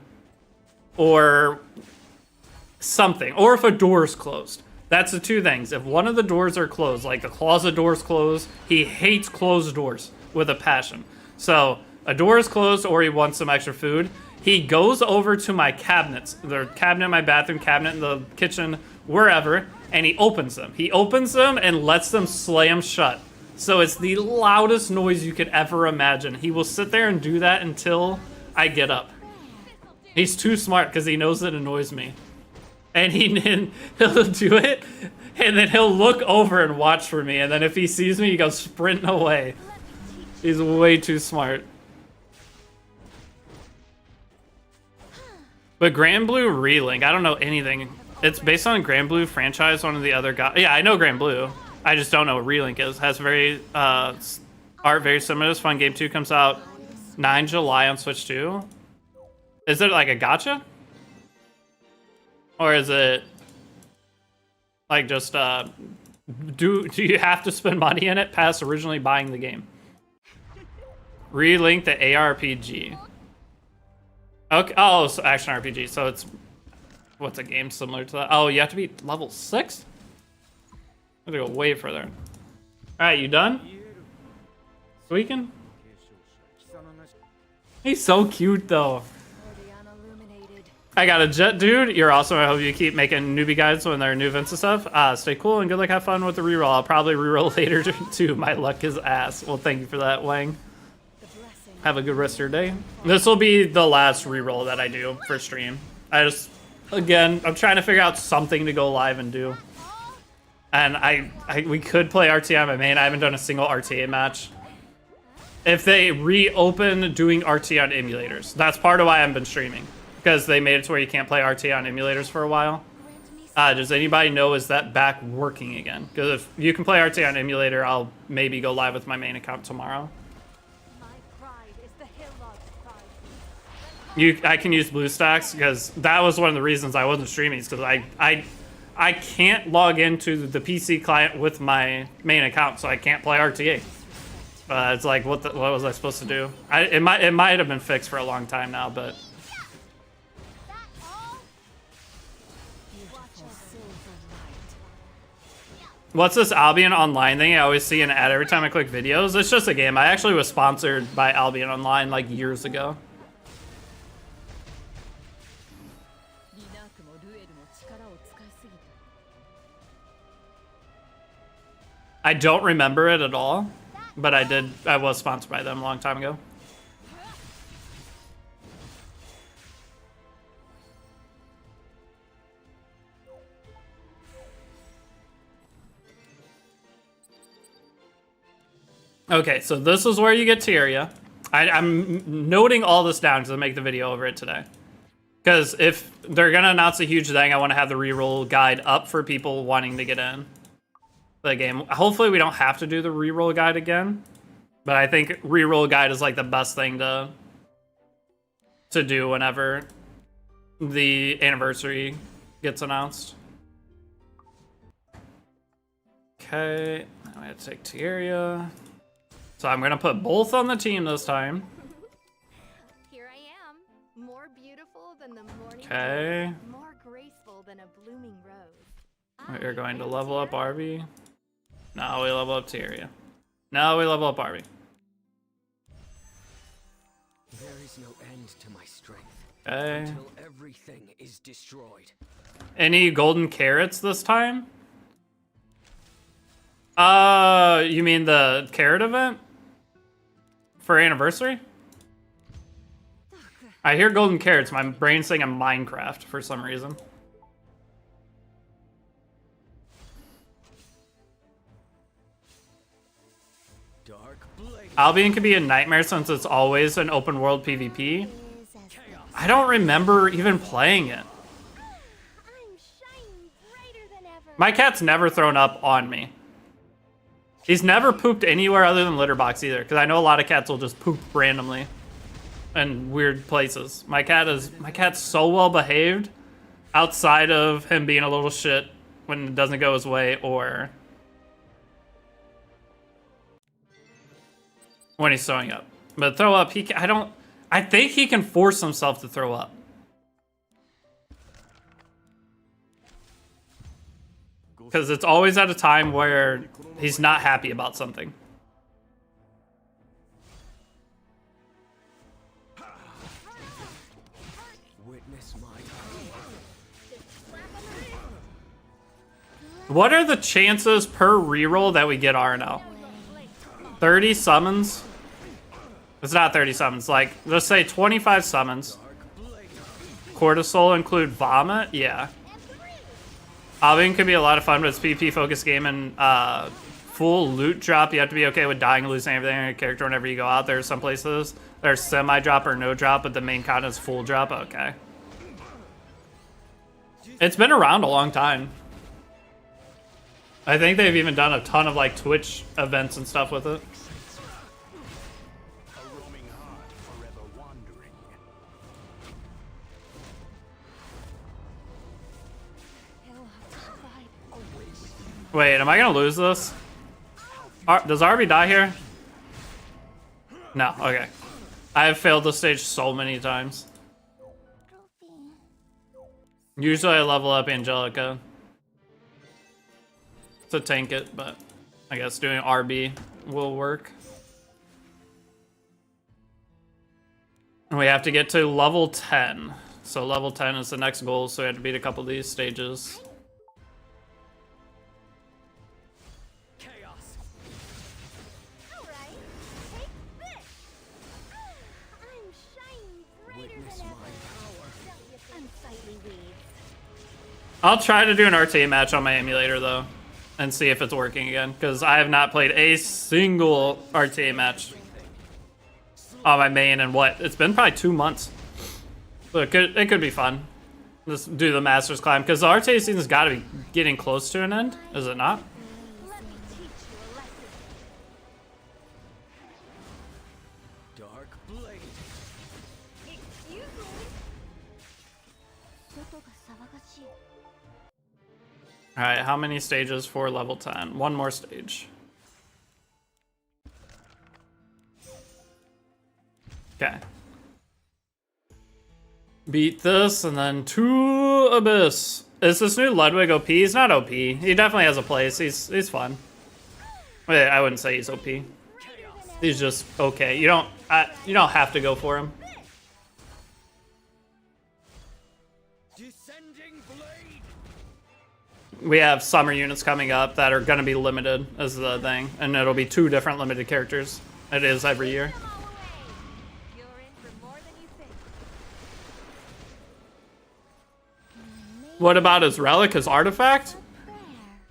Or... something. Or if a door's closed. That's the two things. If one of the doors are closed, like the closet door's closed, he hates closed doors with a passion. So A door is closed or he wants some extra food. He goes over to my cabinets, the cabinet in my bathroom, cabinet in the kitchen, wherever, and he opens them. He opens them and lets them slam shut. So it's the loudest noise you could ever imagine. He will sit there and do that until I get up. He's too smart because he knows it annoys me. And he'll do it, and then he'll look over and watch for me, and then if he sees me, he goes sprinting away. He's way too smart. But Grand Blue Relink, I don't know anything. It's based on Grand Blue franchise, one of the other guys. Yeah, I know Grand Blue. I just don't know what Relink is. Has very, art very similar. This fun game 2 comes out 9 July on Switch 2. Is it like a gacha? Or is it like just, do you have to spend money in it past originally buying the game? Relink the ARPG. Okay. Oh, so action RPG. So it's what's a game similar to that? Oh, you have to be level 6? I have to go way further. All right, you done? Tweaking? He's so cute though. I got a jet, dude. You're awesome. I hope you keep making newbie guides when there are new events and stuff. Stay cool and good luck. Have fun with the reroll. I'll probably reroll later too. My luck is ass. Well, thank you for that, Wang. Have a good rest of your day. This will be the last reroll that I do for stream. Again, I'm trying to figure out something to go live and do. And we could play RTA on my main. I haven't done a single RTA match. If they reopen doing RTA on emulators, that's part of why I haven't been streaming. Because they made it to where you can't play RTA on emulators for a while. Does anybody know, is that back working again? Because if you can play RTA on emulator, I'll maybe go live with my main account tomorrow. I can use BlueStacks because that was one of the reasons I wasn't streaming. Because I can't log into the PC client with my main account, so I can't play RTA. It's like, what was I supposed to do? It might have been fixed for a long time now, but. What's this Albion Online thing? I always see an ad every time I click videos. It's just a game. I actually was sponsored by Albion Online like years ago. I don't remember it at all, but I was sponsored by them a long time ago. Okay, so this is where you get Tyria. I'm noting all this down because I make the video over it today. Because if they're gonna announce a huge thing, I want to have the reroll guide up for people wanting to get in the game. Hopefully we don't have to do the reroll guide again, but I think reroll guide is like the best thing to do whenever the anniversary gets announced. Okay, I'm gonna take Tyria. So I'm gonna put both on the team this time. Here I am, more beautiful than the morning. Okay. More graceful than a blooming rose. We're going to level up Arby. Now we level up Tyria. Now we level up Arby. There is no end to my strength. Okay. Until everything is destroyed. Any golden carrots this time? You mean the carrot event? For anniversary? I hear golden carrots. My brain's saying a Minecraft for some reason. Albion can be a nightmare since it's always an open world PvP. I don't remember even playing it. My cat's never thrown up on me. He's never pooped anywhere other than litter box either, because I know a lot of cats will just poop randomly in weird places. My cat's so well behaved outside of him being a little shit when it doesn't go his way or when he's throwing up. But throw up, I think he can force himself to throw up. Because it's always at a time where he's not happy about something. What are the chances per reroll that we get RNL? 30 summons? It's not 30 summons. Like, let's say 25 summons. Cortisol include vomit? Yeah. Albion could be a lot of fun, but it's PvP focused game and full loot drop. You have to be okay with dying, losing everything in your character whenever you go out. There's some places that are semi drop or no drop, but the main content is full drop. Okay. It's been around a long time. I think they've even done a ton of like Twitch events and stuff with it. Wait, am I gonna lose this? Does Arby die here? No, okay. I have failed this stage so many times. Usually I level up Angelica to tank it, but I guess doing RB will work. And we have to get to level 10. So level 10 is the next goal, so we have to beat a couple of these stages. I'll try to do an RTA match on my emulator though, and see if it's working again, because I have not played a single RTA match on my main in what? It's been probably 2 months. So it could be fun. Just do the Masters climb, because the RTA season's got to be getting close to an end, is it not? Alright, how many stages for level 10? One more stage. Okay. Beat this, and then to Abyss. Is this new Ludwig OP? He's not OP. He definitely has a place. He's fun. Wait, I wouldn't say he's OP. He's just okay. You don't have to go for him. We have summer units coming up that are going to be limited as the thing, and it'll be 2 different limited characters. It is every year. What about his relic, his artifact?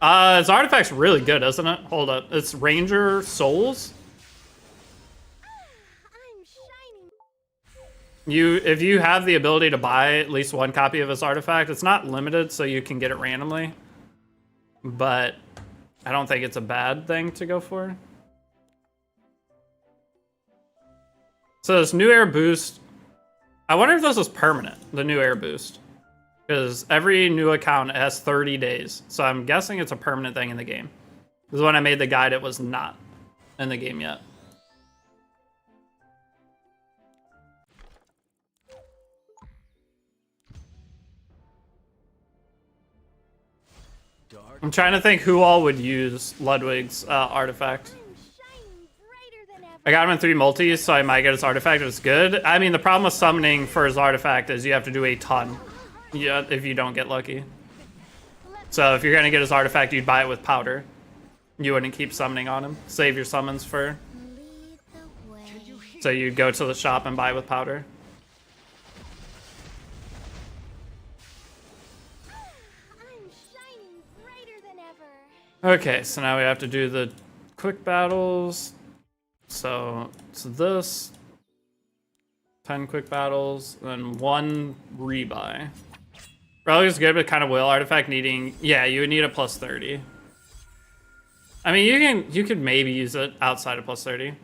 His artifact's really good, isn't it? Hold up. It's Ranger Souls. If you have the ability to buy at least 1 copy of his artifact, it's not limited, so you can get it randomly. But I don't think it's a bad thing to go for. So this new air boost, I wonder if this is permanent, the new air boost. Because every new account has 30 days. So I'm guessing it's a permanent thing in the game. Because when I made the guide, it was not in the game yet. I'm trying to think who all would use Ludwig's artifact. I got him in 3 multis, so I might get his artifact. It's good. I mean, the problem with summoning for his artifact is you have to do a ton. Yeah, if you don't get lucky. So if you're gonna get his artifact, you'd buy it with powder. You wouldn't keep summoning on him. Save your summons for. So you'd go to the shop and buy with powder. Okay, so now we have to do the quick battles. So it's this. 10 quick battles, and 1 rebuy. Relic is good, but kind of will. Artifact needing, yeah, you would need a plus 30. I mean, you could maybe use it outside of plus 30.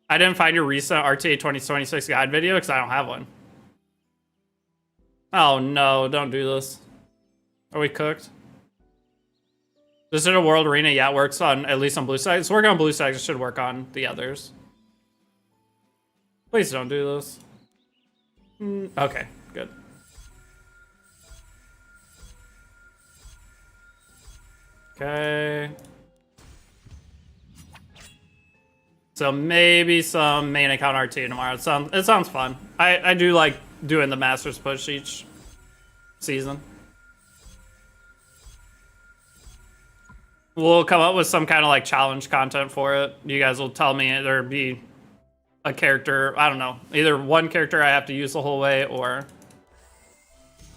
I didn't find your recent RTA 2026 guide video because I don't have one. Oh no, don't do this. Are we cooked? This is a World Arena, yeah, it works on, at least on blue stacks. It's working on blue stacks, it should work on the others. Please don't do this. Okay, good. Okay. So maybe some main account RT tomorrow. It sounds fun. I do like doing the Masters push each season. We'll come up with some kind of like challenge content for it. You guys will tell me there'll be a character, I don't know, either one character I have to use the whole way or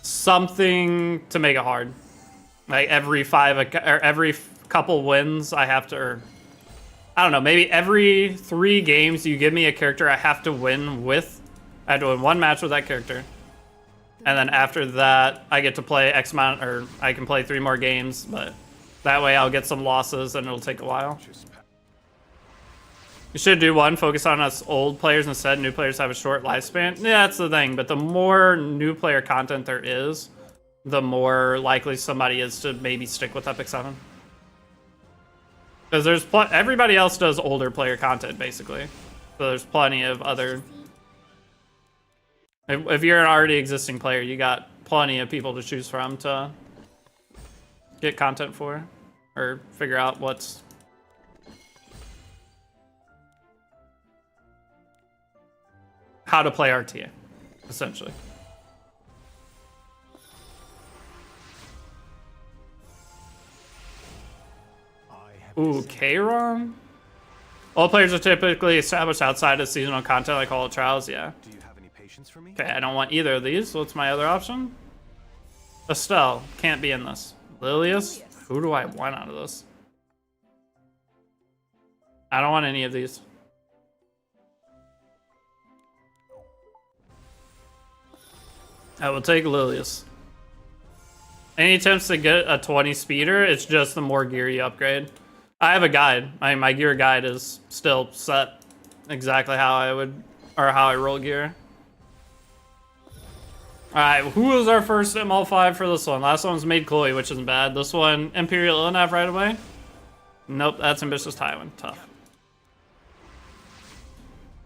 something to make it hard. Like every couple wins I have to, or I don't know, maybe every 3 games you give me a character I have to win with. I have to win 1 match with that character. And then after that, I get to play X amount, or I can play 3 more games, but that way I'll get some losses and it'll take a while. You should do one, focus on us old players instead. New players have a short lifespan. Yeah, that's the thing, but the more new player content there is, the more likely somebody is to maybe stick with Epic 7. Because there's everybody else does older player content, basically. So there's plenty of other... If you're an already existing player, you got plenty of people to choose from to get content for, or figure out what's... how to play RTA, essentially. Ooh, K-ROM? All players are typically established outside of seasonal content like All Trials, yeah. Do you have any patience for me? Okay, I don't want either of these. What's my other option? Estelle, can't be in this. Lilius? Who do I want out of this? I don't want any of these. I will take Lilius. Any attempts to get a 20 speeder, it's just the more gear you upgrade. I have a guide. My gear guide is still set exactly how I would, or how I roll gear. Alright, who was our first ML5 for this one? Last one was Made Chloe, which isn't bad. This one, Imperial Ilnav right away? Nope, that's Ambitious Tywin. Tough.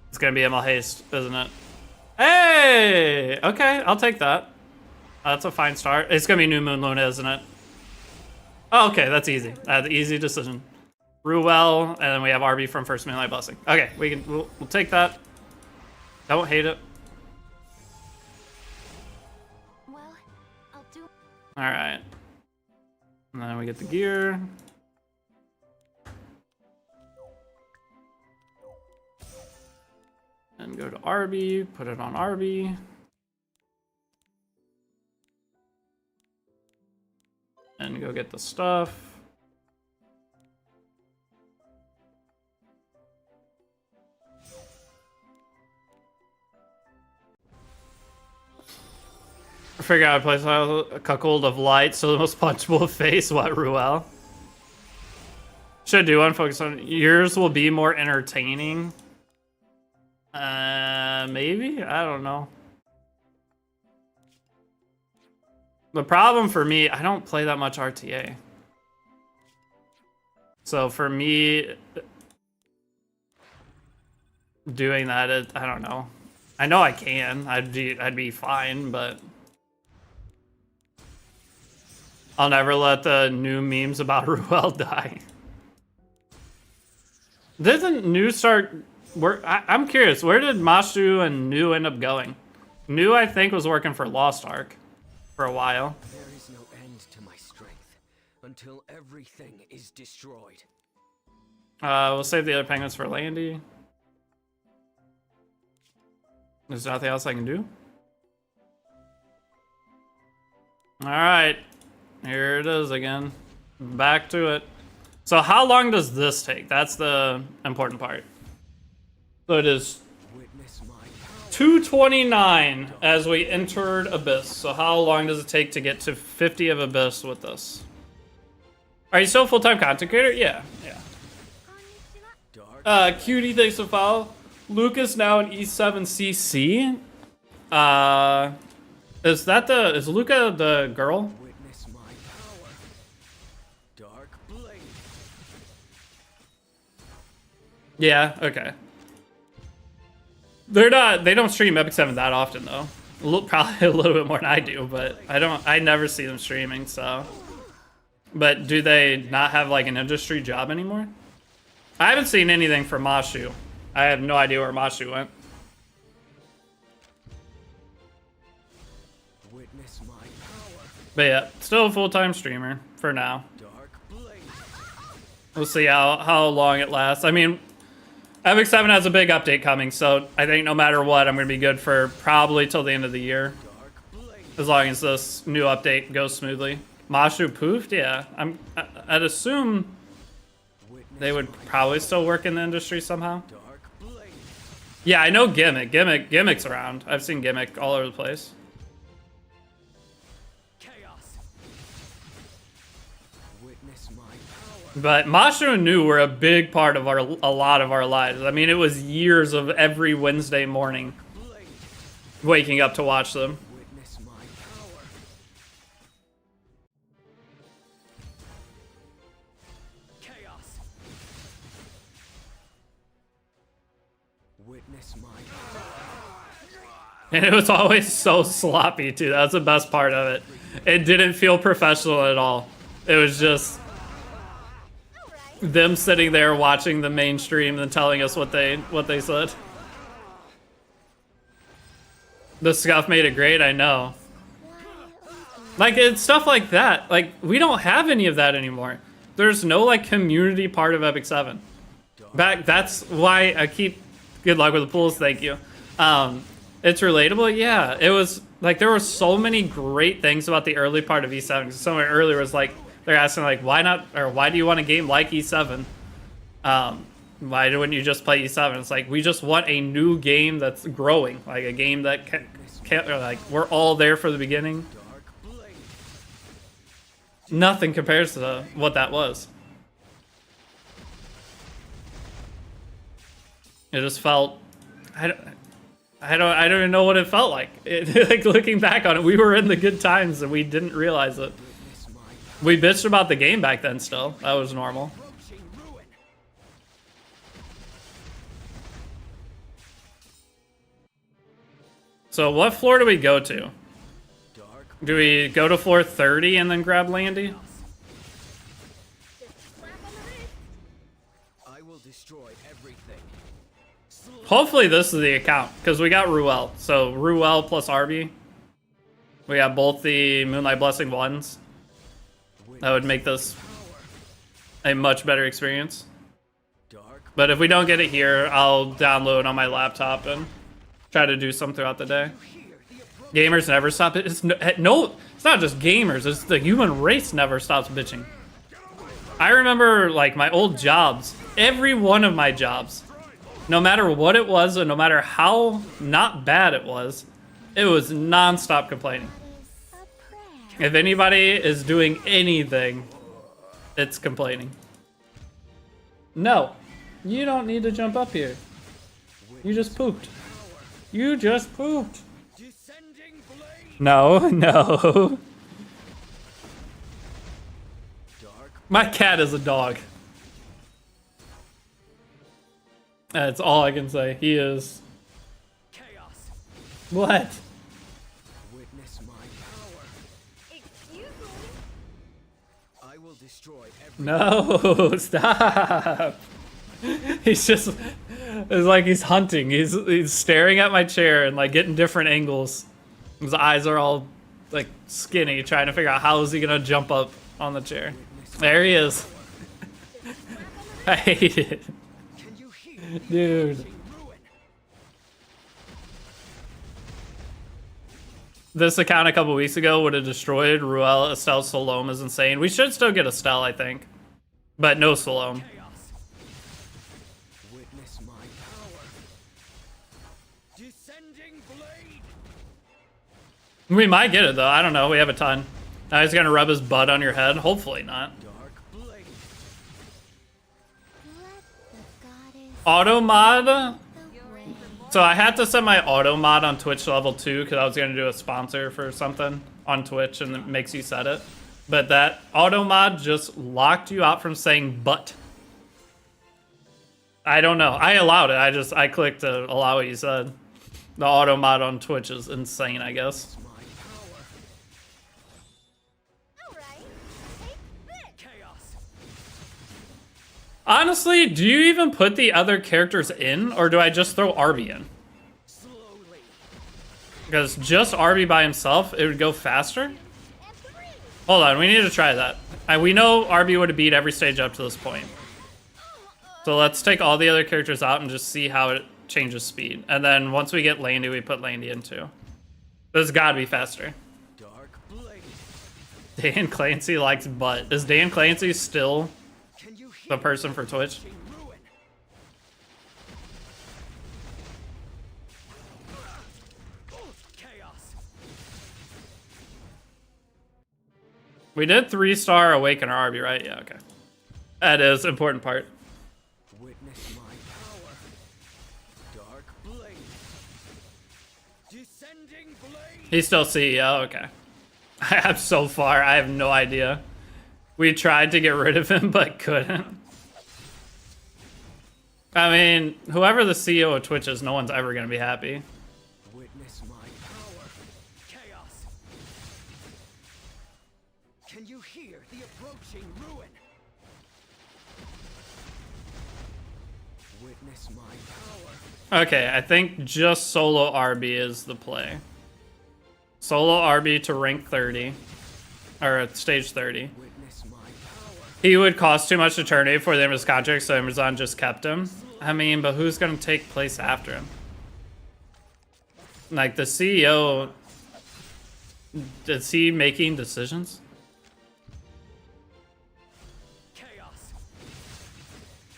It's gonna be ML Haste, isn't it? Hey! Okay, I'll take that. That's a fine start. It's gonna be New Moon Luna, isn't it? Oh, okay, that's easy. Easy decision. Ruel, and then we have RB from First Moonlight Blessing. Okay, we'll take that. Don't hate it. Well, I'll do. All right. And then we get the gear. And go to RB, put it on RB. And go get the stuff. Figure out a place a cuckold of light, so the most punchable face. What, Ruel? Should do one. Focus on yours will be more entertaining. Maybe? I don't know. The problem for me, I don't play that much RTA. So for me, doing that, I don't know. I know I can. I'd be fine, but I'll never let the new memes about Ruel die. Didn't New start? I'm curious. Where did Mashu and New end up going? New, I think, was working for Lost Ark for a while. There is no end to my strength until everything is destroyed. We'll save the other penguins for Landy. There's nothing else I can do. All right, here it is again. Back to it. So how long does this take? That's the important part. So it is 2:29 as we entered Abyss. So how long does it take to get to 50 of Abyss with this? Are you still a full-time content creator? Yeah. Cutie, thanks for follow. Lucas now in E7CC. Is Luca the girl? Witness my power. Dark blade. Yeah, okay. They don't stream Epic 7 that often though. Probably a little bit more than I do, but I never see them streaming, so. But do they not have like an industry job anymore? I haven't seen anything from Mashu. I have no idea where Mashu went. Witness my power. But yeah, still a full-time streamer for now. Dark blade. We'll see how long it lasts. I mean, Epic 7 has a big update coming, so I think no matter what, I'm going to be good for probably till the end of the year. As long as this new update goes smoothly. Mashu poofed? Yeah. I'd assume they would probably still work in the industry somehow. Yeah, I know Gimmick. Gimmick's around. I've seen Gimmick all over the place. But Mashu and Nu were a big part of a lot of our lives. I mean, it was years of every Wednesday morning waking up to watch them. Witness my power. Chaos. Witness my power. And it was always so sloppy, too. That was the best part of it. It didn't feel professional at all. It was just them sitting there watching the mainstream and telling us what they said. The scuff made it great, I know. Like, it's stuff like that. Like, we don't have any of that anymore. There's no, like, community part of Epic 7. That's why I keep... Good luck with the pools, thank you. It's relatable, yeah. It was, like, there were so many great things about the early part of E7. Someone earlier was like, they're asking, like, why not, or why do you want a game like E7? Why wouldn't you just play E7? It's like, we just want a new game that's growing. Like, a game that can't, like, we're all there for the beginning. Nothing compares to what that was. It just felt, I don't even know what it felt like. Like, looking back on it, we were in the good times and we didn't realize it. We bitched about the game back then still. That was normal. So what floor do we go to? Do we go to floor 30 and then grab Landy? I will destroy everything. Hopefully this is the account, because we got Ruel. So Ruel plus Arby. We got both the Moonlight Blessing ones. That would make this a much better experience. But if we don't get it here, I'll download on my laptop and try to do some throughout the day. Gamers never stop it. It's not just gamers. It's the human race never stops bitching. I remember, like, my old jobs. Every one of my jobs, no matter what it was and no matter how not bad it was non-stop complaining. If anybody is doing anything, it's complaining. No, you don't need to jump up here. You just pooped. You just pooped. No, no. My cat is a dog. That's all I can say. He is. Chaos. What? Witness my power. Excuse me. I will destroy everything. No, stop. He's just, it's like he's hunting. He's staring at my chair and, like, getting different angles. His eyes are all, like, skinny, trying to figure out how is he gonna jump up on the chair. There he is. I hate it. Dude. This account a couple weeks ago would have destroyed Ruel. Estelle Salome is insane. We should still get Estelle, I think. But no Salome. Witness my power. Descending blade. We might get it, though. I don't know. We have a ton. Now he's gonna rub his butt on your head. Hopefully not. Dark blade. Let the goddess Auto mod? the way. So I had to set my auto mod on Twitch level 2 because I was going to do a sponsor for something on Twitch and it makes you set it. But that auto mod just locked you out from saying but. I don't know. I allowed it. I clicked to allow what you said. The auto mod on Twitch is insane, I guess. My power. All right. Take this. Chaos. Honestly, do you even put the other characters in or do I just throw Arby in? Slowly. Because just Arby by himself, it would go faster? And 3. Hold on, we need to try that. We know Arby would have beat every stage up to this point. So let's take all the other characters out and just see how it changes speed. And then once we get Landy, we put Landy in too. This has got to be faster. Dark blade. Dan Clancy likes butt. Is Dan Clancy still Can you hear the person for Twitch? approaching ruin? Chaos. We did 3-star Awakener Arby, right? Yeah, okay. That is an important part. Witness my power. Dark blade. Descending blade. He's still CEO, okay. I'm so far, I have no idea. We tried to get rid of him, but couldn't. I mean, whoever the CEO of Twitch is, no one's ever gonna be happy. Witness my power. Chaos. Can you hear the approaching ruin? Witness my power. Okay, I think just solo RB is the play. Solo RB to rank 30. Or at stage 30. Witness my power. He would cost too much to terminate for the end of his contract, so Amazon just kept him. I mean, but who's gonna take place after him? Like, the CEO... Is he making decisions? Chaos.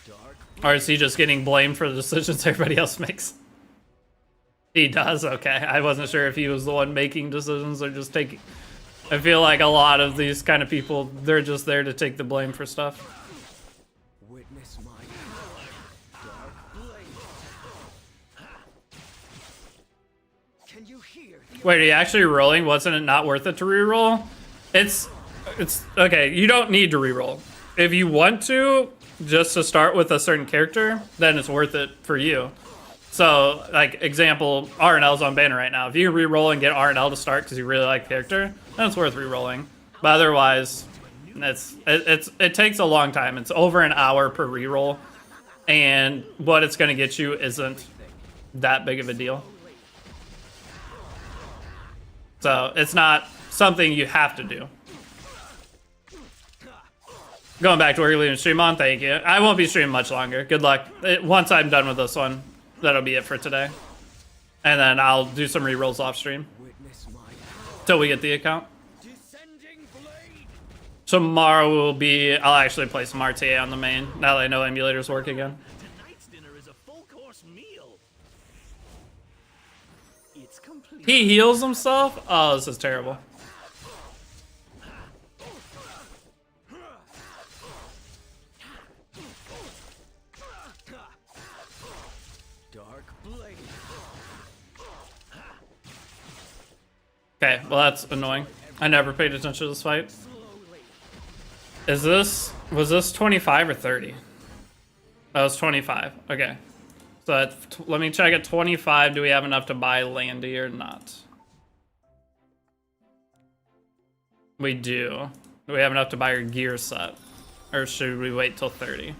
Dark. Or is he just getting blamed for the decisions everybody else makes? He does? Okay. I wasn't sure if he was the one making decisions or just taking... I feel like a lot of these kind of people, they're just there to take the blame for stuff. Witness my power. Dark blade. Can you hear the Wait, are you actually rolling? Wasn't it not worth it to reroll? It's okay, you don't need to reroll. If you want to, just to start with a certain character, then it's worth it for you. So, like, example, RNL's on banner right now. If you reroll and get RNL to start because you really like the character, then it's worth rerolling. But otherwise, it takes a long time. It's over an hour per reroll, and what it's going to get you isn't that big of a deal. So, it's not something you have to do. Going back to where you're leaving stream on, thank you. I won't be streaming much longer. Good luck. Once I'm done with this one, that'll be it for today. And then I'll do some rerolls off stream witness my power. till we get the account. Descending blade. Tomorrow will be, I'll actually play some RTA on the main now that I know emulators work again. Tonight's dinner is a full course meal. It's complete. He heals himself? Oh, this is terrible. Dark blade. Okay, well that's annoying. I never paid attention to this fight. Slowly. Was this 25 or 30? That was 25, okay. So let me check at 25, do we have enough to buy Landy or not? We do. Do we have enough to buy your gear set? Or should we wait till 30?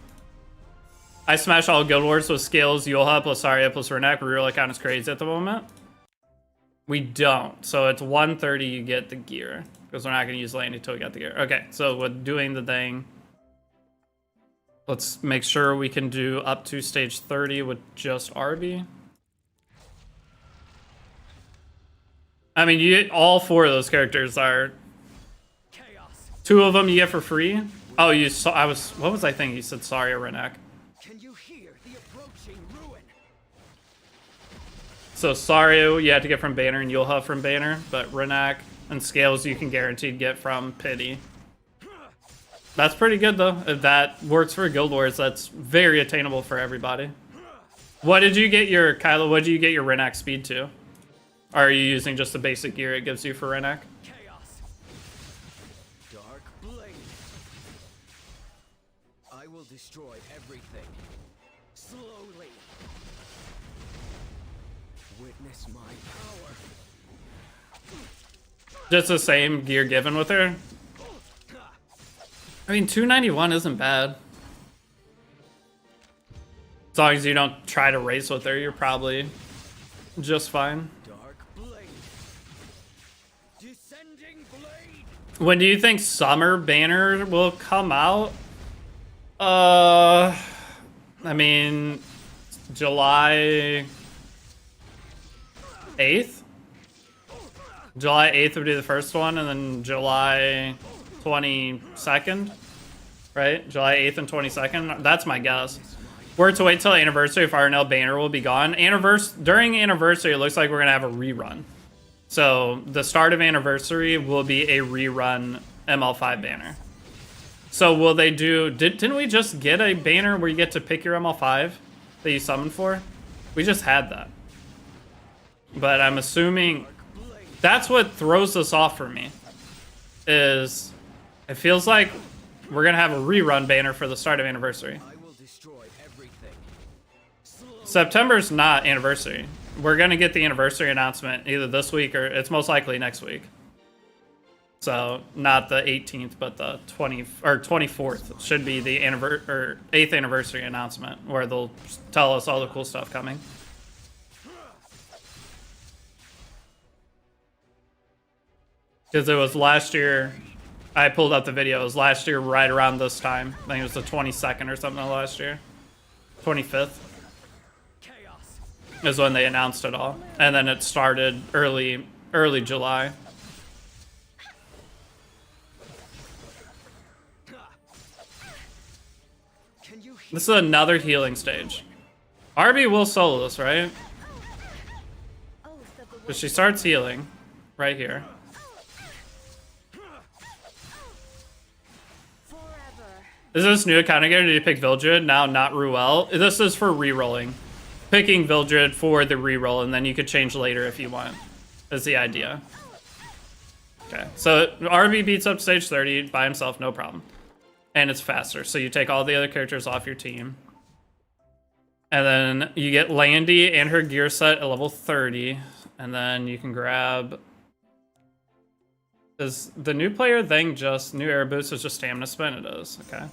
I smash all Guild Wars with skills, Yulha plus Arya plus Renek. Reroll account is crazy at the moment. We don't. So it's 130 you get the gear. Because we're not going to use Landy until we get the gear. Okay, so with doing the thing, let's make sure we can do up to stage 30 with just RB. I mean, you get all 4 of those characters are... Chaos. 2 of them you get for free. Oh, you saw... What was I thinking? You said sorry, Renek. Can you hear the approaching ruin? So Sario you have to get from Banner and Yulha from Banner, but Renak and Scales you can guaranteed get from Pity. That's pretty good though. If that works for Guild Wars, that's very attainable for everybody. What did you get your Kylo? What did you get your Renak speed to? Or are you using just the basic gear it gives you for Renak? Chaos. Dark blade. I will destroy everything. Slowly. Witness my power. Just the same gear given with her. I mean, 291 isn't bad. As long as you don't try to race with her, you're probably just fine. Dark blade. Descending blade. When do you think Summer Banner will come out? I mean, July 8th? July 8th would be the first one, and then July 22nd, right? July 8th and 22nd. That's my guess. We're to wait till anniversary if RNL banner will be gone. During anniversary, it looks like we're gonna have a rerun. So the start of anniversary will be a rerun ML5 banner. So will they do? Didn't we just get a banner where you get to pick your ML5 that you summoned for? We just had that. But I'm assuming that's what throws this off for me. Is it feels like we're gonna have a rerun banner for the start of anniversary. September's not anniversary. We're gonna get the anniversary announcement either this week or it's most likely next week. So not the 18th, but the 24th should be the 8th anniversary announcement where they'll tell us all the cool stuff coming. Because it was last year, I pulled up the video. It was last year right around this time. I think it was the 22nd or something of last year. 25th is when they announced it all, and then it started early July. This is another healing stage. RB will solo this, right? But she starts healing right here. Is this new account again? Did you pick Vildred? Now not Ruel. This is for rerolling. Picking Vildred for the reroll, and then you could change later if you want. Is the idea. Okay, so RB beats up stage 30 by himself, no problem. And it's faster, so you take all the other characters off your team. And then you get Landy and her gear set at level 30. And then you can grab... Is the new player thing just... New air boost is just stamina spin? It is, okay.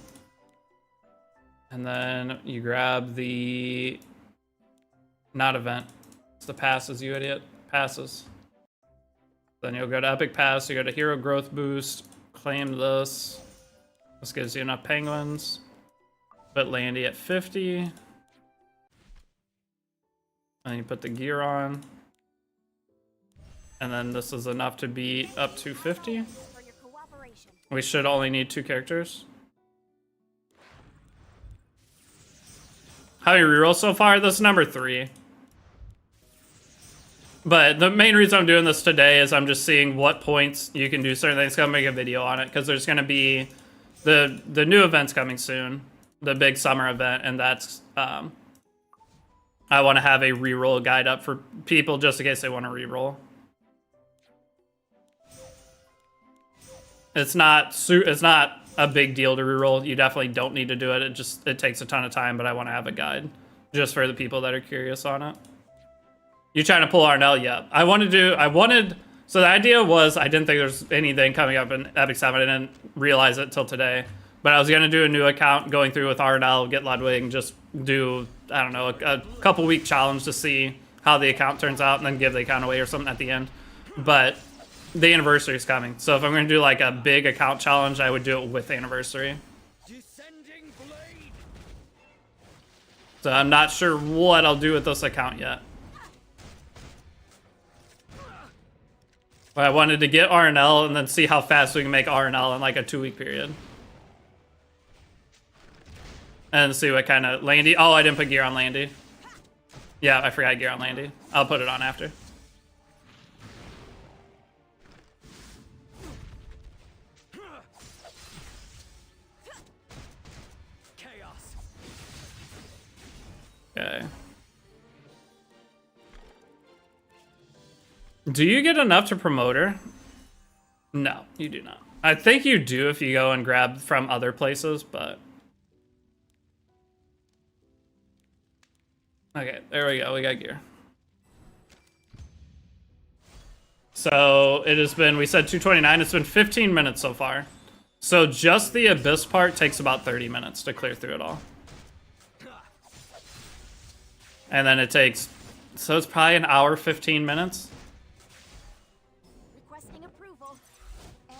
And then you grab the... Not event. It's the passes, you idiot. Passes. Then you'll go to Epic Pass, you go to Hero Growth Boost, claim this. This gives you enough penguins. Put Landy at 50. And you put the gear on. And then this is enough to beat up to 50. We should only need 2 characters. How many rerolls so far? This is number 3. But the main reason I'm doing this today is I'm just seeing what points you can do certain things. I'm gonna make a video on it because there's gonna be the new event's coming soon, the big summer event, and that's I want to have a reroll guide up for people just in case they want to reroll. It's not a big deal to reroll. You definitely don't need to do it. It takes a ton of time, but I want to have a guide just for the people that are curious on it. You trying to pull Arnell? Yeah. So the idea was I didn't think there was anything coming up in Epic 7. I didn't realize it till today. But I was going to do a new account going through with Arnell, get Ludwig, and just do, I don't know, a couple week challenge to see how the account turns out and then give the account away or something at the end. But the anniversary is coming. So if I'm going to do like a big account challenge, I would do it with anniversary. So I'm not sure what I'll do with this account yet. But I wanted to get RNL and then see how fast we can make RNL in like a 2-week period. And see what kind of Landy. Oh, I didn't put gear on Landy. Yeah, I forgot gear on Landy. I'll put it on after. Okay. Do you get enough to promote her? No, you do not. I think you do if you go and grab from other places, but... Okay, there we go. We got gear. So it has been, we said 229. It's been 15 minutes so far. So just the Abyss part takes about 30 minutes to clear through it all. And then it takes, so it's probably an hour, 15 minutes. Requesting approval and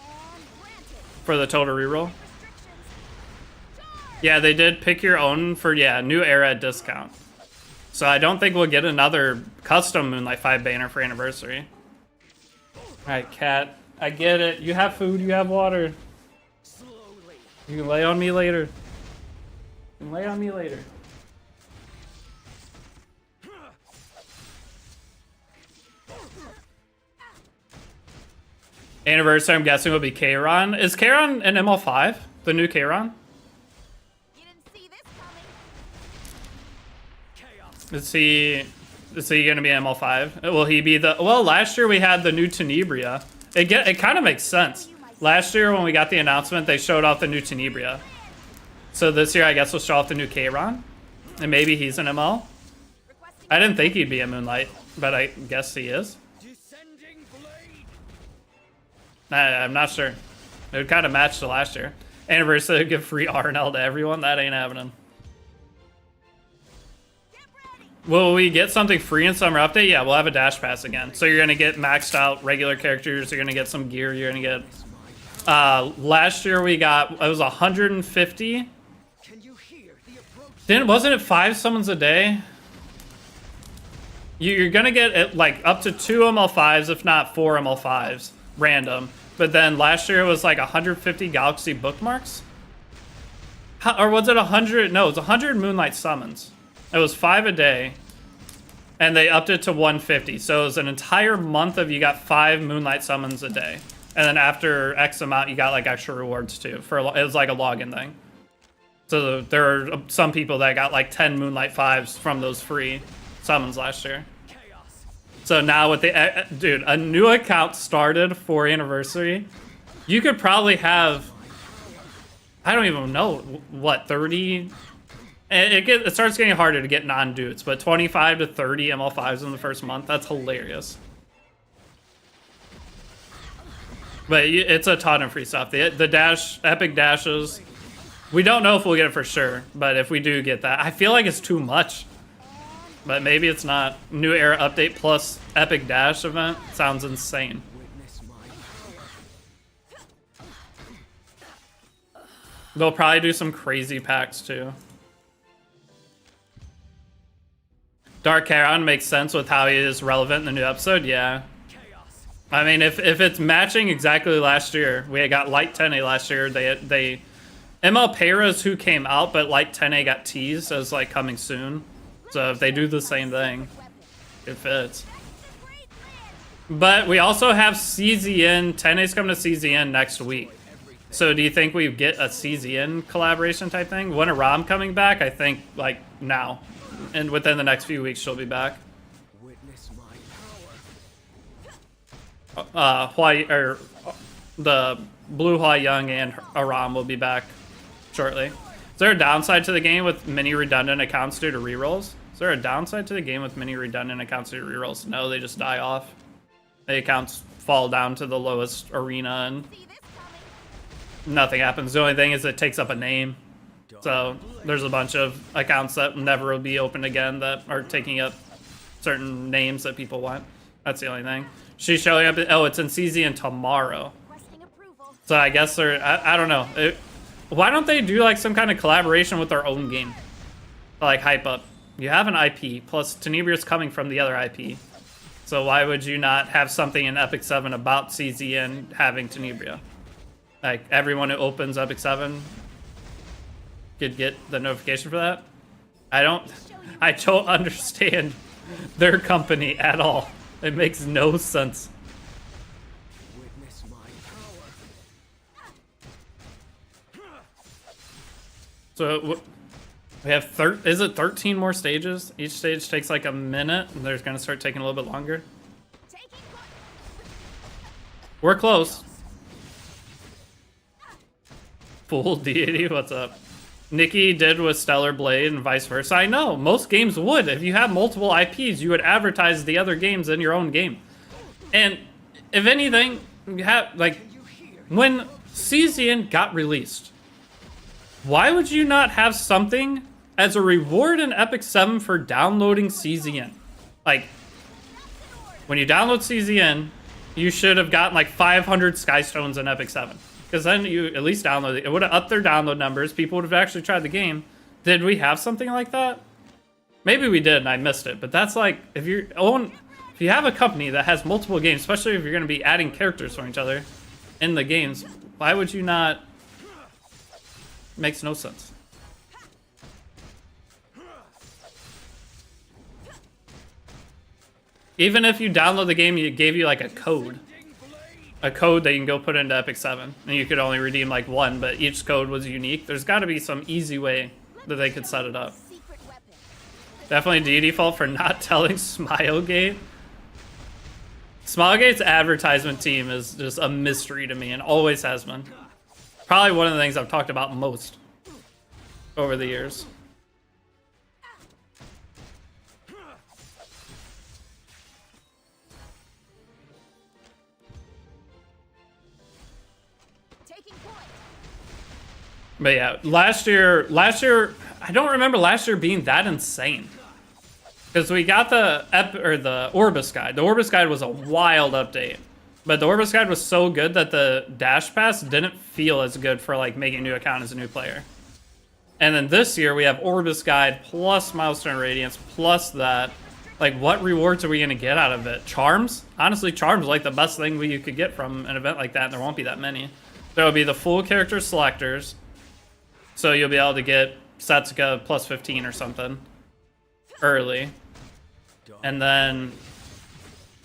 granted. For the total reroll. Yeah, they did pick your own for, yeah, new era discount. So I don't think we'll get another custom Moonlight 5 banner for anniversary. Alright, cat. I get it. You have food, you have water. You can lay on me later. You can lay on me later. Anniversary, I'm guessing, will be Kayron. Is Kayron an ML5? The new Kayron? You didn't see this coming. Is he gonna be ML5? Will he be the? Well, last year we had the new Tenebria. It kind of makes sense. Last year when we got the announcement, they showed off the new Tenebria. So this year I guess we'll show off the new Kayron, and maybe he's an ML. I didn't think he'd be a Moonlight, but I guess he is. I'm not sure. It would kind of match to last year. Anniversary, give free RNL to everyone. That ain't happening. Will we get something free in Summer Update? Yeah, we'll have a Dash Pass again. So you're going to get maxed out regular characters. You're going to get some gear. You're going to get... last year we got... It was 150. Wasn't it 5 summons a day? You're going to get like up to 2 ML5s, if not 4 ML5s. Random. But then last year it was like 150 Galaxy bookmarks? Or was it 100? No, it was 100 Moonlight summons. It was 5 a day. And they upped it to 150. So it was an entire month of you got 5 Moonlight summons a day. And then after X amount, you got like extra rewards too. It was like a login thing. So there are some people that got like 10 Moonlight 5s from those free summons last year. So now with the, dude, a new account started for anniversary. You could probably have, I don't even know, what, 30? It starts getting harder to get non-dudes, but 25 to 30 ML5s in the first month, that's hilarious. But it's a ton of free stuff. The dash, epic dashes, we don't know if we'll get it for sure, but if we do get that, I feel like it's too much. But maybe it's not. New era update plus epic dash event sounds insane. They'll probably do some crazy packs too. Dark Charon makes sense with how he is relevant in the new episode, yeah. I mean, if it's matching exactly last year, we got Light 10A last year. They ML Payra's who came out, but Light 10A got teased as like coming soon. So if they do the same thing, it fits. But we also have CZN. 10A's coming to CZN next week. So do you think we get a CZN collaboration type thing? When a ROM coming back? I think like now. And within the next few weeks she'll be back. The Blue Hua Young and Aram will be back shortly. Is there a downside to the game with many redundant accounts due to rerolls? Is there a downside to the game with many redundant accounts due to rerolls? No, they just die off. The accounts fall down to the lowest arena and nothing happens. The only thing is it takes up a name. So there's a bunch of accounts that never will be opened again that are taking up certain names that people want. That's the only thing. She's showing up. Oh, it's in CZN tomorrow. So I guess they're. I don't know. Why don't they do like some kind of collaboration with their own game? Like hype up. You have an IP, plus Tenebria's coming from the other IP. So why would you not have something in Epic 7 about CZN having Tenebria? Like everyone who opens Epic 7 could get the notification for that? I don't understand their company at all. It makes no sense. So we have is it 13 more stages? Each stage takes like a minute, and they're gonna start taking a little bit longer. We're close. Full Deity, what's up? Nikki did with Stellar Blade and vice versa. I know, most games would. If you have multiple IPs, you would advertise the other games in your own game. And if anything, you have like when CZN got released, why would you not have something as a reward in Epic 7 for downloading CZN? Like, when you download CZN, you should have gotten like 500 Skystones in Epic 7. Because then you at least download it. It would have upped their download numbers. People would have actually tried the game. Did we have something like that? Maybe we did and I missed it. But that's like, if you have a company that has multiple games, especially if you're going to be adding characters from each other in the games, why would you not? Makes no sense. Even if you download the game, it gave you like a code that you can go put into Epic 7. And you could only redeem like one, but each code was unique. There's got to be some easy way that they could set it up. Definitely Deity fault for not telling Smilegate. Smilegate's advertisement team is just a mystery to me and always has been. Probably one of the things I've talked about most over the years. But yeah, last year, I don't remember last year being that insane. Because we got the Orbis Guide. The Orbis Guide was a wild update. But the Orbis Guide was so good that the Dash Pass didn't feel as good for like making a new account as a new player. And then this year we have Orbis Guide plus Milestone Radiance plus that. Like, what rewards are we going to get out of it? Charms? Honestly, Charms is like the best thing you could get from an event like that, and there won't be that many. There will be the full character selectors. So you'll be able to get Setsuka plus 15 or something early. And then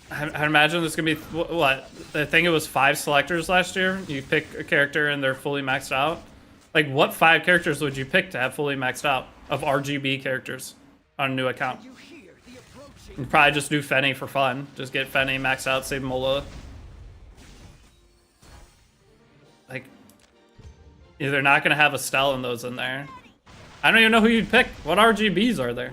I imagine there's going to be, what? I think it was 5 selectors last year. You pick a character and they're fully maxed out. Like, what 5 characters would you pick to have fully maxed out of RGB characters on a new account? You'd probably just do Fenny for fun. Just get Fenny maxed out, save Mola. Like, they're not going to have Estelle and those in there. I don't even know who you'd pick. What RGBs are there?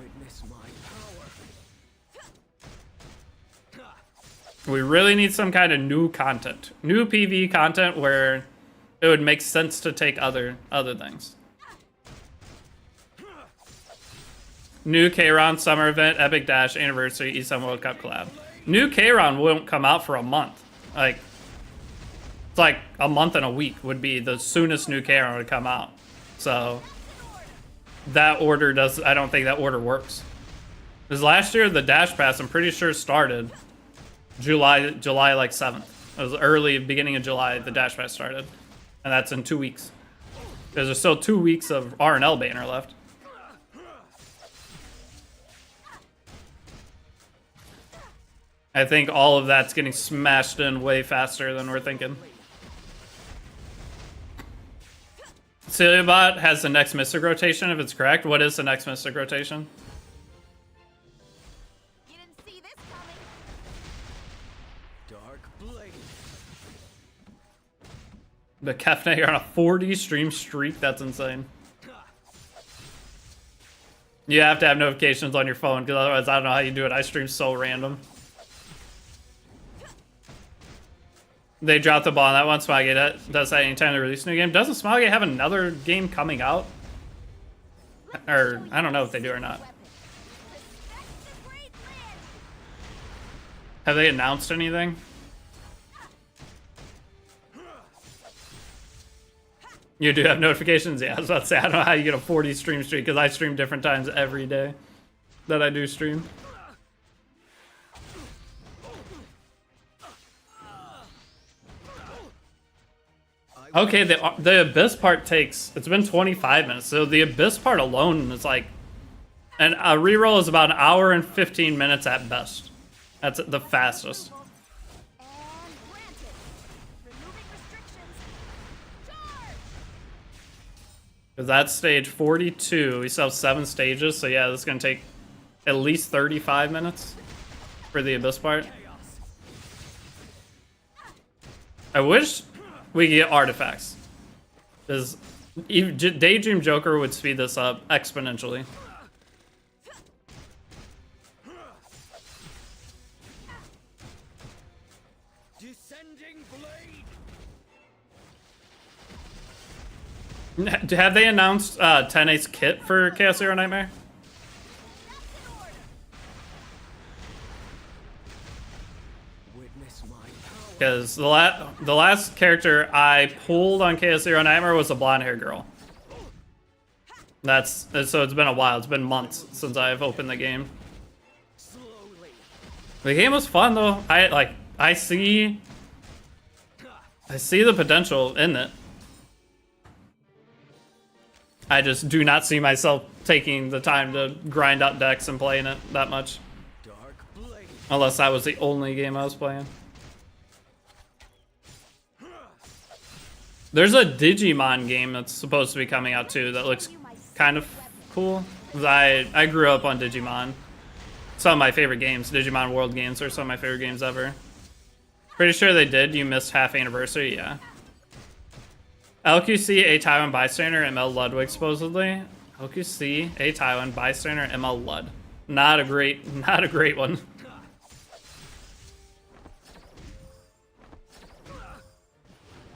We really need some kind of new content. New PvE content where it would make sense to take other things. New K-Ron Summer Event, Epic Dash, Anniversary, Eastern World Cup collab. New K-Ron won't come out for a month. Like, it's like a month and a week would be the soonest new K-Ron would come out. So that order I don't think that order works. Because last year the Dash Pass, I'm pretty sure started July like 7th. It was early beginning of July the Dash Pass started. And that's in 2 weeks. Because there's still 2 weeks of R&L banner left. I think all of that's getting smashed in way faster than we're thinking. Celiabot has the next Mystic rotation, if it's correct. What is the next Mystic rotation? You didn't see this coming. Dark blade. The Kefna, you're on a 40 stream streak. That's insane. You have to have notifications on your phone, because otherwise I don't know how you do it. I stream so random. They dropped the ball on that one. Smilegate does that anytime they release a new game. Doesn't Smilegate have another game coming out? Or, I don't know if they do or not. Have they announced anything? You do have notifications? Yeah, I was about to say, I don't know how you get a 40 stream streak, because I stream different times every day that I do stream. Okay, the Abyss part takes, it's been 25 minutes, so the Abyss part alone is like, and a reroll is about an hour and 15 minutes at best. That's the fastest. And granted. Removing restrictions. Charge! Because that's stage 42, we still have 7 stages, so yeah, this is going to take at least 35 minutes for the Abyss part. I wish we get artifacts. Because Daydream Joker would speed this up exponentially. Descending blade. Have they announced 10-Ace kit for Chaos Hero Nightmare? Witness my power. Because the last character I pulled on KS0 Nightmare was a blonde hair girl. So it's been a while. It's been months since I've opened the game. The game was fun though. I see the potential in it. I just do not see myself taking the time to grind up decks and playing it that much. Unless that was the only game I was playing. There's a Digimon game that's supposed to be coming out too that looks kind of cool. I grew up on Digimon. Some of my favorite games, Digimon World games, are some of my favorite games ever. Pretty sure they did. You missed half anniversary, yeah. LQC, A Taiwan bystander, ML Ludwig supposedly. LQC, A Taiwan bystander, ML Lud. Not a great one.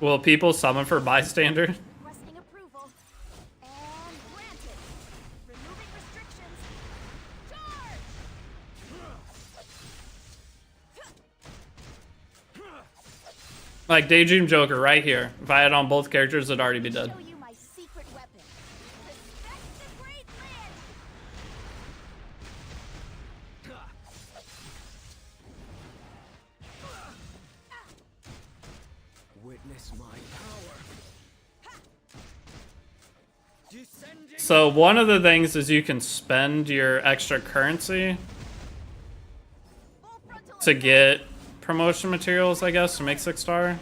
Will people summon for bystander? Requesting approval. And granted. Removing restrictions. Charge! Like Daydream Joker right here. If I had on both characters, it'd already be dead. Show you my secret weapon. Respect the great land. Witness my power. Descending. So one of the things is you can spend your extra currency Full frontal to get promotion materials, I guess, to make 6-star.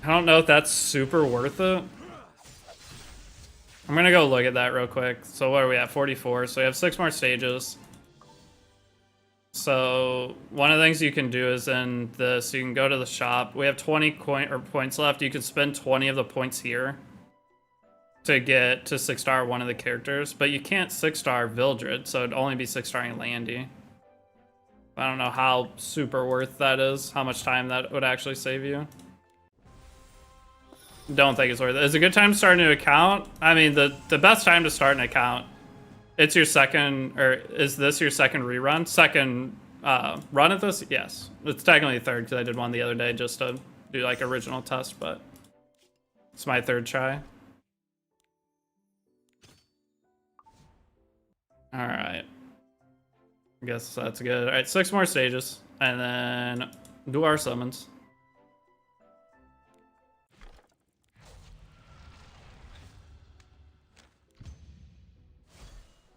I don't know if that's super worth it. I'm gonna go look at that real quick. So what are we at? 44. So we have 6 more stages. So one of the things you can do is in this, you can go to the shop. We have 20 points left. You can spend 20 of the points here to get to 6-star one of the characters, but you can't 6-star Vildred, so it'd only be 6-starring Landy. I don't know how super worth that is, how much time that would actually save you. Don't think it's worth it. Is it a good time to start a new account? I mean, the best time to start an account, it's your second, or is this your second rerun? Second run at this? Yes. It's technically third because I did one the other day just to do like original test, but it's my third try. All right. I guess that's good. All right, 6 more stages, and then do our summons.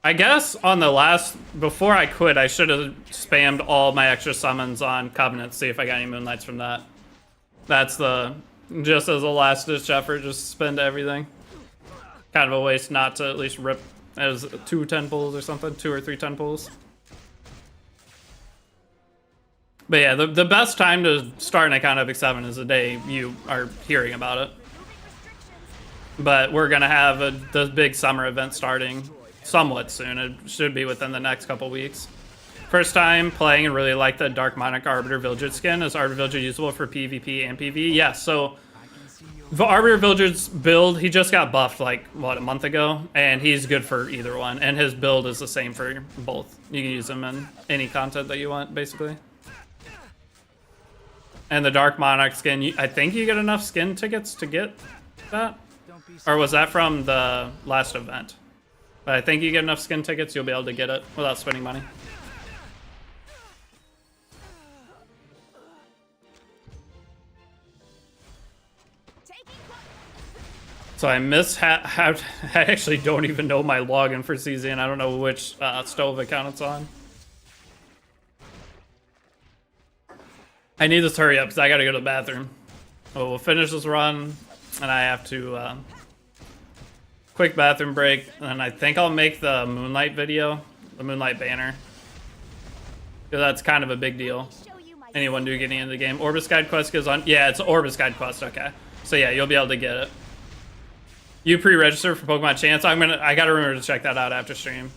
I guess on the last, before I quit, I should have spammed all my extra summons on Covenant, see if I got any Moonlights from that. That's just as a last ditch effort, just spend everything. Kind of a waste not to at least rip as 2 10 pulls or something, 2 or 3 10 pulls. But yeah, the best time to start an account Epic 7 is the day you are hearing about it. But we're going to have the big summer event starting somewhat soon. It should be within the next couple weeks. First time playing and really like the Dark Monarch Arbiter Vildred skin. Is Arbiter Vildred usable for PvP and PvE? Yes, so the Arbiter Vildred's build, he just got buffed like, what, a month ago? And he's good for either one. And his build is the same for both. You can use him in any content that you want, basically. And the Dark Monarch skin, I think you get enough skin tickets to get that? Or was that from the last event? But I think you get enough skin tickets, you'll be able to get it without spending money. So I I actually don't even know my login for CZ, and I don't know which stove account it's on. I need this to hurry up because I gotta go to the bathroom. Oh, we'll finish this run, and I have to quick bathroom break, and I think I'll make the Moonlight video, the Moonlight banner, because that's kind of a big deal. Anyone do getting into the game? Orbis Guide Quest goes on. Yeah, it's Orbis Guide Quest. Okay, so yeah, you'll be able to get it. You pre-register for Pokemon Chance. I gotta remember to check that out after stream.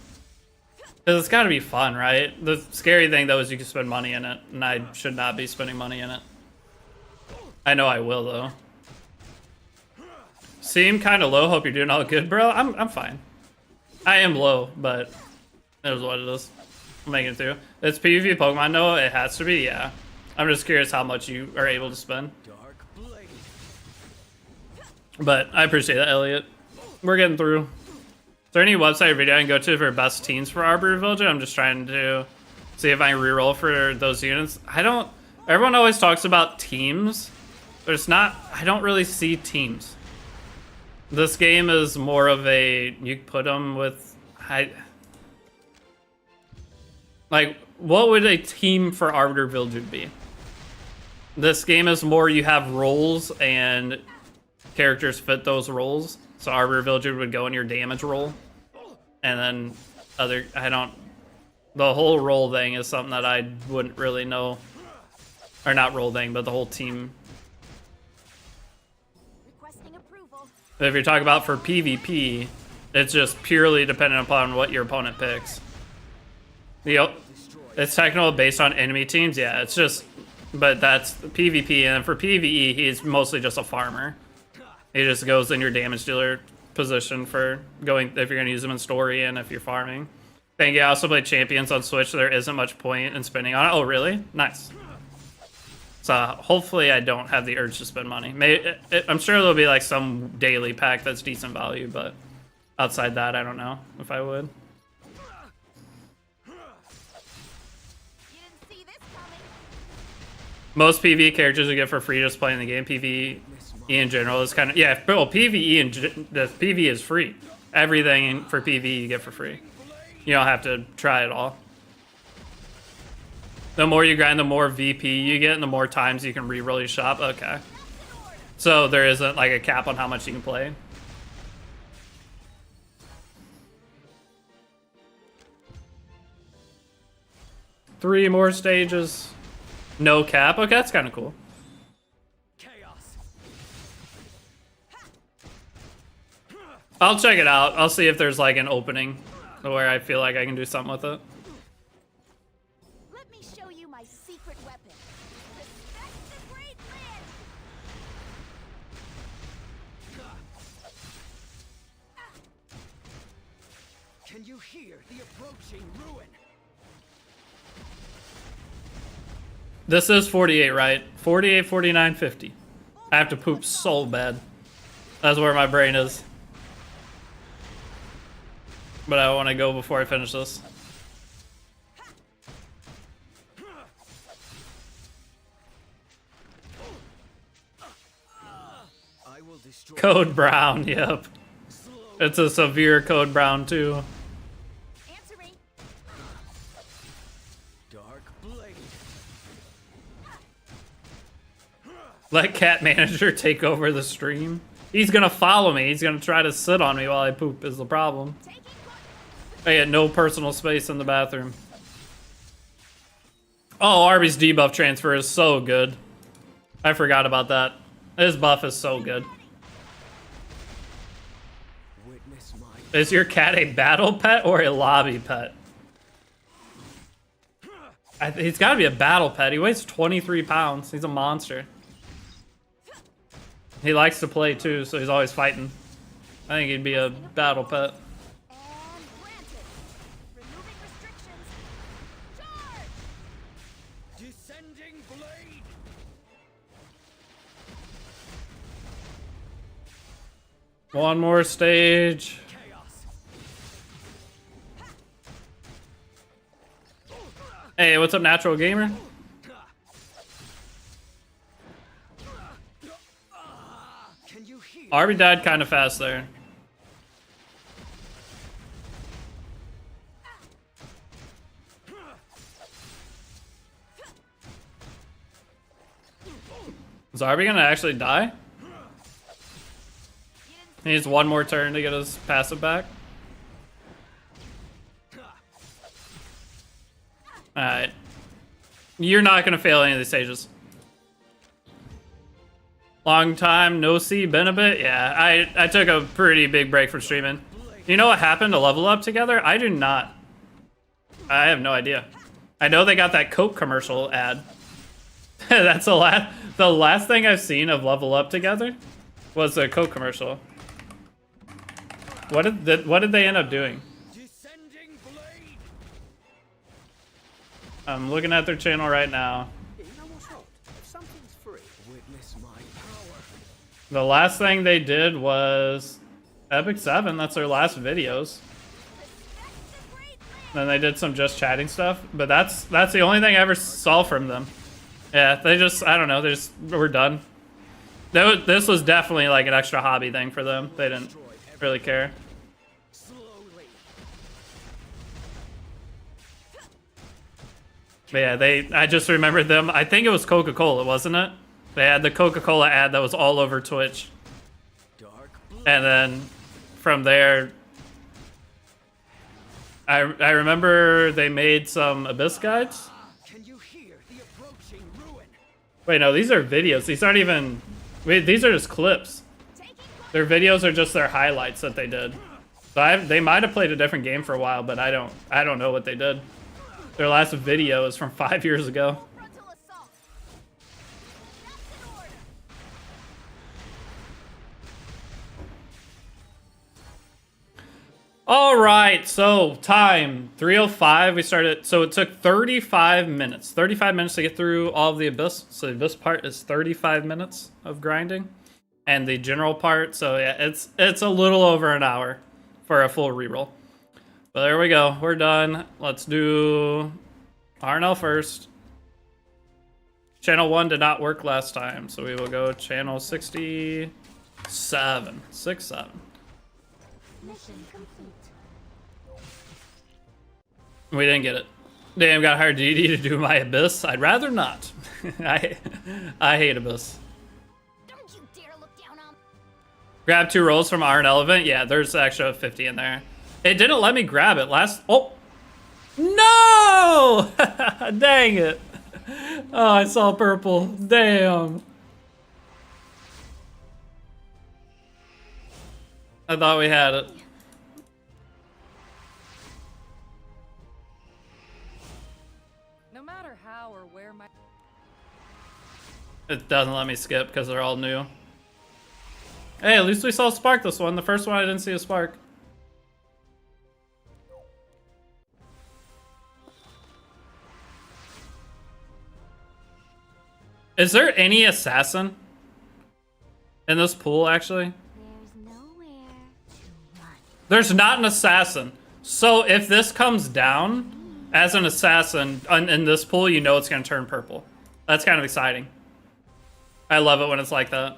Because it's gotta be fun, right? The scary thing though is you can spend money in it, and I should not be spending money in it. I know I will though. Seem kind of low. Hope you're doing all good, bro. I'm fine. I am low, but it is what it is. making it through. It's PvP Pokemon, no, it has to be, yeah. I'm just curious how much you are able to spend. Dark blade. But I appreciate that, Elliot. We're getting through. Is there any website or video I can go to for best teams for Arbor Villager? I'm just trying to see if I can reroll for those units. I don't... Everyone always talks about teams. There's not... I don't really see teams. This game is more of a... You put them with... Like, what would a team for Arbiter Villager be? This game is more you have roles and characters fit those roles. So Arbiter Villager would go in your damage role. And then other... I don't... The whole role thing is something that I wouldn't really know. Or not role thing, but the whole team. Requesting approval. If you're talking about for PvP, it's just purely dependent upon what your opponent picks. It's technical based on enemy teams, yeah. It's just, but that's PvP, and for PvE, he's mostly just a farmer. He just goes in your damage dealer position for going if you're gonna use him in story and if you're farming. Thank you. I also play Champions on Switch. So there isn't much point in spending on it. Oh, really? Nice. So hopefully I don't have the urge to spend money. I'm sure there'll be like some daily pack that's decent value, but outside that, I don't know if I would. You didn't see this coming. Most PvE characters you get for free just playing the game. PvE in general is kind of, yeah, well, PvE and the PvE is free. Everything for PvE you get for free. You don't have to try it all. The more you grind, the more VP you get, and the more times you can reroll your shop. Okay. So there isn't like a cap on how much you can play. Three more stages. No cap. Okay, that's kind of cool. Chaos. I'll check it out. I'll see if there's like an opening where I feel like I can do something with it. Let me show you my secret weapon. Respect the great land. Can you hear the approaching ruin? This is 48, right? 48, 49, 50. I have to poop so bad. That's where my brain is. But I want to go before I finish this. I will destroy Code Brown, yep. It's a severe Code Brown too. Answer me. Dark blade. Let Cat Manager take over the stream. He's gonna follow me. He's gonna try to sit on me while I poop is the problem. I get no personal space in the bathroom. Oh, Arby's debuff transfer is so good. I forgot about that. His buff is so good. Witness my Is your cat a battle pet or a lobby pet? He's gotta be a battle pet. He weighs 23 pounds. He's a monster. He likes to play too, so he's always fighting. I think he'd be a battle pet. And granted. Removing restrictions. Charge! descending blade. One more stage. Chaos. Hey, what's up, Natural Gamer? Can you hear? Arby died kind of fast there. Is Arby gonna actually die? He needs one more turn to get his passive back. Alright. You're not gonna fail any of these stages. Long time no see, been a bit? Yeah, I took a pretty big break from streaming. You know what happened to Level Up together? I do not. I have no idea. I know they got that Coke commercial ad. That's the last thing I've seen of Level Up together was a Coke commercial. What did they end up doing? Descending blade. I'm looking at their channel right now. Yeah, you know what's not? If something's free, witness my power. The last thing they did was Epic 7. That's their last videos. Then they did some just chatting stuff, but that's the only thing I ever saw from them. Yeah, they just, I don't know, they just were done. This was definitely like an extra hobby thing for them. They didn't really care. Slowly. But yeah, I just remembered them. I think it was Coca-Cola, wasn't it? They had the Coca-Cola ad that was all over Twitch. Dark blue. And then from there, I remember they made some Abyss guides. Can you hear the approaching ruin? Wait, no, these are videos. These aren't even... Wait, these are just clips. Their videos are just their highlights that they did. So they might have played a different game for a while, but I don't know what they did. Their last video is from 5 years ago. Frontal assault. That's an order. All right, so time 3:05. We started, so it took 35 minutes. 35 minutes to get through all of the Abyss. So the Abyss part is 35 minutes of grinding, and the general part. So yeah, it's a little over an hour for a full reroll. But there we go. We're done. Let's do RNL first. Channel 1 did not work last time, so we will go channel 67. 67. Mission complete. We didn't get it. Damn, got hired Deity to do my Abyss. I'd rather not. I hate Abyss. Don't you dare look down on. Grab 2 rolls from RNL event. Yeah, there's actually a 50 in there. It didn't let me grab it last. Oh no! Dang it! Oh, I saw purple. Damn. I thought we had it. No matter how or where my It doesn't let me skip because they're all new. Hey, at least we saw Spark this one. The first one I didn't see a Spark. Is there any assassin in this pool, actually? There's nowhere to run. There's not an assassin. So if this comes down as an assassin in this pool, you know it's going to turn purple. That's kind of exciting. I love it when it's like that.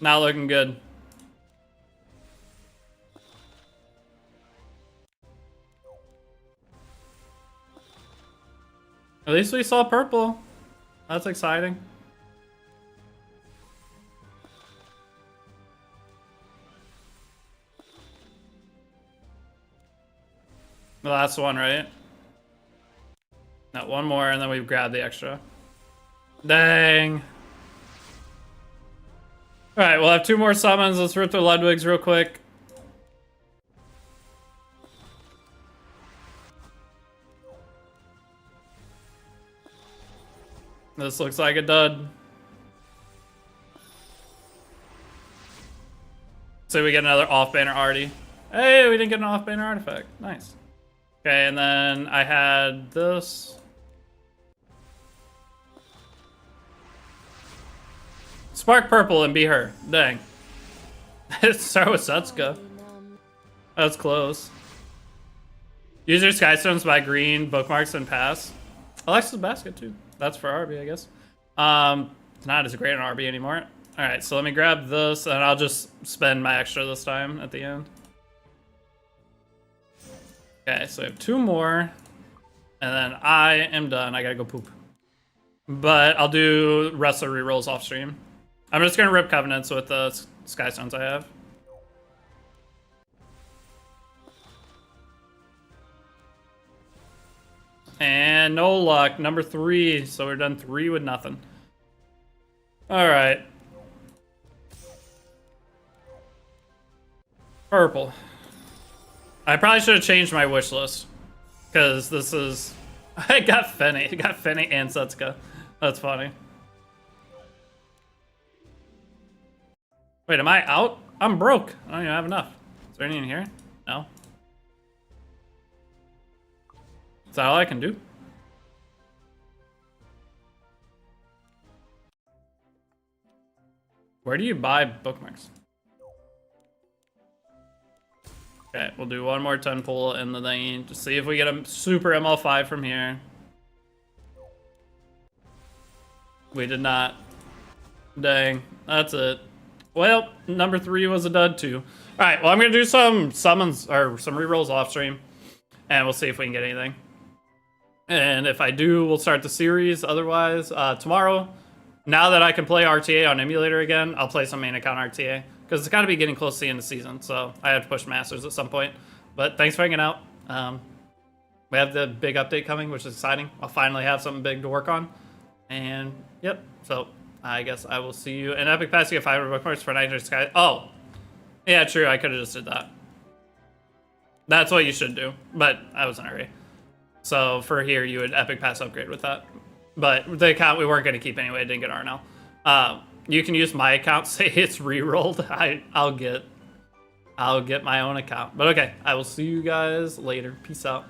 Not looking good. At least we saw purple. That's exciting. The last one, right? No, one more, and then we grab the extra. Dang. Alright, we'll have 2 more summons. Let's rip through Ludwig's real quick. This looks like a dud. So we get another off-banner arty. Hey, we didn't get an off-banner artifact. Nice. Okay, and then I had this. Spark purple and be her. Dang. Start with Setsuka. That's close. Use your Skystones by green, bookmarks, and pass. Alexa's basket, too. That's for RB, I guess. It's not as great an RB anymore. Alright, so let me grab this, and I'll just spend my extra this time at the end. Okay, so we have 2 more. And then I am done. I gotta go poop. But I'll do wrestler rerolls off stream. I'm just gonna rip Covenants with the Skystones I have. And no luck. Number 3. So we're done 3 with nothing. Alright. Purple. I probably should have changed my wish list. Because this is... I got Fenny. I got Fenny and Setsuka. That's funny. Wait, am I out? I'm broke. I don't even have enough. Is there any in here? No. Is that all I can do? Where do you buy bookmarks? Okay, we'll do one more 10 pull in the thingy. Just see if we get a super ML5 from here. We did not. Dang, that's it. Well, number 3 was a dud too. All right, well, I'm gonna do some summons or some rerolls off stream, and we'll see if we can get anything. And if I do, we'll start the series. Otherwise, tomorrow, now that I can play RTA on emulator again, I'll play some main account RTA because it's got to be getting close to the end of the season, so I have to push Masters at some point. But thanks for hanging out. We have the big update coming, which is exciting. I'll finally have something big to work on. And yep, so I guess I will see you in Epic Pass. You get 500 bookmarks for Night Sky. Oh, yeah, true. I could have just did that. That's what you should do, but I was in a hurry. So for here, you would Epic Pass upgrade with that. But the account we weren't going to keep anyway, didn't get RNL. You can use my account, say it's rerolled. I'll get my own account. But okay, I will see you guys later. Peace out.